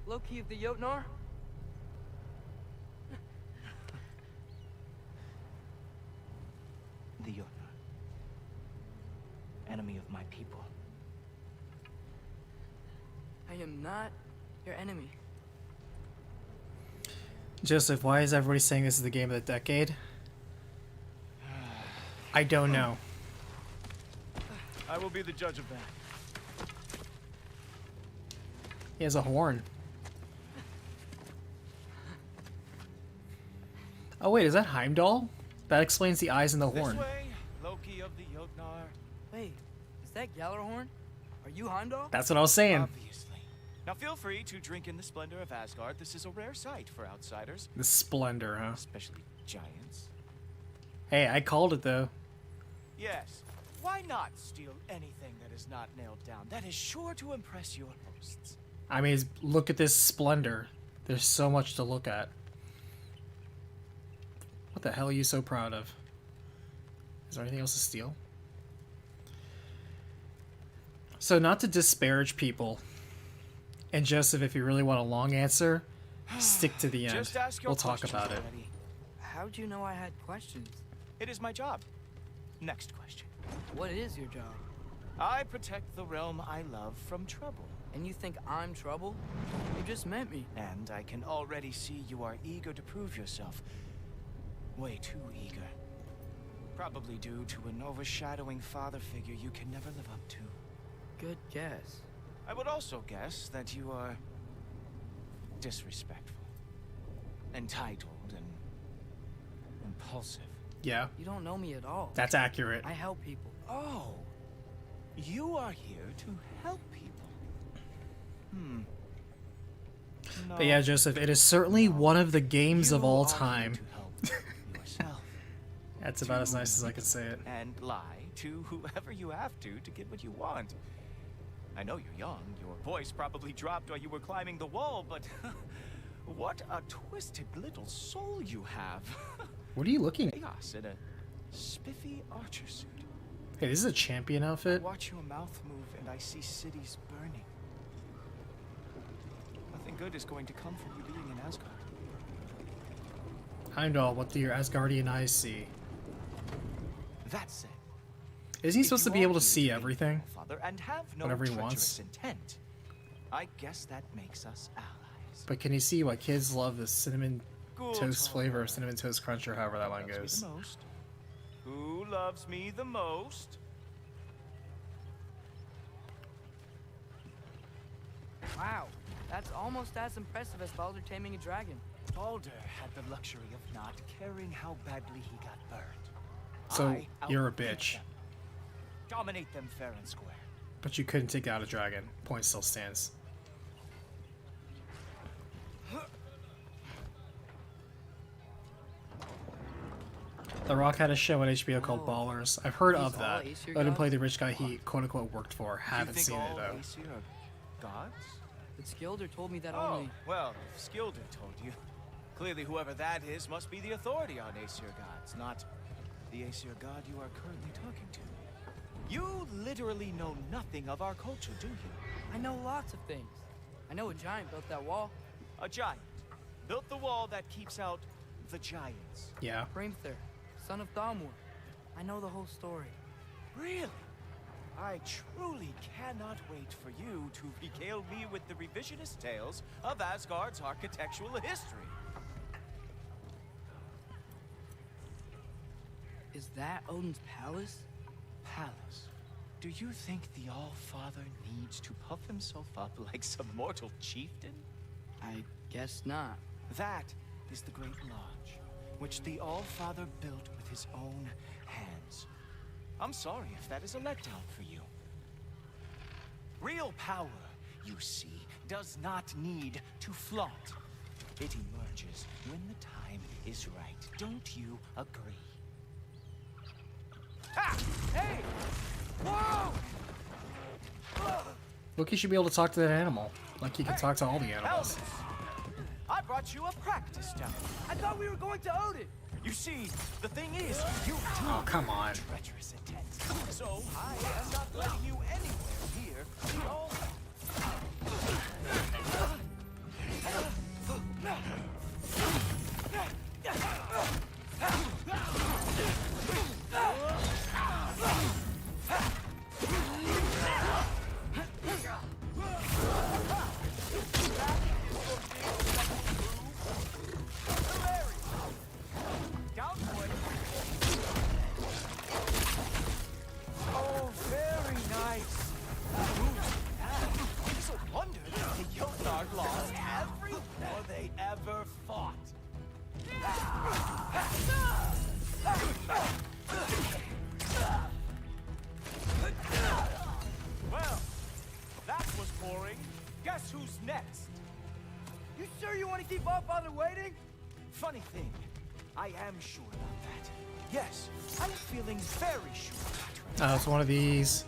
S13: Loki of the Jotnar?
S2: The Jotnar. Enemy of my people.
S13: I am not your enemy.
S1: Joseph, why is everybody saying this is the game of the decade? I don't know.
S2: I will be the judge of that.
S1: He has a horn. Oh wait, is that Heimdall? That explains the eyes and the horn.
S2: This way, Loki of the Jotnar.
S13: Wait, is that Gjallarhorn? Are you Heimdall?
S1: That's what I was saying.
S2: Obviously. Now feel free to drink in the splendor of Asgard. This is a rare sight for outsiders.
S1: The splendor, huh?
S2: Especially giants.
S1: Hey, I called it though.
S2: Yes. Why not steal anything that is not nailed down? That is sure to impress your hosts.
S1: I mean, look at this splendor. There's so much to look at. What the hell are you so proud of? Is there anything else to steal? So, not to disparage people. And Joseph, if you really want a long answer, stick to the end.
S2: Just ask your
S1: We'll talk
S2: questions
S1: about it.
S2: already.
S13: How'd you know I had questions?
S2: It is my job. Next question.
S13: What is your job?
S2: I protect the realm I love from trouble.
S13: And you think I'm trouble? You just met me.
S2: And I can already see you are eager to prove yourself. Way too eager. Probably due to an overshadowing father figure you can never live up to.
S13: Good guess.
S2: I would also guess that you are disrespectful, entitled, and impulsive.
S1: Yeah.
S13: You don't know me at all.
S1: That's accurate.
S13: I help people.
S2: Oh, you are here to help people. No.
S1: But yeah, Joseph, it is certainly one of the games of all
S2: You are
S1: time.
S2: here to help yourself.
S1: That's about as nice as I can say it.
S2: And lie to whoever you have to get what you want. I know you're young. Your voice probably dropped while you were climbing the wall, but what a twisted little soul you have.
S1: What are you looking at?
S2: Chaos in a spiffy archer suit.
S1: Hey, this is a champion
S2: I
S1: outfit.
S2: watch your mouth move and I see cities burning. Nothing good is going to come from you being in Asgard.
S1: Heimdall, what do your Asgardian eyes see?
S2: That said,
S1: Isn't he
S2: if
S1: supposed to
S2: you
S1: be
S2: are
S1: able to
S2: here
S1: see
S2: be
S1: everything?
S2: my father and have no
S1: Whatever he
S2: treacherous
S1: wants.
S2: intent, I guess that makes us allies.
S1: But can he see why kids love the cinnamon
S2: Good
S1: toast flavor or
S2: talk.
S1: cinnamon toast crunch or however that line
S2: Who loves me
S1: goes?
S2: the most? Who loves me the most?
S13: Wow, that's almost as impressive as Baldur taming a dragon.
S2: Baldur had the luxury of not caring how badly he got burned.
S1: So,
S2: I
S1: you're a
S2: outwit
S1: bitch.
S2: them. Dominate them fair and square.
S1: But you couldn't take out a dragon. Point still stands. The Rock had a show on HBO called
S13: Whoa.
S1: Ballers. I've heard
S13: These
S1: of
S13: all
S1: that.
S13: Aesir
S1: I didn't play
S13: gods?
S1: the rich guy he quote-unquote worked for. Haven't
S2: you think
S1: seen it
S2: all
S1: though.
S2: Aesir are gods?
S13: But Skilder told me that
S2: Oh,
S13: only...
S2: well, if Skilder told you. Clearly whoever that is must be the authority on Aesir gods, not the Aesir god you are currently talking to. You literally know nothing of our culture, do you?
S13: I know lots of things. I know a giant built that wall.
S2: A giant built the wall that keeps out the giants.
S1: Yeah.
S13: Hrimthur, son of Thamur. I know the whole story.
S2: Really? I truly cannot wait for you to regale me with the revisionist tales of Asgard's architectural history.
S13: Is that Odin's palace?
S2: Palace. Do you think the All-Father needs to puff himself up like some mortal chieftain?
S13: I guess not.
S2: That is the Great Lodge, which the All-Father built with his own hands. I'm sorry if that is a letdown for you. Real power, you see, does not need to flaunt. It emerges when the time is right. Don't you agree? Ah! Hey! Whoa!
S1: Look, he should be able to talk to that animal. Like he can talk to all the animals.
S2: I brought you a practice down.
S13: I thought we were going to Odin!
S2: You see, the thing is, you do
S1: Oh, come on.
S2: treacherous intent. So I am not letting you anywhere near the all. Down for it. Oh, very nice. It's a wonder that the Jotnar lost every war they ever fought. Well, that was boring. Guess who's next?
S13: You sure you want to keep All-Father waiting?
S2: Funny thing, I am sure about that. Yes, I'm feeling very sure.
S1: It's one of these.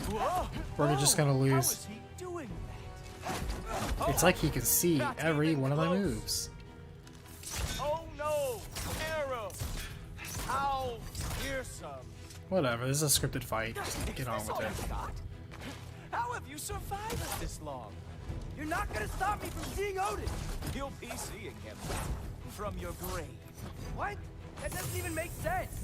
S2: Whoa.
S1: We're just gonna
S2: How
S1: lose.
S2: is he doing
S1: It's like he can see every one of my moves.
S8: Oh no! Arrow! How fearsome!
S1: Whatever, this is a scripted fight. Just get on with it.
S8: How have you survived us this long? You're not gonna stop me from seeing Odin! You'll be seeing him from your grave. What? That doesn't even make sense!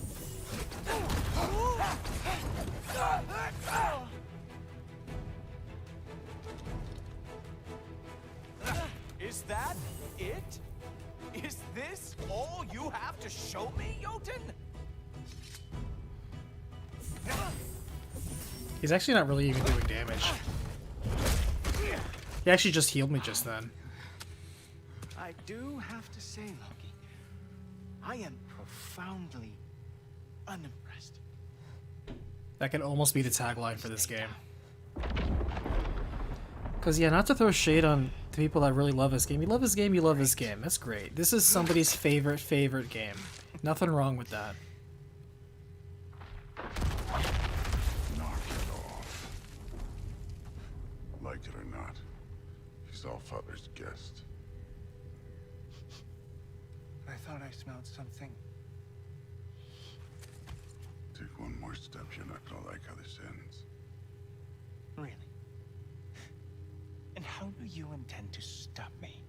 S8: Is that it? Is this all you have to show me, Jotun?
S1: He's actually not really even doing damage. He actually just healed me just then.
S2: I do have to say, Loki, I am profoundly unimpressed.
S1: That could almost be the tagline for this game. Because, yeah, not to throw shade on the people that really love this game. You love this game, you love this game. That's great. This is somebody's favorite game. Nothing wrong with that.
S4: Knock it off. Like it or not, he's Allfather's guest.
S2: I thought I smelled something.
S4: Take one more step, you're not gonna like how this ends.
S2: Really? And how do you intend to stop me?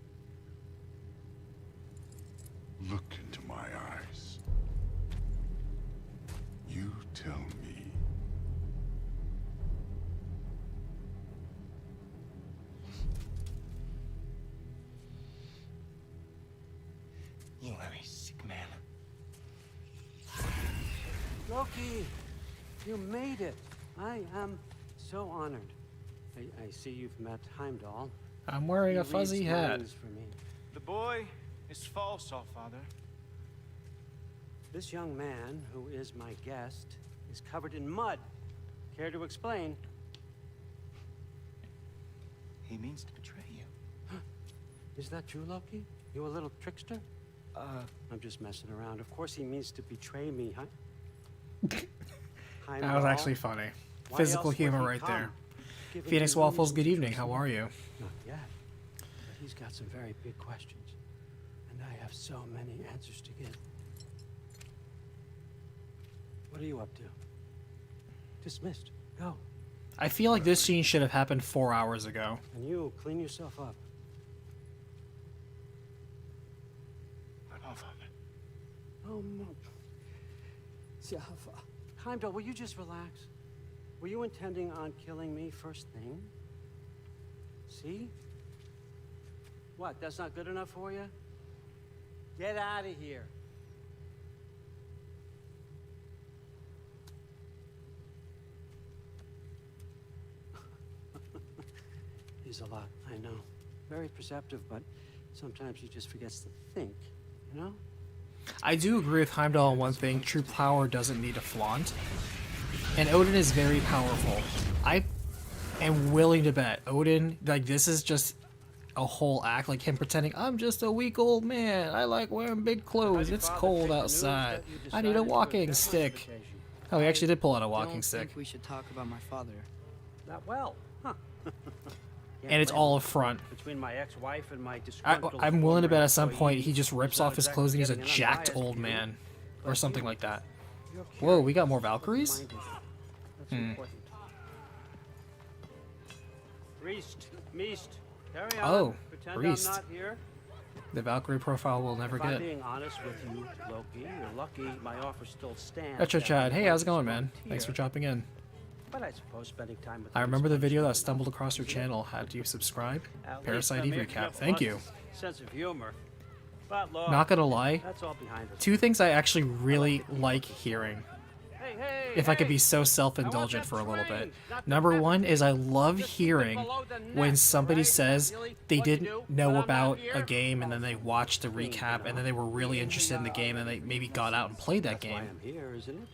S4: Look into my eyes. You tell me.
S2: You are a sick man.
S15: Loki, you made it. I am so honored. I see you've met Heimdall.
S1: I'm wearing a
S15: He
S1: fuzzy
S15: reads
S1: hat.
S15: minds for me.
S2: The boy is false, Allfather.
S15: This young man, who is my guest, is covered in mud. Care to explain?
S2: He means to betray you.
S15: Is that true, Loki? You a little trickster? I'm just messing around. Of course he means to betray me, huh?
S1: That was actually funny. Physical humor right there. Phoenix Waffles, good evening. How are you?
S15: Not yet. But he's got some very big questions. And I have so many answers to give. What are you up to? Dismissed. Go.
S1: I feel like this scene should have happened 4 hours ago.
S15: And you, clean yourself up. Oh, no. Heimdall, will you just relax? Were you intending on killing me first thing? See? What, that's not good enough for you? Get out of here. He's a lot, I know. Very perceptive, but sometimes he just forgets to think, you know?
S1: I do agree with Heimdall on one thing. True power doesn't need a flaunt. And Odin is very powerful. I am willing to bet Odin, like, this is just a whole act, like him pretending, I'm just a weak old man. I like wearing big clothes. It's cold outside. I need a walking stick. Oh, he actually did pull out a walking stick.
S13: I think we should talk about my father.
S15: Not well, huh?
S1: And it's all a front.
S15: Between my ex-wife and my disgruntled
S1: I'm willing to bet at some
S15: former
S1: point he just rips off his clothes and he's a jacked old man. Or something like that. Whoa, we got more Valkyries?
S15: That's important. Priest, Meest, carry on.
S1: Oh,
S15: Pretend
S1: Priest.
S15: I'm not here.
S1: The Valkyrie profile we'll never
S15: If I'm
S1: get.
S15: being honest with you, Loki, you're lucky my offer still stands.
S1: Retro
S15: that
S1: Chad, hey,
S15: you
S1: how's it going,
S15: once
S1: man?
S15: spoke
S1: Thanks for
S15: here.
S1: dropping in.
S15: But I suppose spending time with
S1: I
S15: you
S1: remember the
S15: is
S1: video that
S15: much
S1: stumbled across your channel. How do you subscribe?
S15: At least
S1: Parasite
S15: I'm
S1: Eve
S15: here
S1: recap.
S15: to
S1: Thank
S15: have
S1: you.
S15: a sense of humor. But look,
S1: Not gonna lie,
S15: that's all behind us.
S1: two things I actually really like hearing. If I could be so self-indulgent for a little bit. Number one is I love hearing when somebody says they didn't know about a game and then they watched the recap and then they were really interested in the game and they maybe got out and played that game.
S15: I'm here, isn't it?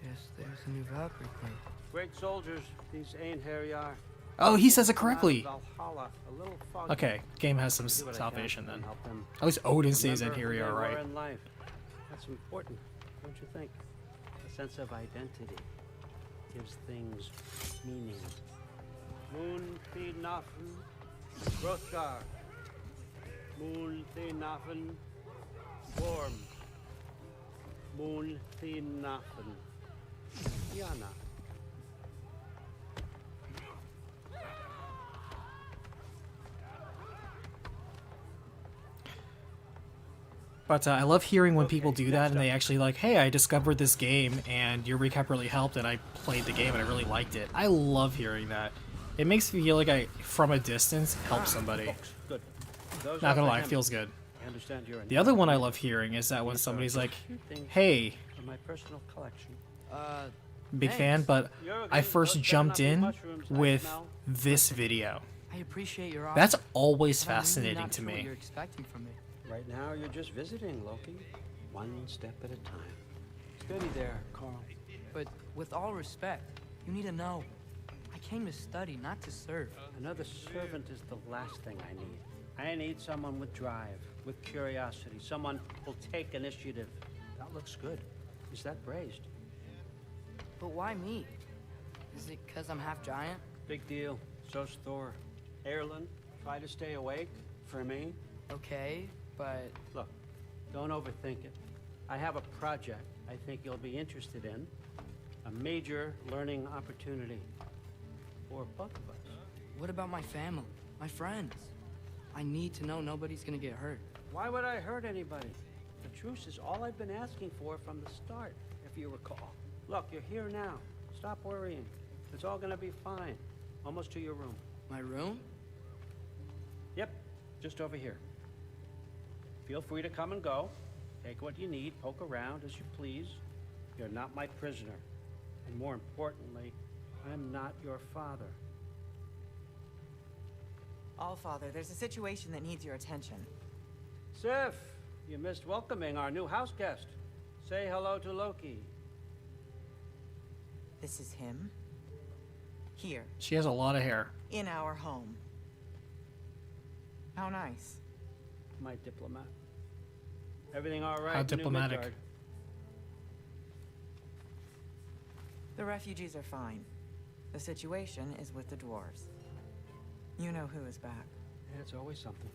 S13: Guess there's a new Valkyrie queen.
S15: Great soldiers, these ain't Harryar.
S1: Oh, he says it correctly.
S15: Valhalla, a little foggy.
S1: Okay, game has some
S15: Do what I can
S1: salvation
S15: to
S1: then.
S15: help them
S1: At least Odin stays in
S15: remember
S1: here,
S15: who
S1: you're
S15: they were
S1: right.
S15: in life. That's important, don't you think? A sense of identity gives things meaning. Moon Nafu, Hrothgar. Moon Thinafen. Worm. Moon Thinafen. Yana.
S1: But I love hearing when people do that and they actually like, hey, I discovered this game and your recap really helped and I played the game and I really liked it. I love hearing that. It makes me feel like I, from a distance, help somebody.
S15: Good.
S1: Not gonna lie, it feels good.
S15: I understand you're
S1: The other one I love hearing is that when somebody's like, hey,
S15: from my personal collection.
S1: big fan, but I first jumped in with this video.
S13: I appreciate your offer.
S1: That's always
S13: but I'm really
S1: fascinating
S13: not
S1: to
S13: sure what
S1: me.
S13: you're expecting from me.
S15: Right now, you're just visiting, Loki. One step at a time. Steady there, Carl.
S13: But with all respect, you need to know. I came to study, not to serve.
S15: Another servant is the last thing I need. I need someone with drive, with curiosity, someone who'll take initiative. That looks good. Is that braised?
S13: But why me? Is it because I'm half giant?
S15: Big deal. So's Thor. Erlen, try to stay awake for me.
S13: Okay, but...
S15: Look, don't overthink it. I have a project I think you'll be interested in. A major learning opportunity for both of us.
S13: What about my family? My friends? I need to know nobody's gonna get hurt.
S15: Why would I hurt anybody? The truce is all I've been asking for from the start, if you recall. Look, you're here now. Stop worrying. It's all gonna be fine. Almost to your room.
S13: My room?
S15: Yep, just over here. Feel free to come and go. Take what you need, poke around as you please. You're not my prisoner. And more importantly, I'm not your father.
S16: Allfather, there's a situation that needs your attention.
S15: Sif, you missed welcoming our new house guest. Say hello to Loki.
S16: This is him. Here.
S1: She has a lot of hair.
S16: In our home. How nice.
S15: My diplomat. Everything all right?
S1: How
S15: in New
S1: diplomatic.
S15: Midgard?
S16: The refugees are fine. The situation is with the dwarves. You know who is back.
S15: Yeah, it's always something.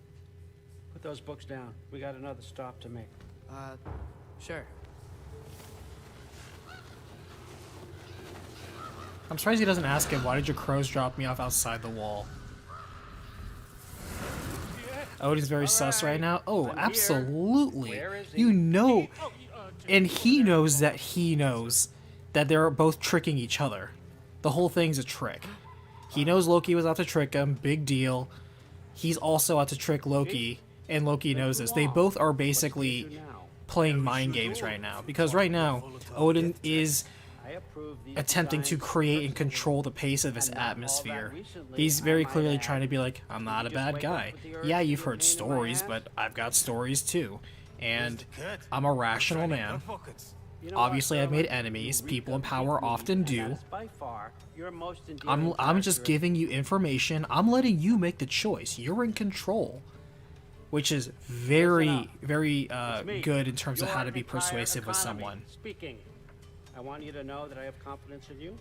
S15: Put those books down. We got another stop to make.
S13: Sure.
S1: I'm surprised he doesn't ask him, why did your crows drop me off outside the wall? Odin's very sus right now. Oh, absolutely. You know, and he knows that they're both tricking each other. The whole thing's a trick. He knows Loki was out to trick him, big deal. He's also out to trick Loki, and Loki knows this. They both are basically playing mind games right now, because right now, Odin is attempting to create and control the pace of his atmosphere. He's very clearly trying to be like, I'm not a bad guy. Yeah, you've heard stories, but I've got stories too. And I'm a rational man. Obviously, I've made enemies. People in power often do. I'm just giving you information. I'm letting you make the choice. You're in control. Which is very, very good in terms of how to be persuasive with someone.
S15: Speaking. I want you to know that I have confidence in you.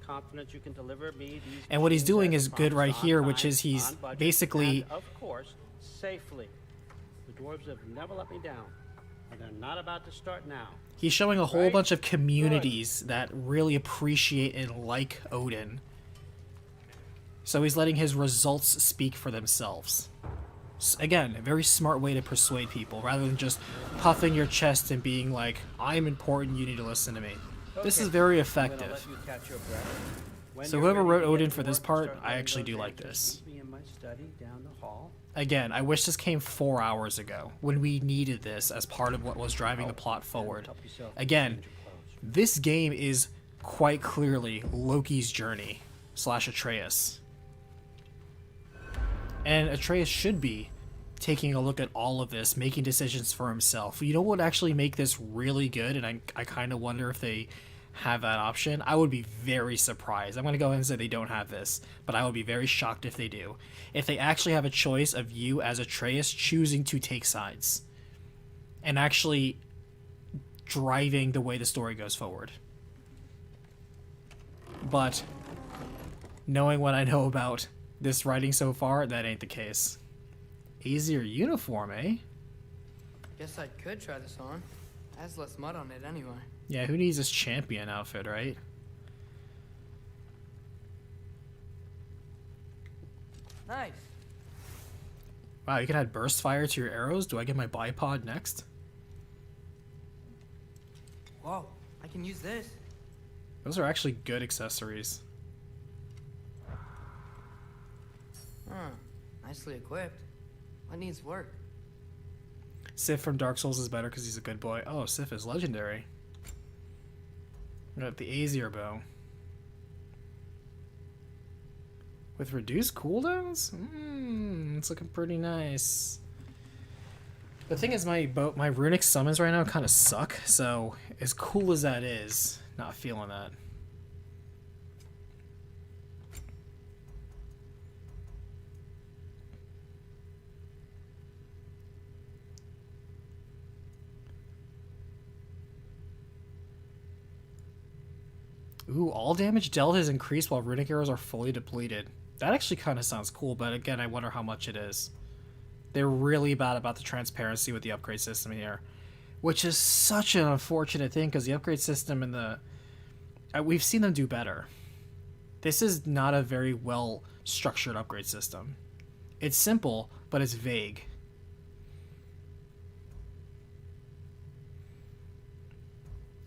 S15: Confidence you can deliver me these.
S1: And what he's doing is good right here, which is he's basically,
S15: and of course, safely. The dwarves have never let me down, and they're not about to start now.
S1: he's showing a whole bunch of communities that really appreciate and like Odin. So he's letting his results speak for themselves. Again, a very smart way to persuade people, rather than just puffing your chest and being like, I'm important, you need to listen to me. This is very effective. So whoever wrote Odin for this part, I actually do like this. Again, I wish this came 4 hours ago, when we needed this as part of what was driving the plot forward. Again, this game is quite clearly Loki's journey, / Atreus. And Atreus should be taking a look at all of this, making decisions for himself. You know what would actually make this really good, and I kind of wonder if they have that option? I would be very surprised. I'm going to go ahead and say they don't have this, but I would be very shocked if they do. If they actually have a choice of you as Atreus choosing to take sides and actually driving the way the story goes forward. But knowing what I know about this writing so far, that ain't the case. Easier uniform, eh?
S13: Guess I could try this on. Has less mud on it anyway.
S1: Yeah, who needs this champion outfit, right?
S13: Nice.
S1: Wow, you can add burst fire to your arrows? Do I get my bipod next?
S13: Whoa, I can use this.
S1: Those are actually good accessories.
S13: Huh, nicely equipped. What needs work?
S1: Sif from Dark Souls is better because he's a good boy. Oh, Sif is legendary. We got the Aesir bow. With reduced cooldowns? It's looking pretty nice. The thing is, my runic summons right now kind of suck, so as cool as that is, not feeling that. Ooh, all damage dealt is increased while runic arrows are fully depleted. That actually kind of sounds cool, but again, I wonder how much it is. They're really bad about the transparency with the upgrade system here, which is such an unfortunate thing because the upgrade system and the... we've seen them do better. This is not a very well structured upgrade system. It's simple, but it's vague.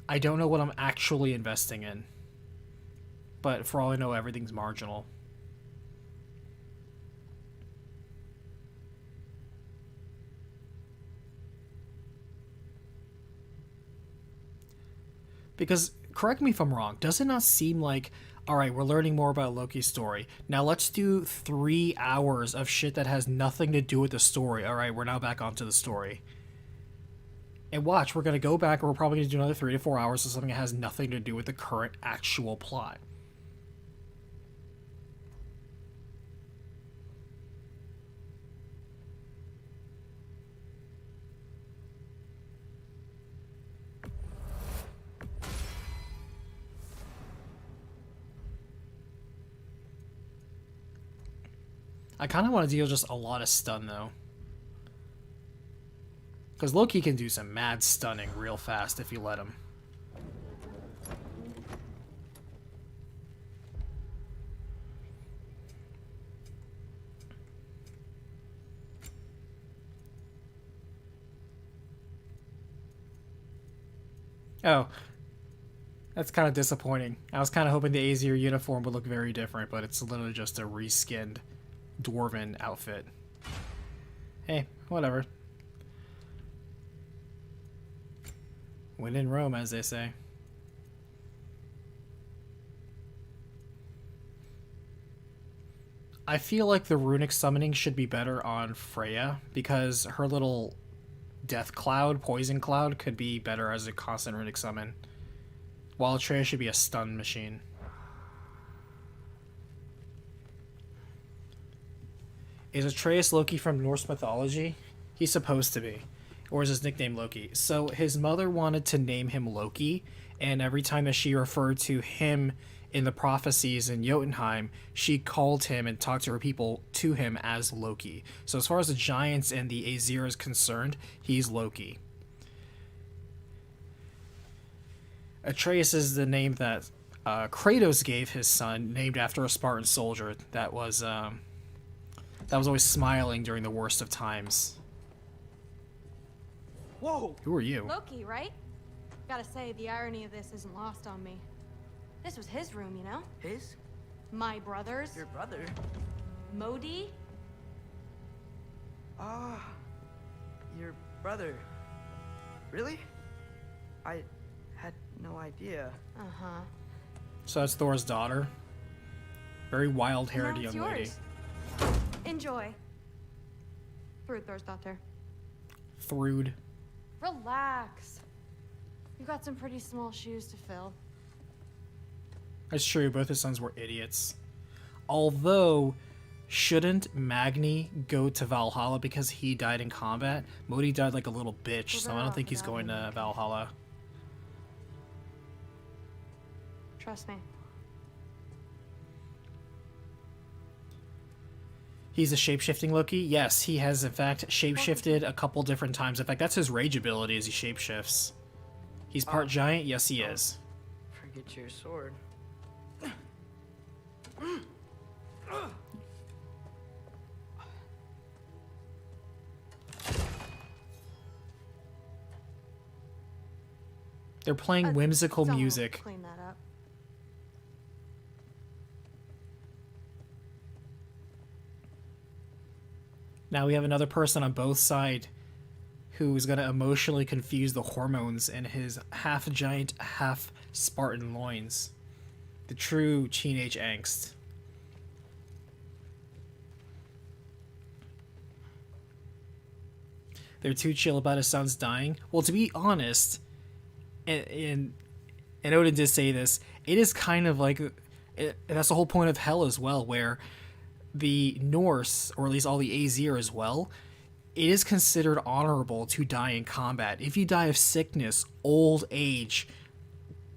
S1: I don't know what I'm actually investing in, but for all I know, everything's marginal. Because, correct me if I'm wrong, does it not seem like, alright, we're learning more about Loki's story. Now let's do 3 hours of shit that has nothing to do with the story. Alright, we're now back onto the story. And watch, we're going to go back and we're probably going to do another 3 to 4 hours of something that has nothing to do with the current actual plot. I kind of want to deal just a lot of stun, though. Because Loki can do some mad stunning real fast if you let him. Oh. That's kind of disappointing. I was kind of hoping the Aesir uniform would look very different, but it's literally just a reskinned dwarven outfit. Hey, whatever. When in Rome, as they say. I feel like the runic summoning should be better on Freya, because her little death cloud, poison cloud, could be better as a constant runic summon. While Atreus should be a stun machine. Is Atreus Loki from Norse mythology? He's supposed to be. Or is his nickname Loki? So his mother wanted to name him Loki, and every time that she referred to him in the prophecies in Jotunheim, she called him and talked to her people to him as Loki. So as far as the giants and the Aesir is concerned, he's Loki. Atreus is the name that Kratos gave his son, named after a Spartan soldier that was always smiling during the worst of times.
S13: Whoa!
S1: Who are you?
S17: Loki, right? Gotta say, the irony of this isn't lost on me. This was his room, you know?
S13: His?
S17: My brother's.
S13: Your brother?
S17: Modi?
S13: Ah, your brother. Really? I had no idea.
S17: Uh-huh.
S1: So that's Thor's daughter. Very wild-haired
S17: Now it's
S1: young lady.
S17: yours. Enjoy. Thrud Thor's daughter.
S1: Thrud.
S17: Relax. You've got some pretty small shoes to fill.
S1: That's true, both his sons were idiots. Although, shouldn't Magni go to Valhalla because he died in combat? Modi died like a little bitch, so I don't think he's going to Valhalla.
S17: Trust me.
S1: He's a shape-shifting Loki? Yes, he has in fact shape-shifted a couple different times. In fact, that's his rage ability as he shape-shifts. He's part giant? Yes, he is.
S13: Forget your sword.
S1: They're playing whimsical
S17: Someone will
S1: music.
S17: Clean that up.
S1: Now we have another person on both sides who is going to emotionally confuse the hormones in his half-giant, half-Spartan loins. The true teenage angst. They're too chill about his son's dying. Well, to be honest, and Odin did say this, it is kind of like... that's the whole point of hell as well, where the Norse, or at least all the Aesir as well, it is considered honorable to die in combat. If you die of sickness, old age,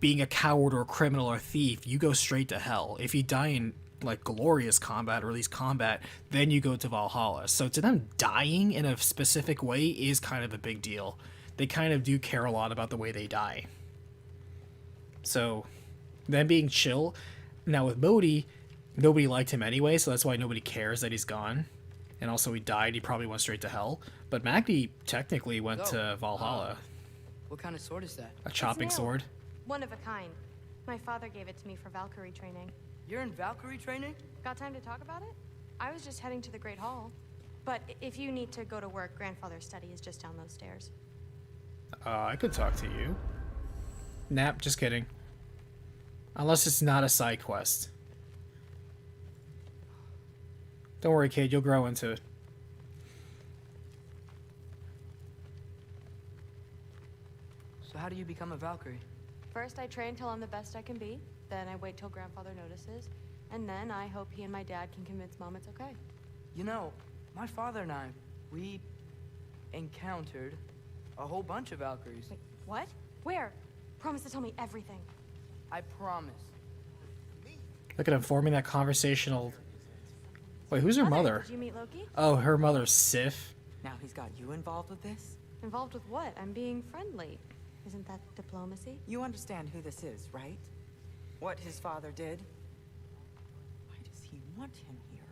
S1: being a coward or a criminal or a thief, you go straight to hell. If you die in like glorious combat, or at least combat, then you go to Valhalla. So to them, dying in a specific way is kind of a big deal. They kind of do care a lot about the way they die. So them being chill. Now with Modi, nobody liked him anyway, so that's why nobody cares that he's gone. And also he died, he probably went straight to hell. But Magni technically went to Valhalla.
S13: What kind of sword is that?
S1: A chopping sword.
S17: One of a kind. My father gave it to me for Valkyrie training.
S13: You're in Valkyrie training?
S17: Got time to talk about it? I was just heading to the Great Hall. But if you need to go to work, grandfather's study is just down those stairs.
S1: I could talk to you. Nap, just kidding. Unless it's not a side quest. Don't worry, kid, you'll grow into it.
S13: So how do you become a Valkyrie?
S17: First, I train till I'm the best I can be. Then I wait till grandfather notices. And then I hope he and my dad can convince mom it's okay.
S13: You know, my father and I, we encountered a whole bunch of Valkyries.
S17: Wait, what? Where? Promise to tell me everything.
S13: I promise.
S1: Look at him forming that conversational... Wait, who's her mother?
S17: Did you meet Loki?
S1: Oh, her mother's Sif.
S16: Now he's got you involved with this?
S17: Involved with what? I'm being friendly. Isn't that diplomacy?
S16: You understand who this is, right? What his father did? Why does he want him here?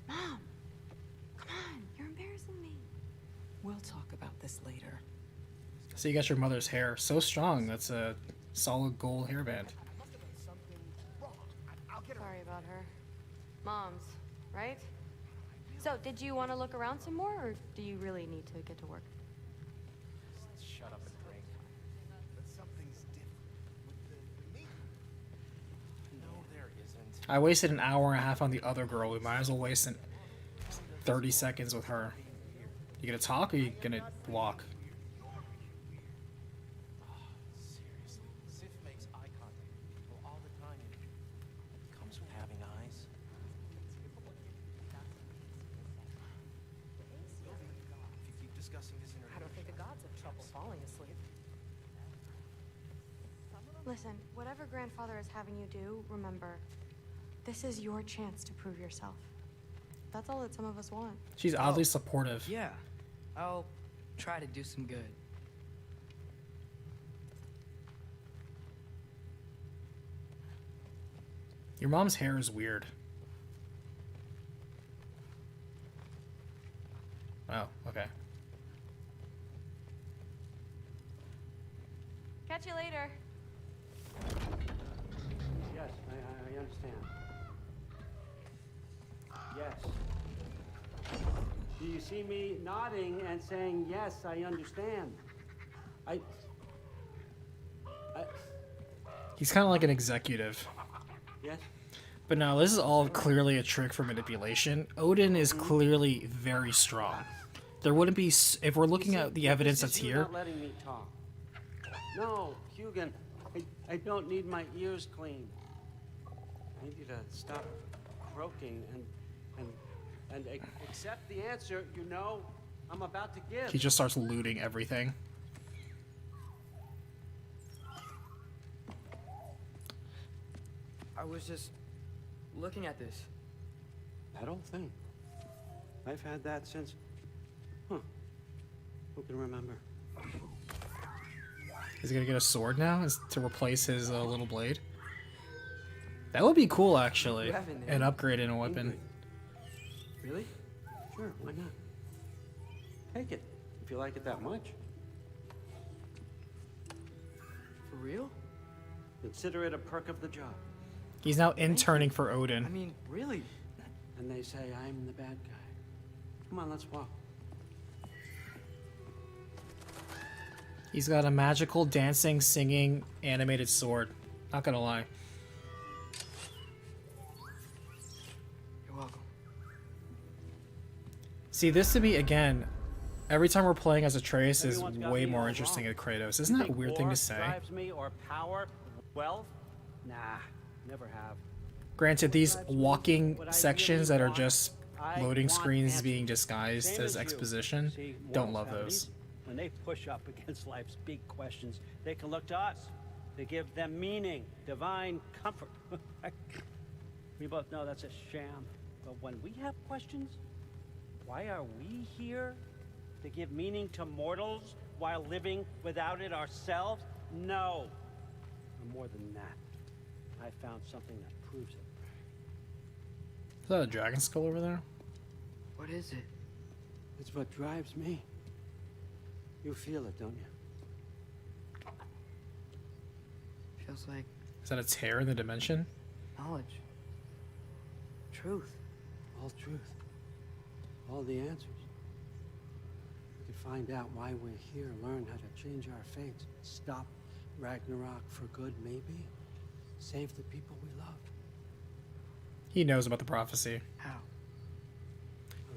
S17: Mom! Come on, you're embarrassing me.
S16: We'll talk about this later.
S1: So you got your mother's hair. So strong. That's a solid gold hairband.
S17: Sorry about her. Mom's, right? So, did you want to look around some more, or do you really need to get to work?
S8: Shut up and drink. But something's different with the meat. No, there isn't.
S1: I wasted an hour and a half on the other girl. We might as well waste 30 seconds with her. You gonna talk or you gonna walk?
S8: Seriously, Sif makes eye contact with people all the time. It comes with having eyes. If you keep discussing this in
S6: I don't think the gods have trouble falling asleep.
S17: Listen, whatever grandfather is having you do, remember, this is your chance to prove yourself. That's all that some of us want.
S1: She's oddly supportive.
S13: Yeah, I'll try to do some good.
S1: Your mom's hair is weird. Oh, okay.
S17: Catch you later.
S15: Yes, I understand. Yes. Do you see me nodding and saying, yes, I understand?
S1: He's kind of like an executive.
S15: Yes?
S1: But no, this is all clearly a trick for manipulation. Odin is clearly very strong. There wouldn't be... If we're looking at the evidence that's here...
S15: Not letting me talk. No, Hugin, I don't need my ears cleaned. I need you to stop croaking and accept the answer you know I'm about to give.
S1: He just starts looting everything.
S13: I was just looking at this.
S15: That old thing. I've had that since... Huh. Who can remember?
S1: Is he gonna get a sword now to replace his little blade? That would be cool, actually. An upgrade in a weapon.
S15: Really? Sure, why not? Take it, if you like it that much.
S13: For real?
S15: Consider it a perk of the job.
S1: He's now interning for Odin.
S13: I mean, really?
S15: And they say I'm the bad guy. Come on, let's walk.
S1: He's got a magical, dancing, singing, animated sword. Not gonna lie.
S13: You're welcome.
S1: See, this to me, again, every time we're playing as Atreus is way more interesting than Kratos. Isn't that a weird thing to say?
S15: Drives me, or power, wealth? Nah, never have.
S1: Granted, these walking sections that are just loading screens being disguised as exposition, don't love those.
S15: When they push up against life's big questions, they can look to us to give them meaning, divine comfort. We both know that's a sham. But when we have questions, why are we here? To give meaning to mortals while living without it ourselves? No. Or more than that. I found something that proves it.
S1: Is that a dragon skull over there?
S13: What is it?
S15: It's what drives me. You feel it, don't you?
S13: Feels like
S1: Is that a tear in the dimension?
S13: knowledge. Truth.
S15: All truth. All the answers. We can find out why we're here, learn how to change our fates, stop Ragnarok for good, maybe. Save the people we love.
S1: He knows about the prophecy.
S13: How?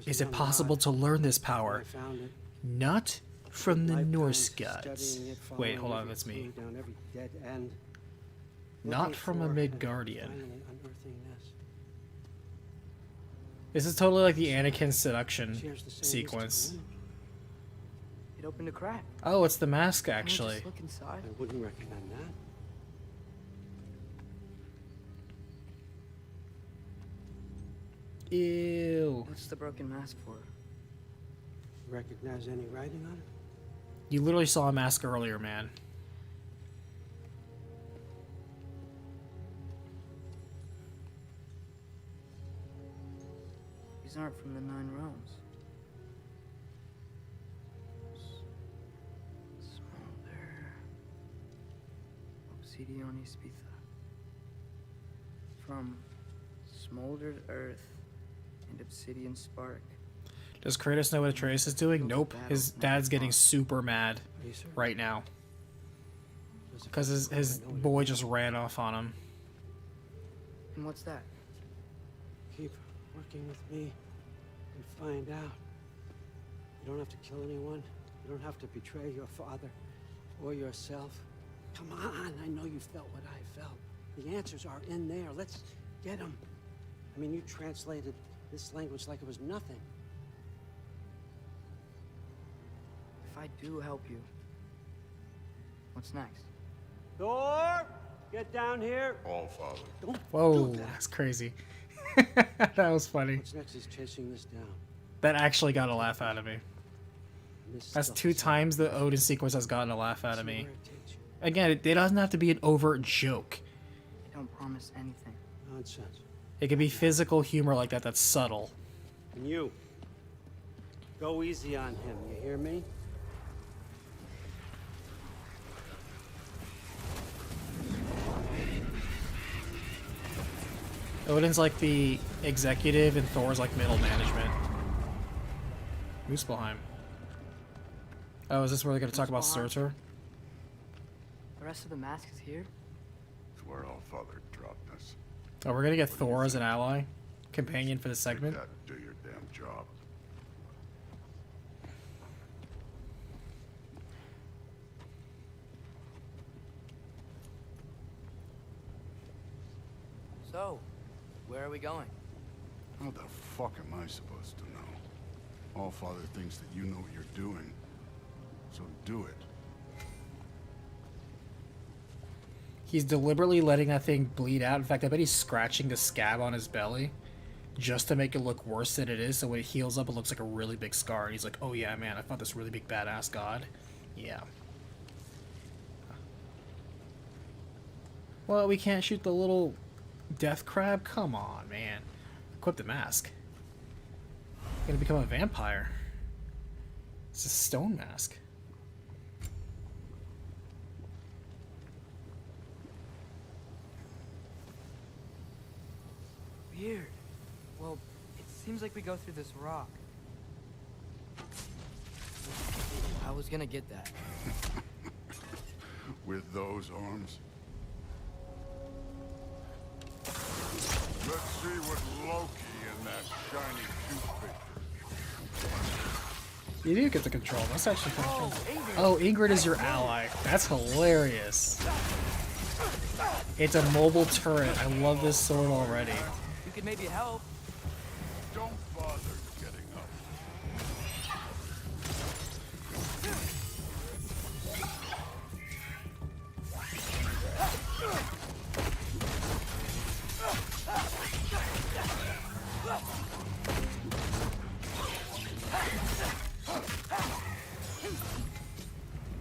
S1: Is it possible to learn this power?
S15: I found it.
S1: Not from the
S15: Lifetimes
S1: Norse gods.
S15: studying it,
S1: Wait,
S15: following
S1: hold on,
S15: every
S1: that's me.
S15: clue down every dead end.
S1: Not
S15: Looking
S1: from a
S15: for and
S1: Midgardian.
S15: finally unearthing this.
S1: This is totally like the Anakin seduction
S15: Shares the same
S1: sequence.
S15: history.
S13: It opened a crack.
S1: Oh, it's the mask,
S13: Can we
S1: actually.
S13: just look inside?
S15: I wouldn't recommend that.
S1: Ew.
S13: What's the broken mask for?
S15: Recognize any writing on it?
S1: You literally saw a mask earlier, man.
S13: These aren't from the Nine Realms. Smolder. Obsidian Spitha. From smoldered earth and obsidian spark.
S1: Does Kratos know what Atreus is doing? Nope. His dad's getting super mad right now. Because his boy just ran off on him.
S13: And what's that?
S15: Keep working with me and find out. You don't have to kill anyone. You don't have to betray your father or yourself. Come on, I know you felt what I felt. The answers are in there. Let's get them. I mean, you translated this language like it was nothing.
S13: If I do help you, what's next?
S15: Thor, get down here.
S4: All father.
S15: Don't
S1: Whoa,
S15: do that.
S1: that's crazy. That was funny.
S15: What's next is chasing this down.
S1: That actually got a laugh out of me.
S15: This
S1: That's
S15: stuff
S1: 2
S15: is
S1: times the Odin sequence has gotten a laugh out of
S15: See
S1: me.
S15: where it takes you.
S1: Again, it doesn't have to be an overt joke.
S13: I don't promise anything.
S15: Nonsense.
S1: It can be physical humor like that that's subtle.
S15: And you, go easy on him, you hear me?
S1: Odin's like the executive and Thor's like middle management. Muspelheim. Oh, is this where they're going to talk about Surtur?
S13: The rest of the mask is here?
S4: It's where all father dropped us.
S1: Oh, we're going to get Thor as an ally? Companion for the segment?
S4: That, do your damn job.
S13: So, where are we going?
S4: How the fuck am I supposed to know? All father thinks that you know what you're doing. So do it.
S1: He's deliberately letting that thing bleed out. In fact, I bet he's scratching the scab on his belly just to make it look worse than it is, so when it heals up, it looks like a really big scar. And he's like, oh yeah, man, I fought this really big badass god. Yeah. Well, we can't shoot the little death crab? Come on, man. Equip the mask. Gonna become a vampire. It's a stone mask.
S13: Weird. Well, it seems like we go through this rock. I was gonna get that.
S18: With those arms? Let's see what Loki and that shiny toothpick.
S1: You do get the control. That's actually kind of fun. Oh, Ingrid is your ally. That's hilarious. It's a mobile turret. I love this sword already.
S13: You could maybe help.
S18: Don't bother getting up.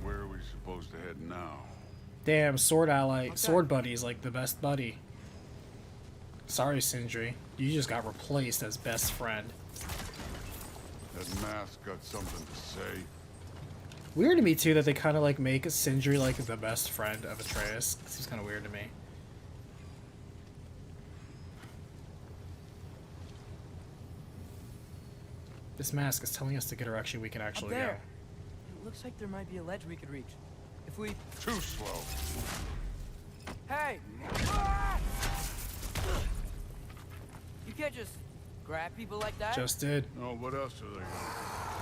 S18: Where are we supposed to head now?
S1: Damn, sword ally, sword buddy is like the best buddy. Sorry, Sindri. You just got replaced as best friend.
S18: That mask got something to say.
S1: Weird to me too that they kind of like make Sindri like the best friend of Atreus. This is kind of weird to me. This mask is telling us to get direction we can actually go.
S13: There. It looks like there might be a ledge we could reach. If we...
S18: Too slow.
S13: Hey! You can't just grab people like that.
S1: Just did.
S18: Oh, what else are they gonna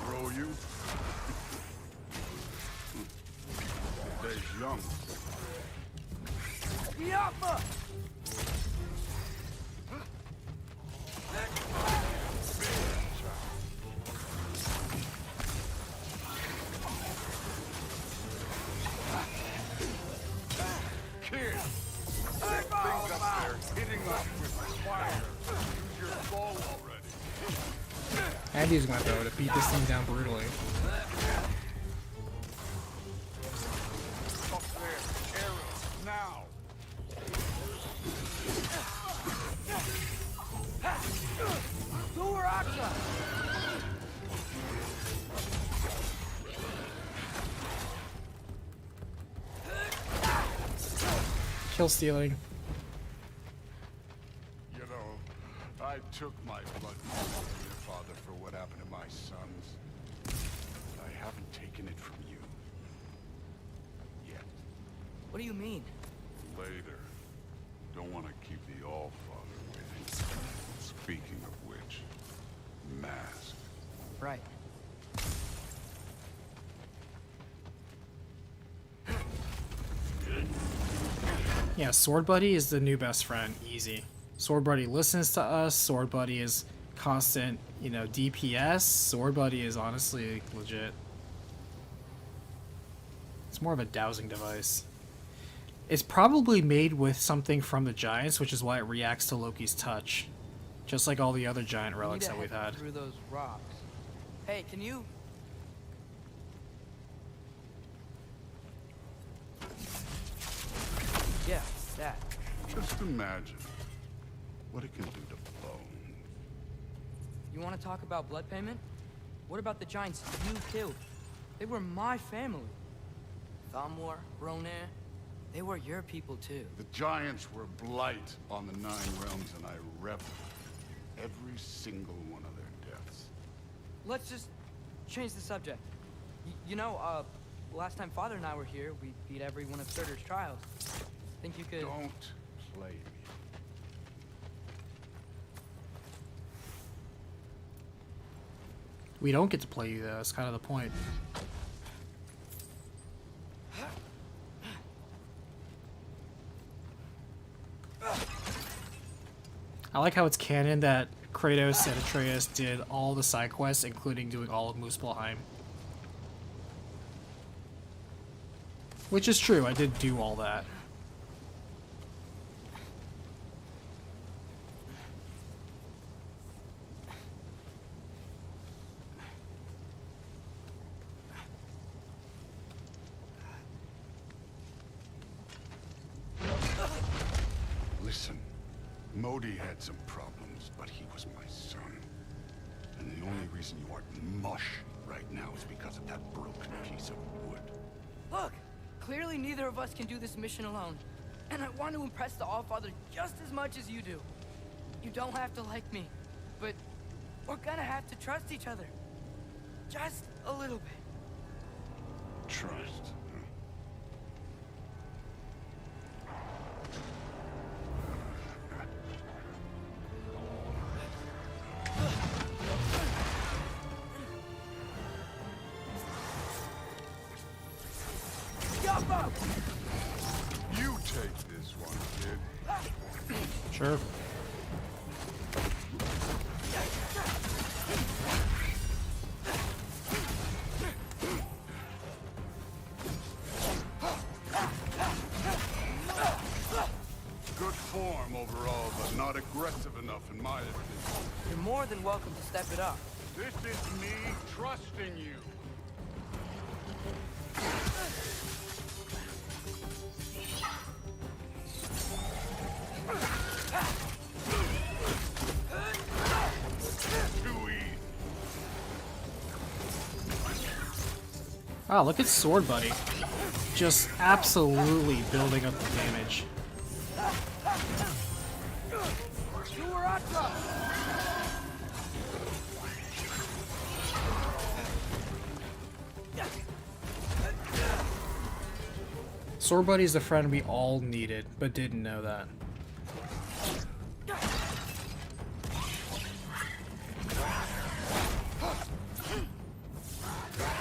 S18: throw you? They're young.
S13: Yappa!
S18: Kid! That thing's up there, hitting us with fire. Use your bow already.
S1: And he's gonna throw to beat this thing down brutally.
S18: Up there, arrows, now!
S1: Kill stealing.
S18: You know, I took my blood from your father for what happened to my sons. I haven't taken it from you. Yet.
S13: What do you mean?
S18: Later. Don't want to keep the All-Father waiting. Speaking of which, mask.
S13: Right.
S1: Yeah, Sword Buddy is the new best friend. Easy. Sword Buddy listens to us. Sword Buddy is constant, you know, DPS. Sword Buddy is honestly legit. It's more of a dowsing device. It's probably made with something from the Giants, which is why it reacts to Loki's touch. Just like all the other giant relics that we've had.
S13: Through those rocks. Hey, can you... Yeah, that.
S18: Just imagine what it can do to bone.
S13: You want to talk about blood payment? What about the giants you killed? They were my family. Thamur, Ronan, they were your people too.
S18: The Giants were blight on the Nine Realms, and I reveled every single one of their deaths.
S13: Let's just change the subject. You know, last time Father and I were here, we beat every one of Surtur's trials. Think you could...
S18: Don't play me.
S1: We don't get to play you though, that's kind of the point. I like how it's canon that Kratos and Atreus did all the side quests, including doing all of Muspelheim. Which is true, I did do all that.
S18: Modi had some problems, but he was my son. And the only reason you aren't mush right now is because of that broken piece of wood.
S13: Look! Clearly neither of us can do this mission alone. And I want to impress the Allfather just as much as you do. You don't have to like me, but we're gonna have to trust each other. Just a little bit.
S18: Trust. You take this one, kid.
S1: Sure.
S18: Good form overall, but not aggressive enough in my opinion.
S13: You're more than welcome to step it up.
S18: This is me trusting you.
S1: Wow, look at Sword Buddy. Just absolutely building up the damage. Sword Buddy's the friend we all needed, but didn't know that.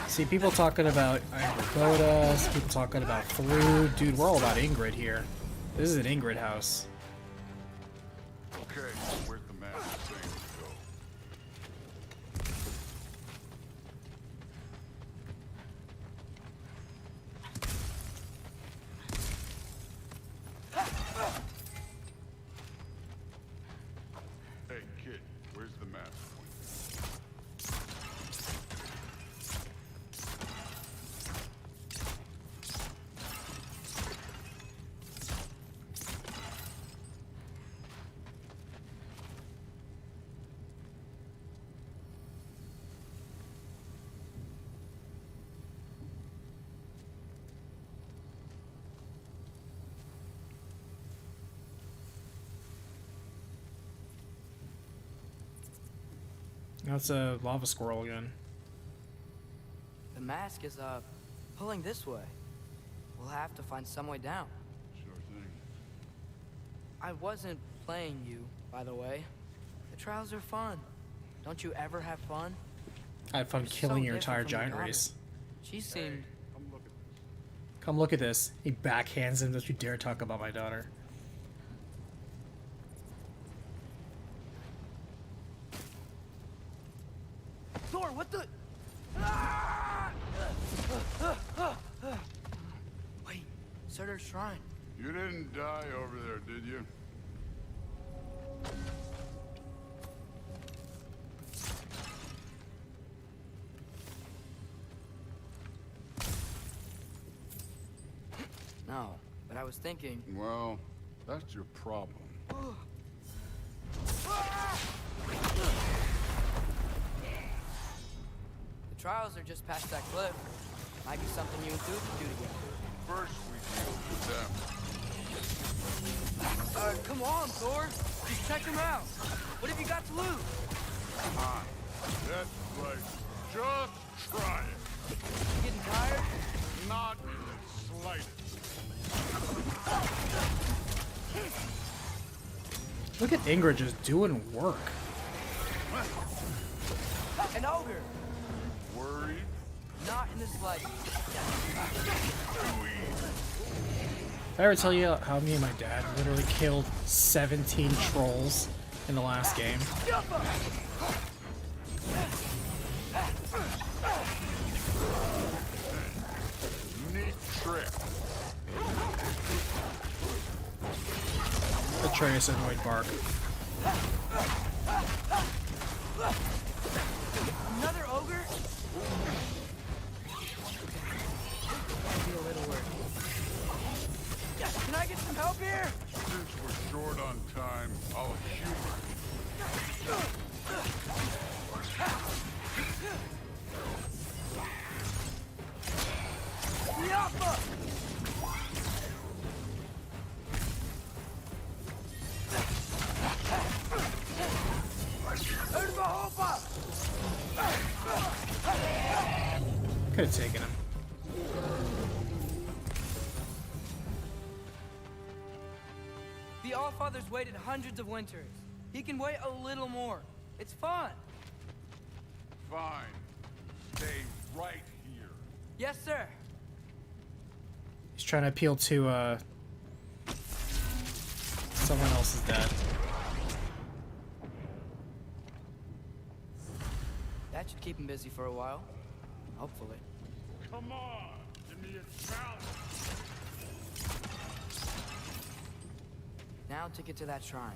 S1: See, people talking about Ingrid, people talking about Thru. Dude, we're all about Ingrid here. This is an Ingrid house.
S18: Okay, where's the man saying to go? Hey, kid, where's the map point?
S1: That's a lava squirrel again.
S13: The mask is, pulling this way. We'll have to find some way down.
S18: Sure thing.
S13: I wasn't playing you, by the way. The trials are fun. Don't you ever have fun?
S1: I had fun
S13: You're
S1: killing
S13: so
S1: your entire
S13: different from
S1: giant
S13: your daughter.
S1: race.
S13: She seemed...
S1: Come look at this. He backhands him. Don't you dare talk about my daughter.
S13: Thor, what the... Ah! Wait, Surtur's shrine.
S18: You didn't die over there, did you?
S13: No, but I was thinking...
S18: Well, that's your problem.
S13: The trials are just past that cliff. Might be something you and Thor can do together.
S18: First we deal with them.
S13: Come on, Thor. Just check them out. What have you got to lose?
S18: Come on. That's right. Just try it.
S13: You getting tired?
S18: Not in the slightest.
S1: Look at Ingrid just doing work.
S13: An ogre.
S18: Worried?
S13: Not in the slightest.
S1: Did I ever tell you how me and my dad literally killed 17 trolls in the last game?
S18: Neat trick.
S1: Atreus annoyed Bark.
S13: Another ogre? Might be a little worried. Can I get some Help here!
S18: Since we're short on time, I'll humor
S13: Yappa!
S1: Could have taken him.
S13: The Allfather's waited hundreds of winters. He can wait a little more. It's fun.
S18: Fine. Stay right here.
S13: Yes, sir.
S1: He's trying to appeal to someone else's dad.
S13: That should keep him busy for a while. Hopefully.
S18: Come on, give me a challenge.
S13: Now to get to that shrine.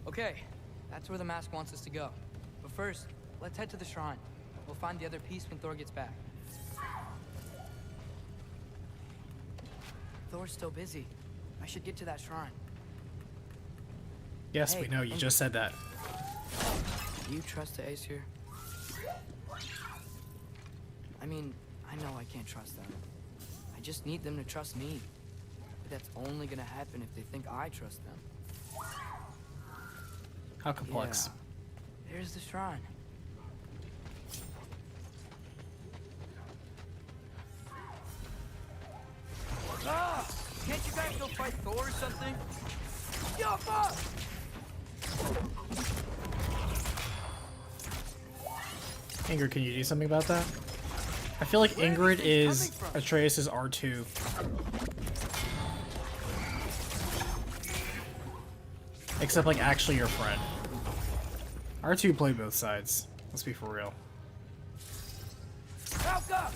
S13: Okay, that's where the mask wants us to go. But first, let's head to the shrine. We'll find the other piece when Thor gets back. Thor's still busy. I should get to that shrine.
S1: Yes,
S13: Hey,
S1: we know. You just said that.
S13: Do you trust the Aesir? I mean, I know I can't trust them. I just need them to trust me. But that's only gonna happen if they think I trust them.
S1: How complex.
S13: Yeah. There's the shrine. Ah! Can't you guys go fight Thor or something? Yappa!
S1: Ingrid, can you do something about that? I feel like Ingrid is Atreus' R2. Except like actually your friend. R2 played both sides. Let's be for real.
S13: Alka!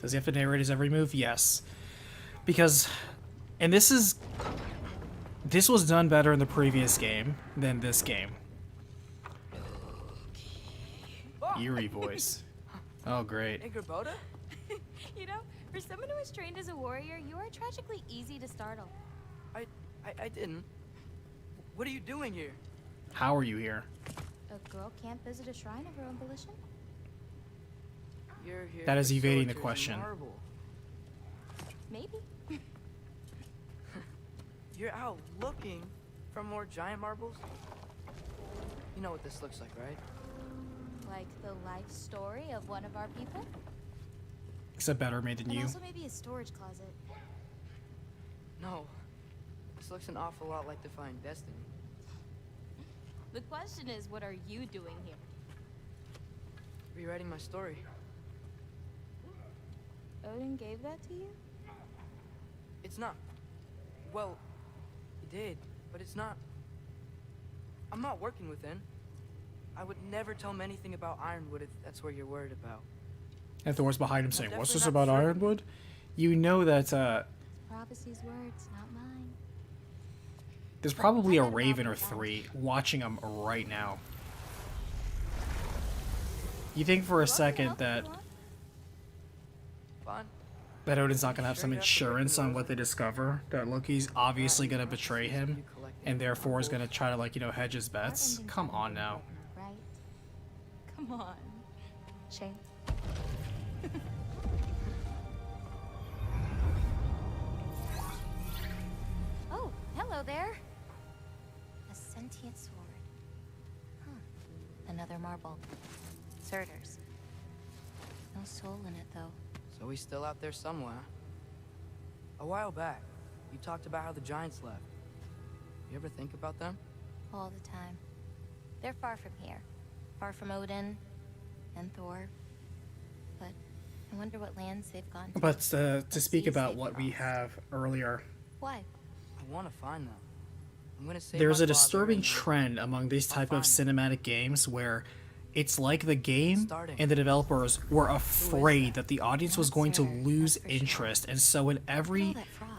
S1: Does he have to narrate his every move? Yes. Because, and this was done better in the previous game than this game. Eerie voice. Oh, great.
S13: Ingrid?
S9: You know, for someone who is trained as a warrior, you are tragically easy to startle.
S13: I didn't. What are you doing here?
S1: How are you here?
S9: A girl can't visit a shrine of her own volition?
S13: You're here
S1: That is
S13: for
S1: evading the
S13: soldiers and
S1: question.
S13: marble.
S9: Maybe.
S13: You're out looking for more giant marbles? You know what this looks like, right?
S9: Like the life story of one of our people?
S1: Except better made than
S9: And
S1: you.
S9: also maybe a storage closet.
S13: No. This looks an awful lot like Defying Destiny.
S9: The question is, what are you doing here?
S13: Rewriting my story.
S9: Odin gave that to you?
S13: It's not. Well, he did, but it's not. I'm not working within. I would never tell him anything about Ironwood if that's what you're worried about.
S1: And Thor's behind him saying,
S13: I'm
S1: "What's this
S13: definitely
S1: about
S13: not sure.
S1: Ironwood?" You know that
S9: Prophecy's words, not mine.
S1: there's probably a Raven or 3 watching him right now. You think for a second that
S13: Fun.
S1: that Odin's not gonna have some insurance on what they discover? That Loki's obviously gonna betray him, and therefore is gonna try to, like, you know, hedge his bets? Come on now.
S9: Right? Come on. Shame. Oh, hello there. A sentient sword. Huh. Another marble. Surtur's. No soul in it, though.
S13: So he's still out there somewhere. A while back, you talked about how the giants left. You ever think about them?
S9: All the time. They're far from here. Far from Odin and Thor. But I wonder what lands they've gone to.
S1: But to speak about what we have earlier,
S9: Why?
S13: I want to find them. I'm gonna save
S1: there's
S13: my
S1: a
S13: father
S1: disturbing
S13: and then
S1: trend among these
S13: I'll
S1: type of
S13: find them.
S1: cinematic games where it's like the game
S13: Starting.
S1: and the developers were afraid that the audience was going to lose interest, and so in every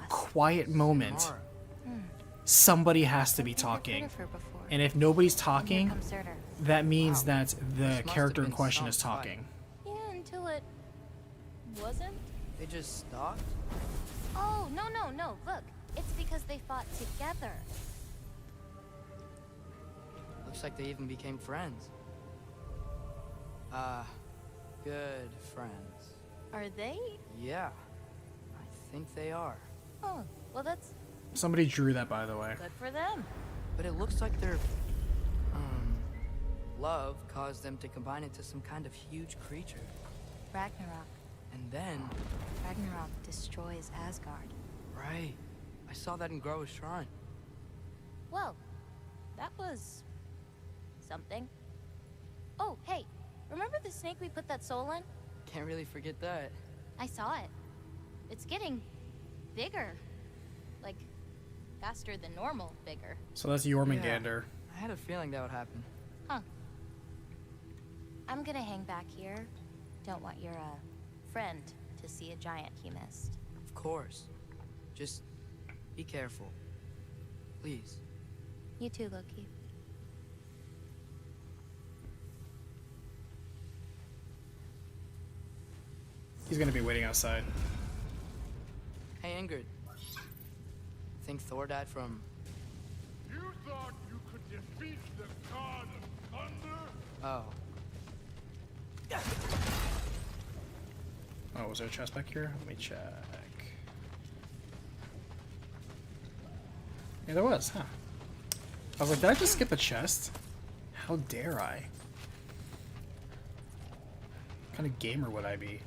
S1: quiet moment, somebody has to be talking. And if nobody's talking, that means that the character in question is talking.
S9: Yeah, until it wasn't.
S13: They just stopped?
S9: Oh, no. Look, it's because they fought together.
S13: Looks like they even became friends. Good friends.
S9: Are they?
S13: Yeah, I think they are.
S9: Oh, well, that's
S1: Somebody drew that, by the way.
S9: good for them.
S13: But it looks like their, love caused them to combine into some kind of huge creature.
S9: Ragnarok.
S13: And then...
S9: Ragnarok destroys Asgard.
S13: Right. I saw that in Groa's shrine.
S9: Well, that was something. Oh, hey, remember the snake we put that soul in?
S13: Can't really forget that.
S9: I saw it. It's getting bigger. Like, faster than normal bigger.
S1: So that's Jormungandr.
S13: I had a feeling that would happen.
S9: Huh. I'm gonna hang back here. Don't want your, friend to see a giant he missed.
S13: Of course. Just be careful. Please.
S9: You too, Loki.
S1: He's gonna be waiting outside.
S13: Hey, Ingrid. Think Thor died from...
S18: You thought you could defeat the god of thunder?
S13: Oh.
S1: Oh, was there a chest back here? Let me check. Yeah, there was, huh? I was like, did I just skip a chest? How dare I? What kind of gamer would I be?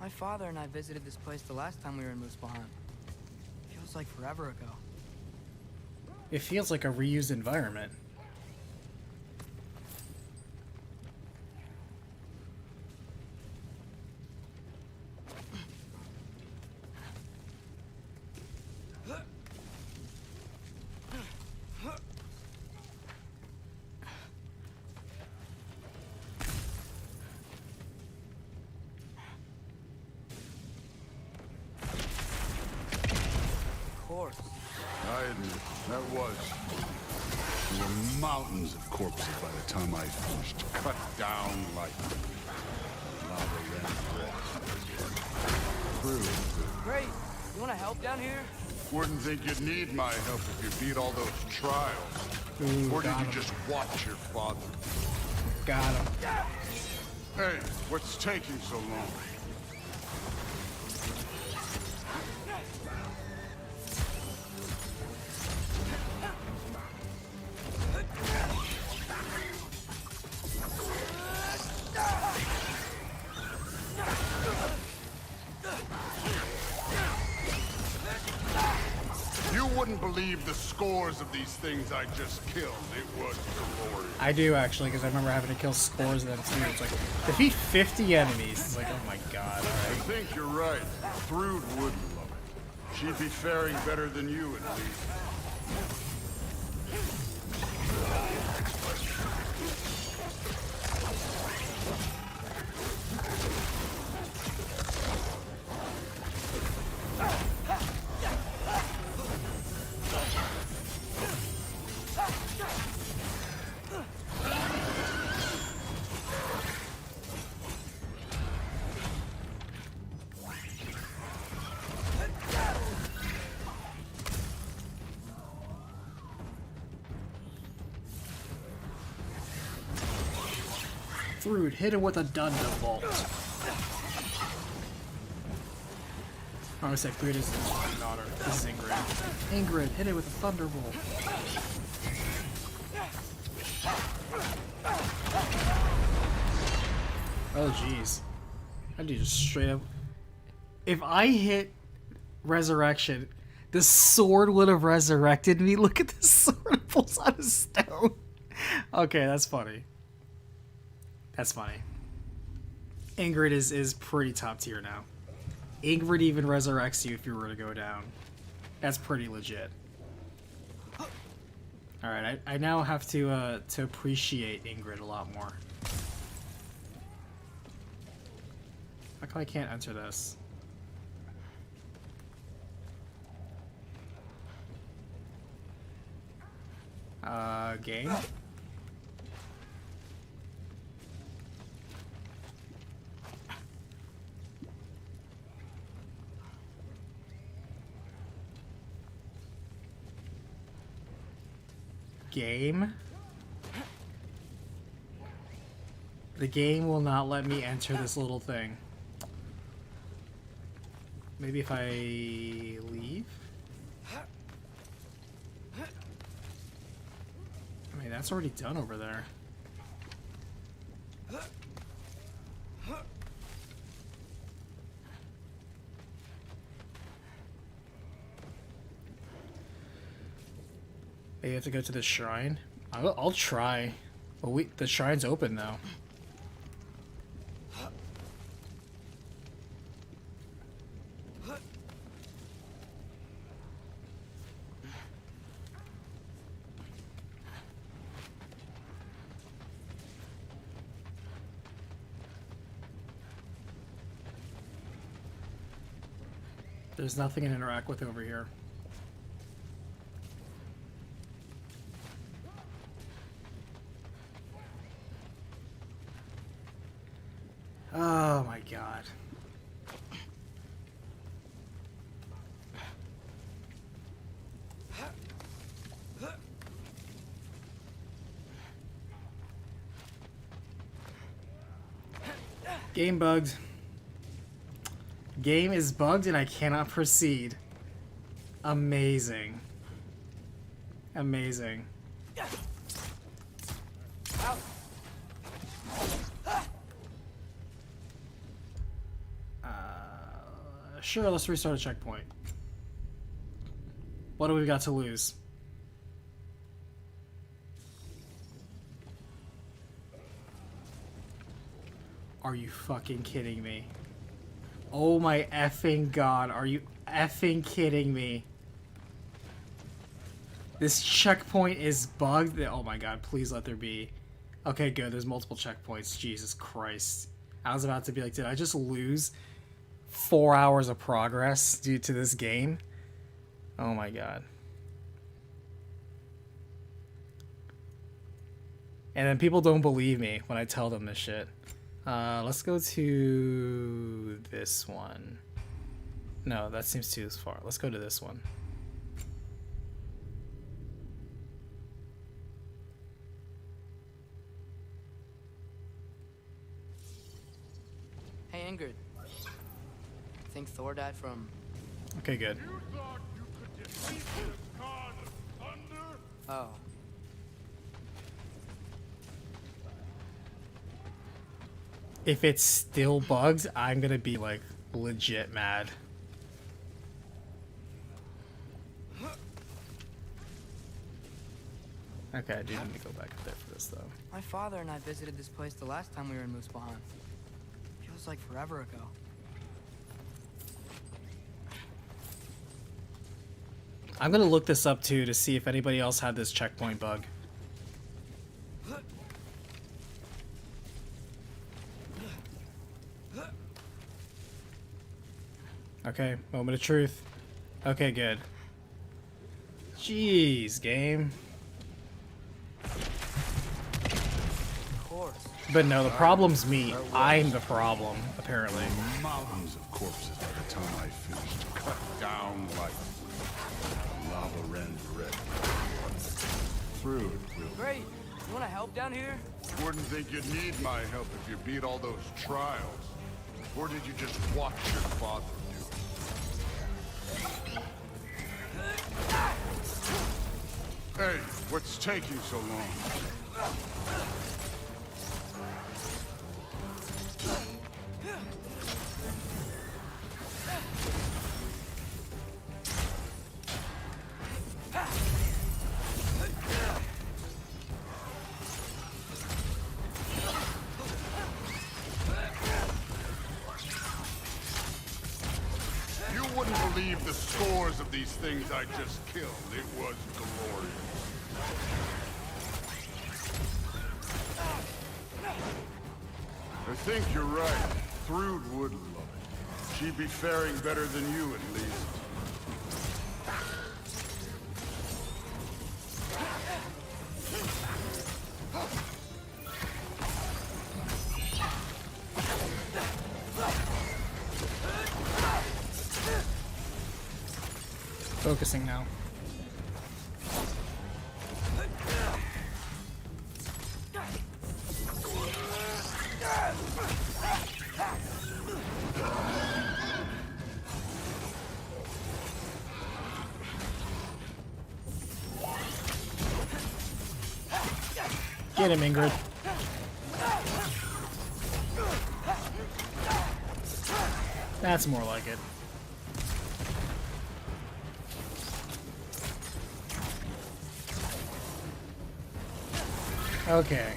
S13: My father and I visited this place the last time we were in Muspelheim. Feels like forever ago.
S1: It feels like a reused environment.
S18: I admit, that was. There were mountains of corpses by the time I finished. Cut down like lava ran red. True.
S13: Great. You want to help down here?
S18: Wouldn't think you'd need my help if you beat all those trials.
S1: Ooh,
S18: or did you
S1: him.
S18: just watch your father?
S1: Got him.
S18: Hey, what's taking so long? You wouldn't believe the scores of these things I just killed. It was glorious.
S1: I do actually, because I remember having to kill scores of them too. It's like, defeat 50 enemies. It's like, oh my god,
S18: I
S1: alright.
S18: think you're right. Thrud wouldn't love it. She'd be faring better than you, at least.
S1: Thrud, hit him with a Thunderbolt. I would say Thrud is his daughter. This is Ingrid. Ingrid, hit it with a Thunderbolt. Oh jeez. I do just straight up. If I hit Resurrection, The sword would have resurrected me. Look at the sword. It pulls out a stone. Okay, that's funny. That's funny. Ingrid is pretty top tier now. Ingrid even resurrects you if you were to go down. That's pretty legit. Alright, I now have to appreciate Ingrid a lot more. How come I can't enter this? Game? Game? The game will not let me enter this little thing. Maybe if I leave? I mean, that's already done over there. Maybe you have to go to the shrine? I'll try. But the shrine's open though. There's nothing to interact with over here. Oh my god. Game bugged. Game is bugged and I cannot proceed. Amazing. Amazing. Sure, let's restart a checkpoint. What do we got to lose? Are you fucking kidding me? Oh my effing god, are you effing kidding me? This checkpoint is bugged. Oh my god, please let there be. Okay, good, there's multiple checkpoints. Jesus Christ. I was about to be like, did I just lose 4 hours of progress due to this game? Oh my god. And then people don't believe me when I tell them this shit. Let's go to this one. No, that seems too far. Let's go to this one.
S13: Hey, Ingrid. Think Thor died from...
S1: Okay, good.
S13: Oh.
S1: If it's still bugged, I'm gonna be like legit mad. Okay, I do need to go back up there for this though.
S13: My father and I visited this place the last time we were in Muspelheim. Feels like forever ago.
S1: I'm gonna look this up too to see if anybody else had this checkpoint bug. Okay, moment of truth. Okay, good. Jeez, game.
S13: Of course.
S1: But no, the problem's me. I'm the problem, apparently.
S18: Mountains of corpses by the time I finished. Cut down like lava ran red. Through it will.
S13: Great. You want to help down here?
S18: Wouldn't think you'd need my help if you beat all those trials. Or did you just watch your father do it? Hey, what's taking so long? believe the scores of these things I just killed. It was glorious. I think you're right. Thrud would love it. She'd be faring better than you, at least.
S1: Focusing now. Get him, Ingrid. That's more like it. Okay.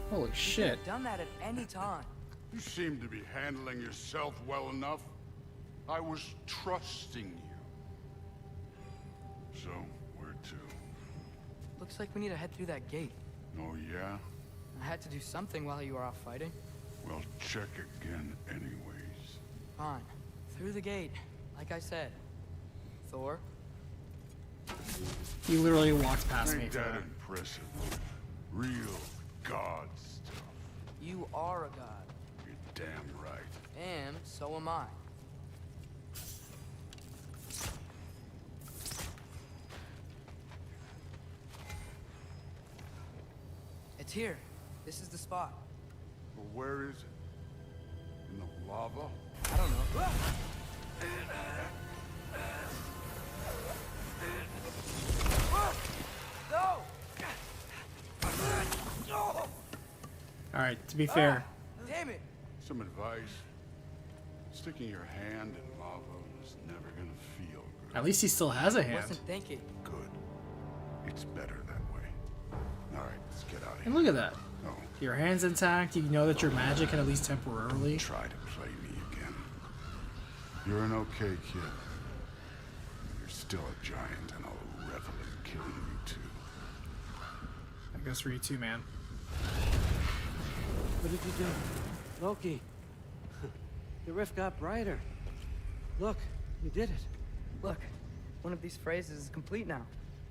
S1: Holy shit.
S13: You could have done that at any time.
S18: You seem to be handling yourself well enough. I was trusting you. So, where to?
S13: Looks like we need to head through that gate.
S18: Oh, yeah?
S13: I had to do something while you were off fighting.
S18: Well, check again anyways.
S13: Fine. Through the gate, like I said. Thor?
S1: He literally walked past me
S18: Ain't
S1: for
S18: that
S1: that.
S18: impressive? Real god stuff.
S13: You are a god.
S18: You're damn right.
S13: And so am I. It's here. This is the spot.
S18: Well, where is it? In the lava?
S13: I don't know. No!
S1: Alright, to be fair.
S13: Damn it!
S18: Some advice. Sticking your hand in lava is never gonna feel good.
S1: At least he still has a
S13: I
S1: hand.
S13: wasn't thinking.
S18: Good. It's better that way. Alright, let's get out of here.
S1: And look at that.
S18: Oh.
S1: Your hand's intact, you know that your magic can at least temporarily.
S18: Try to play me again. You're an okay kid. You're still a giant, and I'll revel in killing you too.
S1: That goes for you too, man.
S15: What did you do? Loki. The rift got brighter. Look, you did it.
S13: Look, one of these phrases is complete now.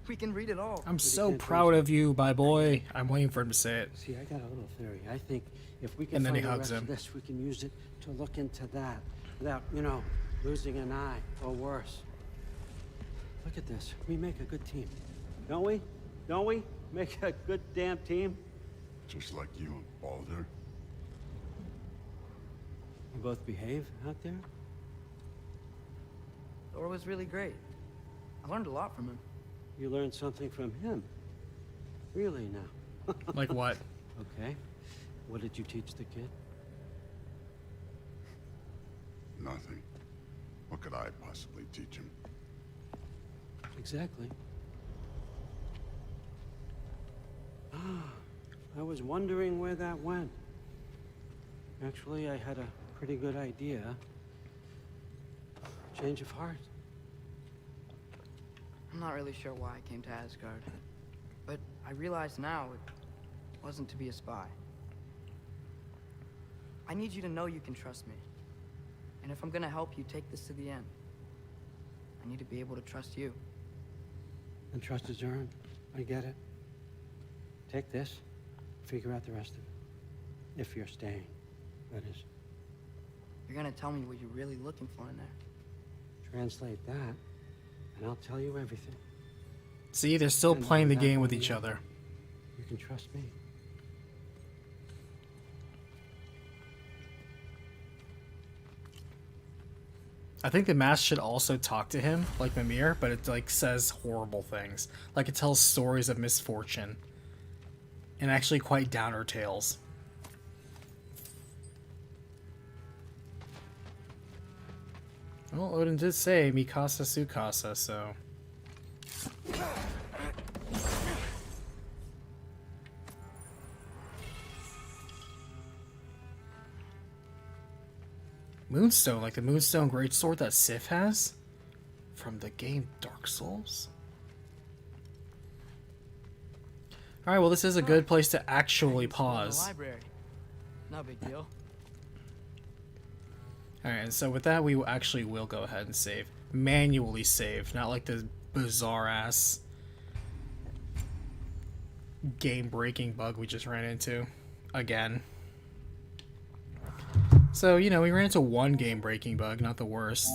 S13: We can read it all.
S1: I'm so proud of you, my boy. I'm waiting for him to say it.
S15: See, I got a little theory. I think if we can
S1: And then
S15: find
S1: he
S15: the
S1: hugs
S15: rest
S1: him.
S15: of this, we can use it to look into that without, you know, losing an eye or worse. Look at this. We make a good team. Don't we? Don't we? Make a good damn team.
S18: Just like you and Baldur.
S15: We both behave out there.
S13: Thor was really great. I learned a lot from him.
S15: You learned something from him. Really now.
S1: Like what?
S15: Okay. What did you teach the kid?
S18: Nothing. What could I possibly teach him?
S15: Exactly. I was wondering where that went. Actually, I had a pretty good idea. Change of heart.
S13: I'm not really sure why I came to Asgard. But I realize now it wasn't to be a spy. I need you to know you can trust me. And if I'm gonna help you take this to the end, I need to be able to trust you.
S15: And trust is earned. I get it. Take this. Figure out the rest of it. If you're staying, that is.
S13: You're gonna tell me what you're really looking for in there.
S15: Translate that, and I'll tell you everything.
S1: See, they're still
S15: And
S1: playing the
S15: without
S1: game with
S15: knowing
S1: each
S15: it,
S1: other.
S15: You can trust me.
S1: I think the mask should also talk to him, like Mimir, but it like says horrible things. Like it tells stories of misfortune. And actually quite downer tales. Well, Odin did say Mikasa Sukasa, so... Moonstone, like the Moonstone Greatsword that Sif has from the game Dark Souls. Alright, well this is a good place to actually pause.
S13: Library. No big deal.
S1: Alright, and so with that we actually will go ahead and save. Manually save, not like the bizarre ass game breaking bug we just ran into again. So, you know, we ran into one game breaking bug, not the worst.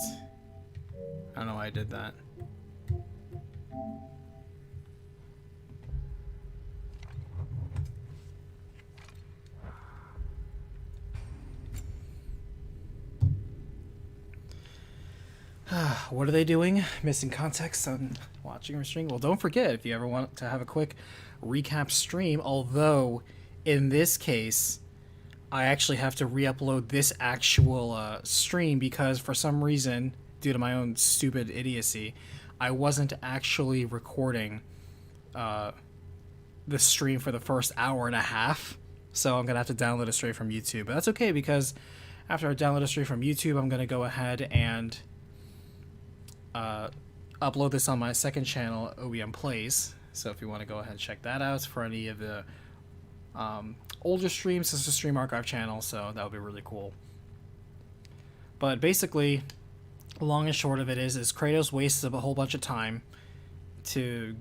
S1: I don't know why I did that. What are they doing? Missing context on watching or streaming? Well, don't forget, if you ever want to have a quick recap stream, although in this case, I actually have to re-upload this actual stream because for some reason, due to my own stupid idiocy, I wasn't actually recording the stream for the first hour and a half. So I'm going to have to download it straight from YouTube. But that's okay because after I download it straight from YouTube, I'm going to go ahead and upload this on my second channel, OBM Plays. So if you want to go ahead and check that out for any of the older streams, it's a stream archive channel, so that would be really cool. But basically, long and short of it is Kratos wastes a whole bunch of time to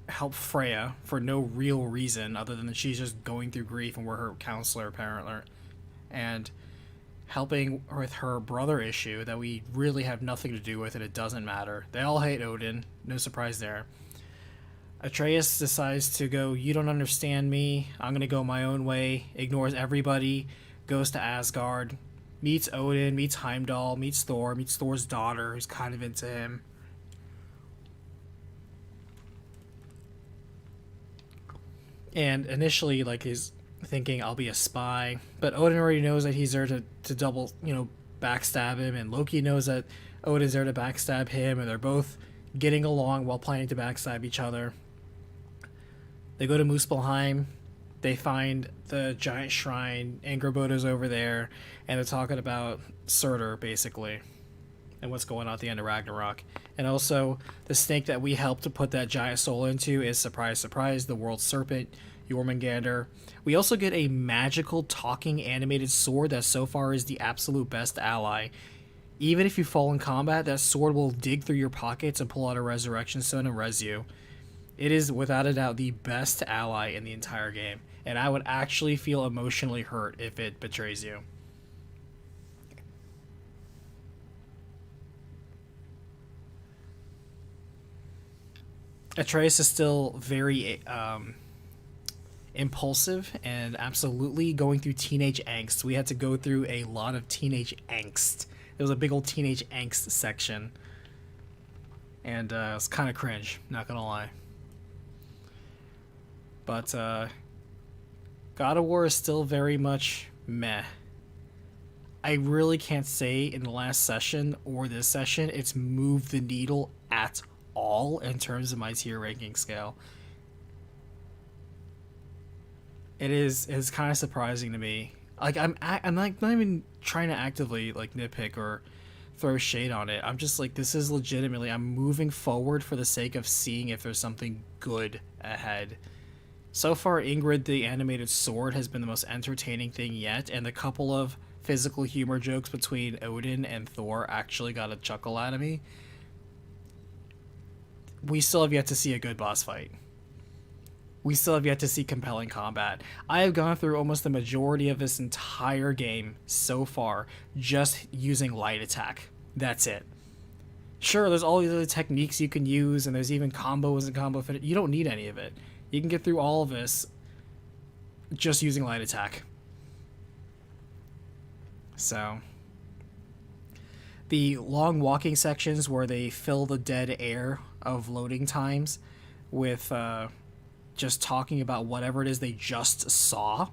S1: help Freya for no real reason other than that she's just going through grief and we're her counselor apparently, and helping with her brother issue that we really have nothing to do with and it doesn't matter. They all hate Odin, no surprise there. Atreus decides to go, you don't understand me, I'm gonna go my own way, ignores everybody, goes to Asgard, meets Odin, meets Heimdall, meets Thor's daughter, who's kind of into him. And initially, like, he's thinking, I'll be a spy, but Odin already knows that he's there to double, you know, backstab him, and Loki knows that Odin's there to backstab him, and they're both getting along while planning to backstab each other. They go to Muspelheim, they find the giant shrine, Angrboda's over there, and they're talking about Surtur, basically, and what's going on at the end of Ragnarok. And also, the snake that we helped to put that giant soul into is, surprise, surprise, the world's serpent, Jormungandr. We also get a magical talking animated sword that so far is the absolute best ally. Even if you fall in combat, that sword will dig through your pockets and pull out a resurrection stone and res you. It is without a doubt the best ally in the entire game, and I would actually feel emotionally hurt if it betrays you. Atreus is still very impulsive and absolutely going through teenage angst. We had to go through a lot of teenage angst. There was a big old teenage angst section, and it was kind of cringe, not gonna lie. But God of War is still very much meh. I really can't say in the last session or this session it's moved the needle at all in terms of my tier ranking scale. It's kind of surprising to me. Like I'm like not even trying to actively like nitpick or throw shade on it. I'm just like, this is legitimately, I'm moving forward for the sake of seeing if there's something good ahead. So far, Ingrid the animated sword has been the most entertaining thing yet, and the couple of physical humor jokes between Odin and Thor actually got a chuckle out of me. We still have yet to see a good boss fight. We still have yet to see compelling combat. I have gone through almost the majority of this entire game so far just using light attack. That's it. Sure, there's all these other techniques you can use, and there's even combos and combo fit. You don't need any of it. You can get through all of this just using light attack. So, the long walking sections where they fill the dead air of loading times with just talking about whatever it is they just saw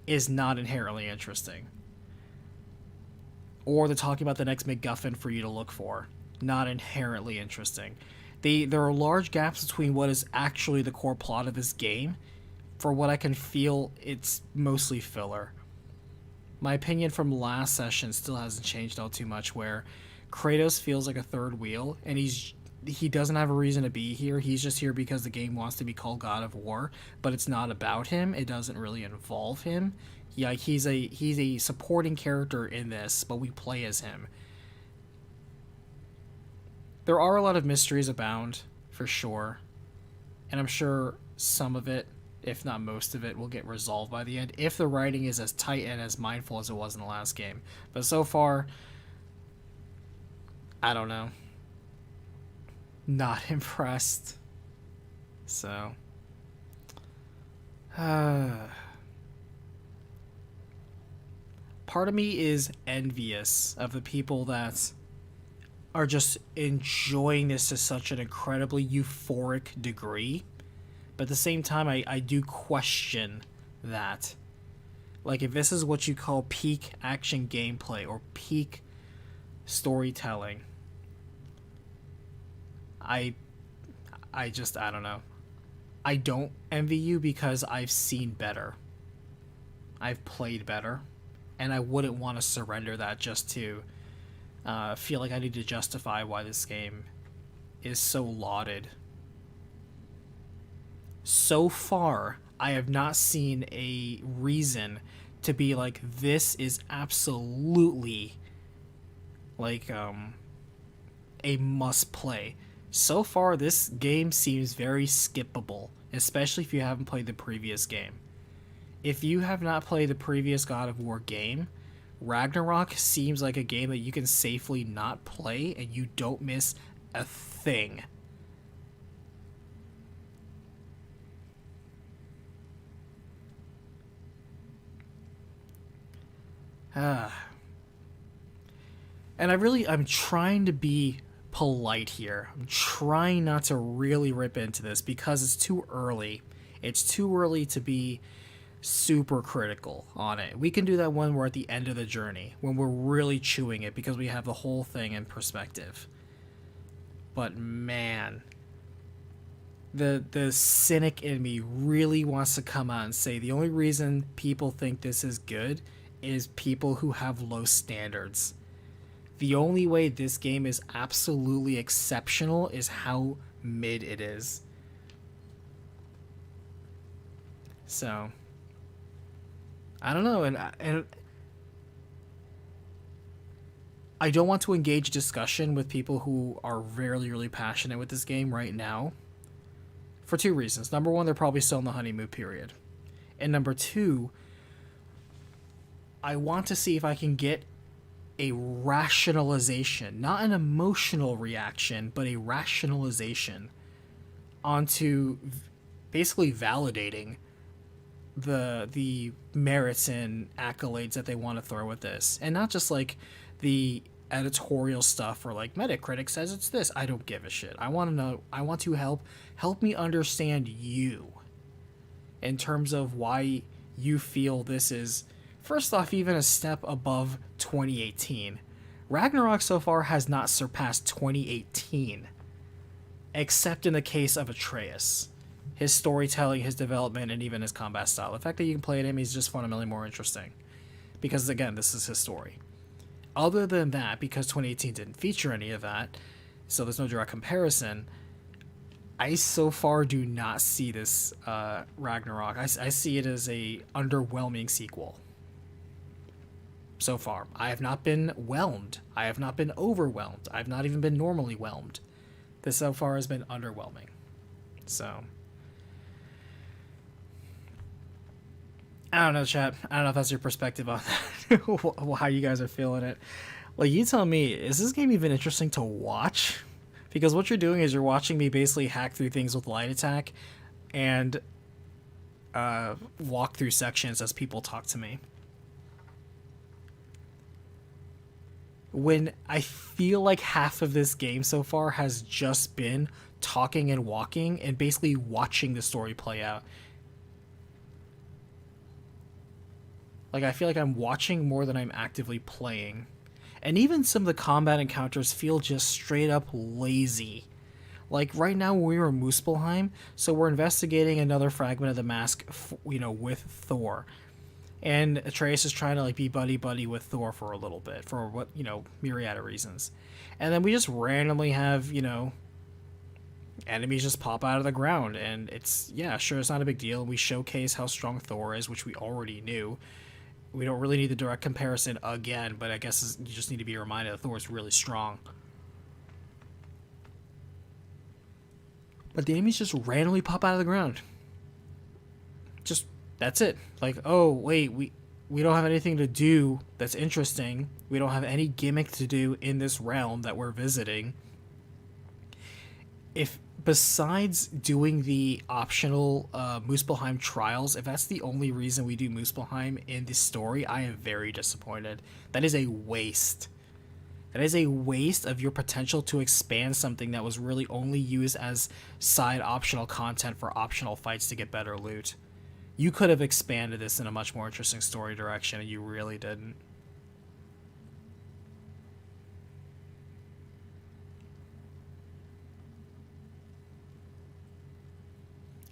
S1: is not inherently interesting. Or they're talking about the next MacGuffin for you to look for. Not inherently interesting. There are large gaps between what is actually the core plot of this game. For what I can feel, it's mostly filler. my opinion from last session still hasn't changed all too much, where Kratos feels like a third wheel, and he doesn't have a reason to be here. He's just here because the game wants to be called God of War, but it's not about him. It doesn't really involve him. Yeah, he's a supporting character in this, but we play as him. There are a lot of mysteries abound, for sure, and I'm sure some of it, if not most of it, will get resolved by the end, if the writing is as tight and as mindful as it was in the last game. But so far, I don't know. Not impressed. So, part of me is envious of the people that are just enjoying this to such an incredibly euphoric degree. But at the same time, I do question that. Like, if this is what you call peak action gameplay or peak storytelling, I don't know. I don't envy you because I've seen better. I've played better. And I wouldn't want to surrender that just to feel like I need to justify why this game is so lauded. So far, I have not seen a reason to be like, this is absolutely like a must play. So far, this game seems very skippable, especially if you haven't played the previous game. If you have not played the previous God of War game, Ragnarok seems like a game that you can safely not play and you don't miss a thing. And I'm trying to be polite here. I'm trying not to really rip into this because it's too early. It's too early to be super critical on it. We can do that when we're at the end of the journey, when we're really chewing it because we have the whole thing in perspective. But man, the cynic in me really wants to come out and say the only reason people think this is good is people who have low standards. The only way this game is absolutely exceptional is how mid it is. So, I don't know, and I don't want to engage discussion with people who are really, really passionate with this game right now for two reasons. Number one, they're probably still in the honeymoon period. And number two, I want to see if I can get a rationalization, not an emotional reaction, but a rationalization onto basically validating the merits and accolades that they want to throw at this. And not just like the editorial stuff or like Metacritic says it's this. I don't give a shit. I want to know, I want to help me understand you in terms of why you feel this is, first off, even a step above 2018. Ragnarok so far has not surpassed 2018, except in the case of Atreus. His storytelling, his development, and even his combat style. The fact that you can play him, he's just fundamentally more interesting. Because, again, this is his story. Other than that, because 2018 didn't feature any of that, so there's no direct comparison, I so far do not see this Ragnarok. I see it as a underwhelming sequel. So far. I have not been whelmed. I have not been overwhelmed. I've not even been normally whelmed. This so far has been underwhelming. So, I don't know, chat. I don't know if that's your perspective on that. How you guys are feeling it. Like, you tell me, is this game even interesting to watch? Because what you're doing is you're watching me basically hack through things with light attack and walk through sections as people talk to me. When I feel like half of this game so far has just been talking and walking and basically watching the story play out. Like, I feel like I'm watching more than I'm actively playing. And even some of the combat encounters feel just straight up lazy. Like, right now we were in Muspelheim, so we're investigating another fragment of the mask, with Thor. and Atreus is trying to like be buddy buddy with Thor for a little bit for what, you know, myriad of reasons. And then we just randomly have, you know, enemies just pop out of the ground, and it's, yeah, sure, it's not a big deal. We showcase how strong Thor is, which we already knew. We don't really need the direct comparison again, but I guess you just need to be reminded that Thor is really strong. But the enemies just randomly pop out of the ground. Just, that's it. Like, oh, wait, we don't have anything to do that's interesting. We don't have any gimmick to do in this realm that we're visiting. If, besides doing the optional Muspelheim trials, if that's the only reason we do Muspelheim in this story, I am very disappointed. That is a waste. That is a waste of your potential to expand something that was really only used as side optional content for optional fights to get better loot. You could have expanded this in a much more interesting story direction, and you really didn't.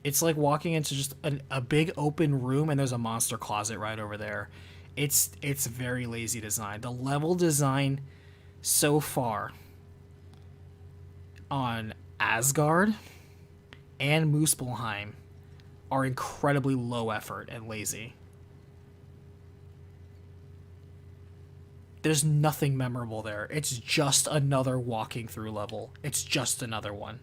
S1: It's like walking into just a big open room and there's a monster closet right over there. It's very lazy design. The level design so far on Asgard and Muspelheim are incredibly low effort and lazy. There's nothing memorable there. It's just another walking through level. It's just another one.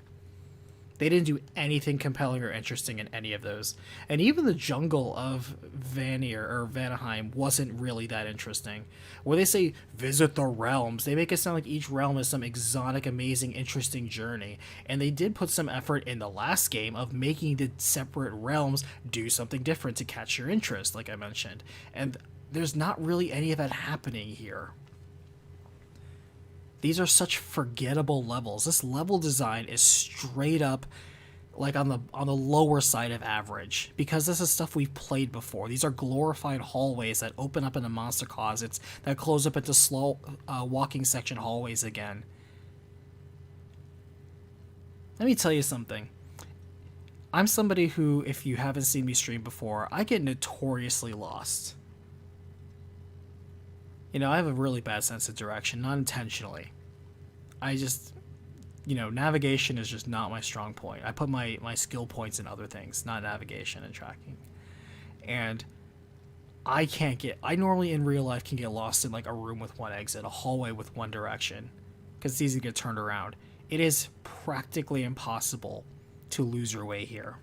S1: They didn't do anything compelling or interesting in any of those. And even the jungle of Vanir or Vanaheim wasn't really that interesting. Where they say, visit the realms, they make it sound like each realm is some exotic, amazing, interesting journey. And they did put some effort in the last game of making the separate realms do something different to catch your interest, like I mentioned. And there's not really any of that happening here. These are such forgettable levels. This level design is straight up like on the lower side of average, because this is stuff we've played before. These are glorified hallways that open up into monster closets that close up into slow walking section hallways again. Let me tell you something. I'm somebody who, if you haven't seen me stream before, I get notoriously lost. You know, I have a really bad sense of direction, not intentionally. I just, you know, navigation is just not my strong point. I put my skill points in other things, not navigation and tracking. And I normally in real life can get lost in like a room with one exit, a hallway with one direction, because it's easy to get turned around. It is practically impossible to lose your way here,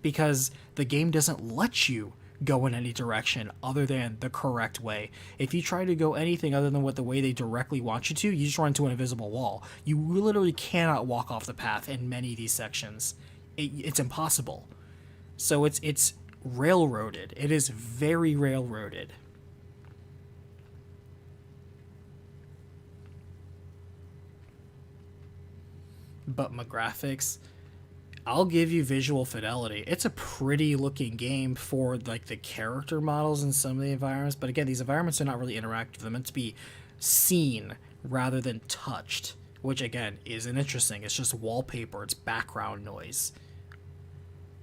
S1: because the game doesn't let you go in any direction other than the correct way. If you try to go anything other than what the way they directly want you to, you just run into an invisible wall. You literally cannot walk off the path in many of these sections. It's impossible. So it's railroaded. It is very railroaded. But my graphics, I'll give you visual fidelity. It's a pretty looking game for like the character models in some of the environments, but again, these environments are not really interactive. They're meant to be seen rather than touched, which again isn't interesting. It's just wallpaper, it's background noise.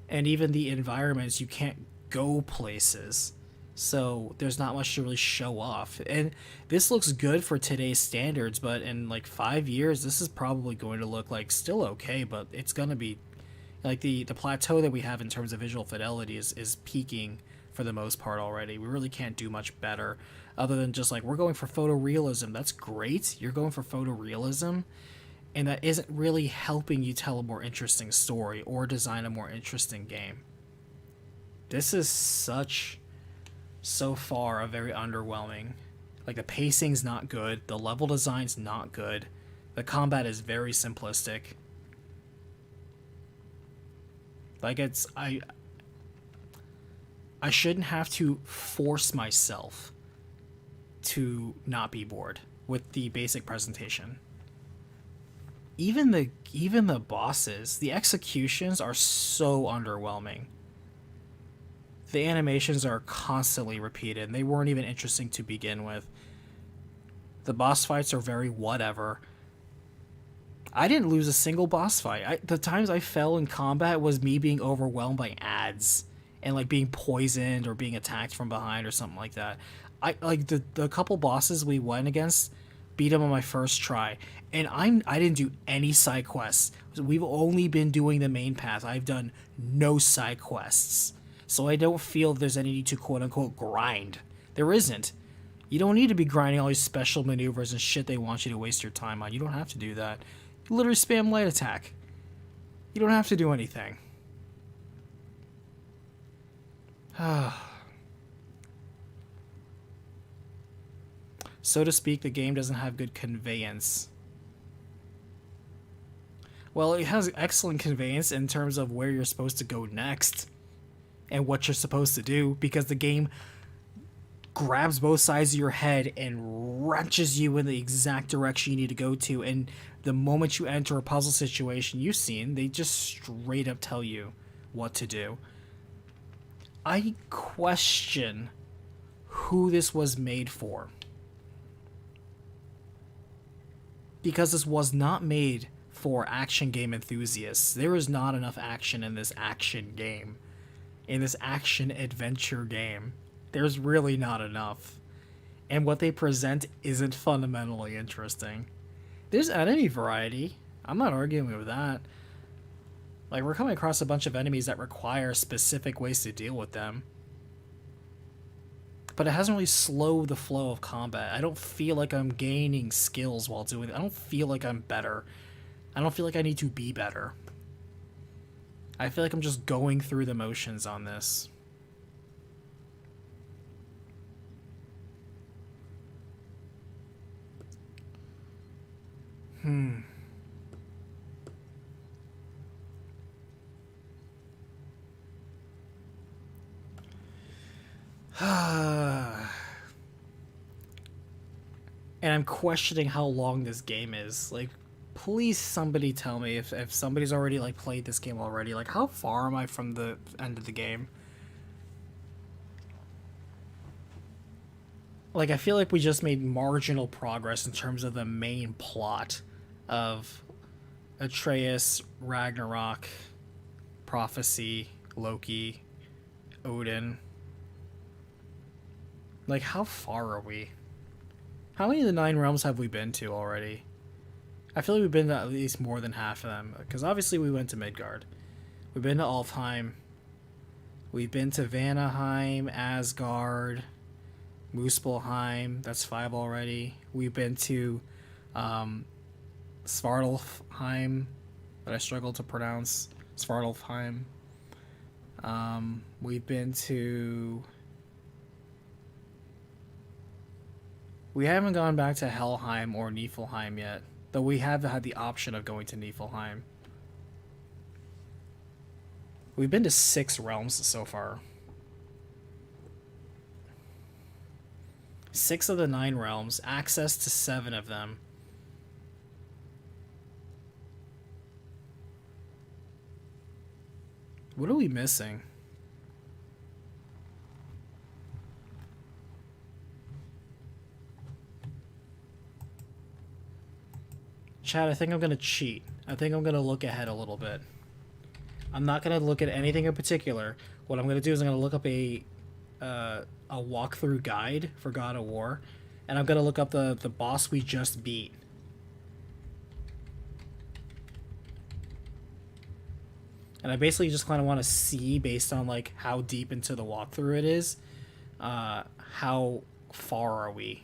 S1: And even the environments, you can't go places, so there's not much to really show off. And this looks good for today's standards, but in like 5 years this is probably going to look like still okay, but it's gonna be like the plateau that we have in terms of visual fidelity is peaking for the most part already. We really can't do much better other than just like, we're going for photorealism. That's great. You're going for photorealism, and that isn't really helping you tell a more interesting story or design a more interesting game. This is so far a very underwhelming. Like, the pacing's not good. The level design's not good. The combat is very simplistic. Like, I shouldn't have to force myself to not be bored with the basic presentation. Even the bosses, the executions are so underwhelming. The animations are constantly repeated, and they weren't even interesting to begin with. The boss fights are very whatever. I didn't lose a single boss fight. The times I fell in combat was me being overwhelmed by ads and like being poisoned or being attacked from behind or something like that. I like the couple bosses we went against, beat them on my first try, and I didn't do any side quests. We've only been doing the main path. I've done no side quests, so I don't feel there's any need to quote unquote grind. There isn't. You don't need to be grinding all these special maneuvers and shit they want you to waste your time on. You don't have to do that. You literally spam light attack. You don't have to do anything. So to speak, the game doesn't have good conveyance. Well, it has excellent conveyance in terms of where you're supposed to go next and what you're supposed to do, because the game grabs both sides of your head and wrenches you in the exact direction you need to go to, and the moment you enter a puzzle situation you've seen, they just straight up tell you what to do. I question who this was made for, because this was not made for action game enthusiasts. There is not enough action in this action game, in this action adventure game. There's really not enough. And what they present isn't fundamentally interesting. There's enemy variety. I'm not arguing with that. Like, we're coming across a bunch of enemies that require specific ways to deal with them. But it hasn't really slowed the flow of combat. I don't feel like I'm gaining skills while doing it. I don't feel like I'm better. I don't feel like I need to be better. I feel like I'm just going through the motions on this. And I'm questioning how long this game is. Like, please somebody tell me if somebody's already like played this game already. Like, how far am I from the end of the game? Like, I feel like we just made marginal progress in terms of the main plot of Atreus, Ragnarok, Prophecy, Loki, Odin. Like, how far are we? How many of the 9 realms have we been to already? I feel like we've been to at least more than half of them, because obviously we went to Midgard. We've been to Alfheim. We've been to Vanaheim, Asgard, Muspelheim. That's 5 already. We've been to Svartalfheim, that I struggle to pronounce. Svartalfheim. We've been to... We haven't gone back to Helheim or Niflheim yet, though we have had the option of going to Niflheim. We've been to 6 realms so far. 6 of the 9 realms, access to 7 of them. What are we missing? Chad, I think I'm going to cheat. I think I'm going to look ahead a little bit. I'm not going to look at anything in particular. What I'm going to do is I'm going to look up a walkthrough guide for God of War, and I'm going to look up the boss we just beat. And I basically just kind of want to see, based on like how deep into the walkthrough it is, how far are we?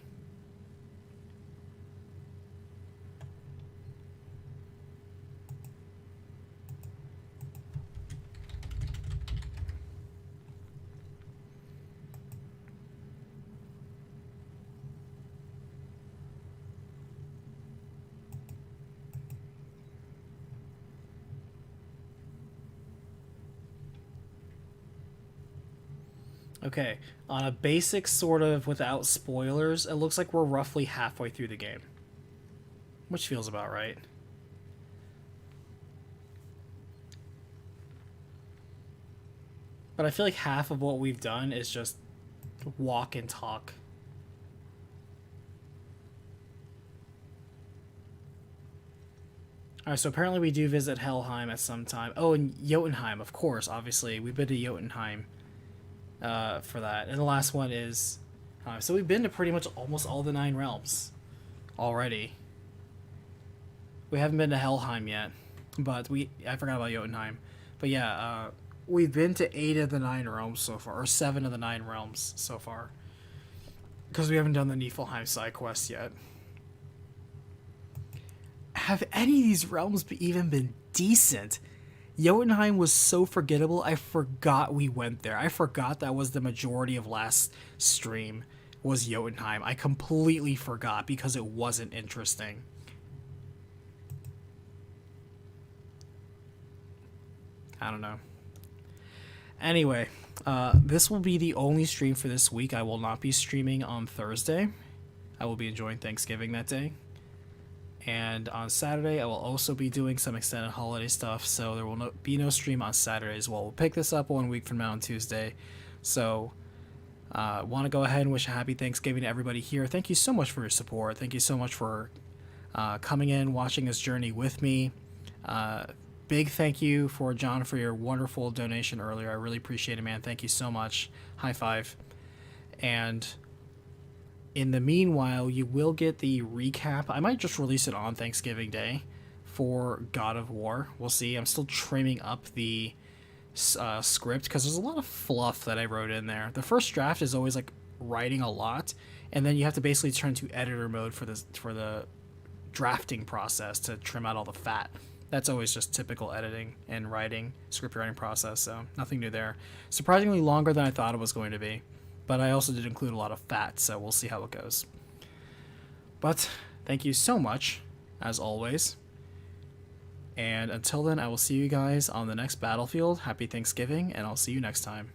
S1: Okay, on a basic sort of without spoilers, it looks like we're roughly halfway through the game. Which feels about right. But I feel like half of what we've done is just walk and talk. Alright, so apparently we do visit Helheim at some time. Oh, and Jotunheim, of course, obviously. We've been to Jotunheim. for that. And the last one is, so we've been to pretty much almost all the 9 realms already. We haven't been to Helheim yet, but I forgot about Jotunheim. But yeah, we've been to 8 of the 9 realms so far, or 7 of the 9 realms so far. Because we haven't done the Niflheim side quest yet. Have any of these realms even been decent? Jotunheim was so forgettable, I forgot we went there. I forgot that was the majority of last stream, was Jotunheim. I completely forgot because it wasn't interesting. I don't know. Anyway, this will be the only stream for this week. I will not be streaming on Thursday. I will be enjoying Thanksgiving that day. And on Saturday, I will also be doing some extended holiday stuff, so there will be no stream on Saturday as well. We'll pick this up 1 week from now on Tuesday. So, want to go ahead and wish a happy Thanksgiving to everybody here. Thank you so much for your support. Thank you so much for coming in, watching this journey with me. Big thank you for John for your wonderful donation earlier. I really appreciate it, man. Thank you so much. High five. And in the meanwhile, you will get the recap. I might just release it on Thanksgiving Day for God of War. We'll see. I'm still trimming up the script because there's a lot of fluff that I wrote in there. The first draft is always like writing a lot, and then you have to basically turn to editor mode for the drafting process to trim out all the fat. That's always just typical editing and writing, script writing process, so nothing new there. Surprisingly longer than I thought it was going to be, but I also did include a lot of fat, so we'll see how it goes. But thank you so much, as always. And until then, I will see you guys on the next Battlefield. Happy Thanksgiving, and I'll see you next time.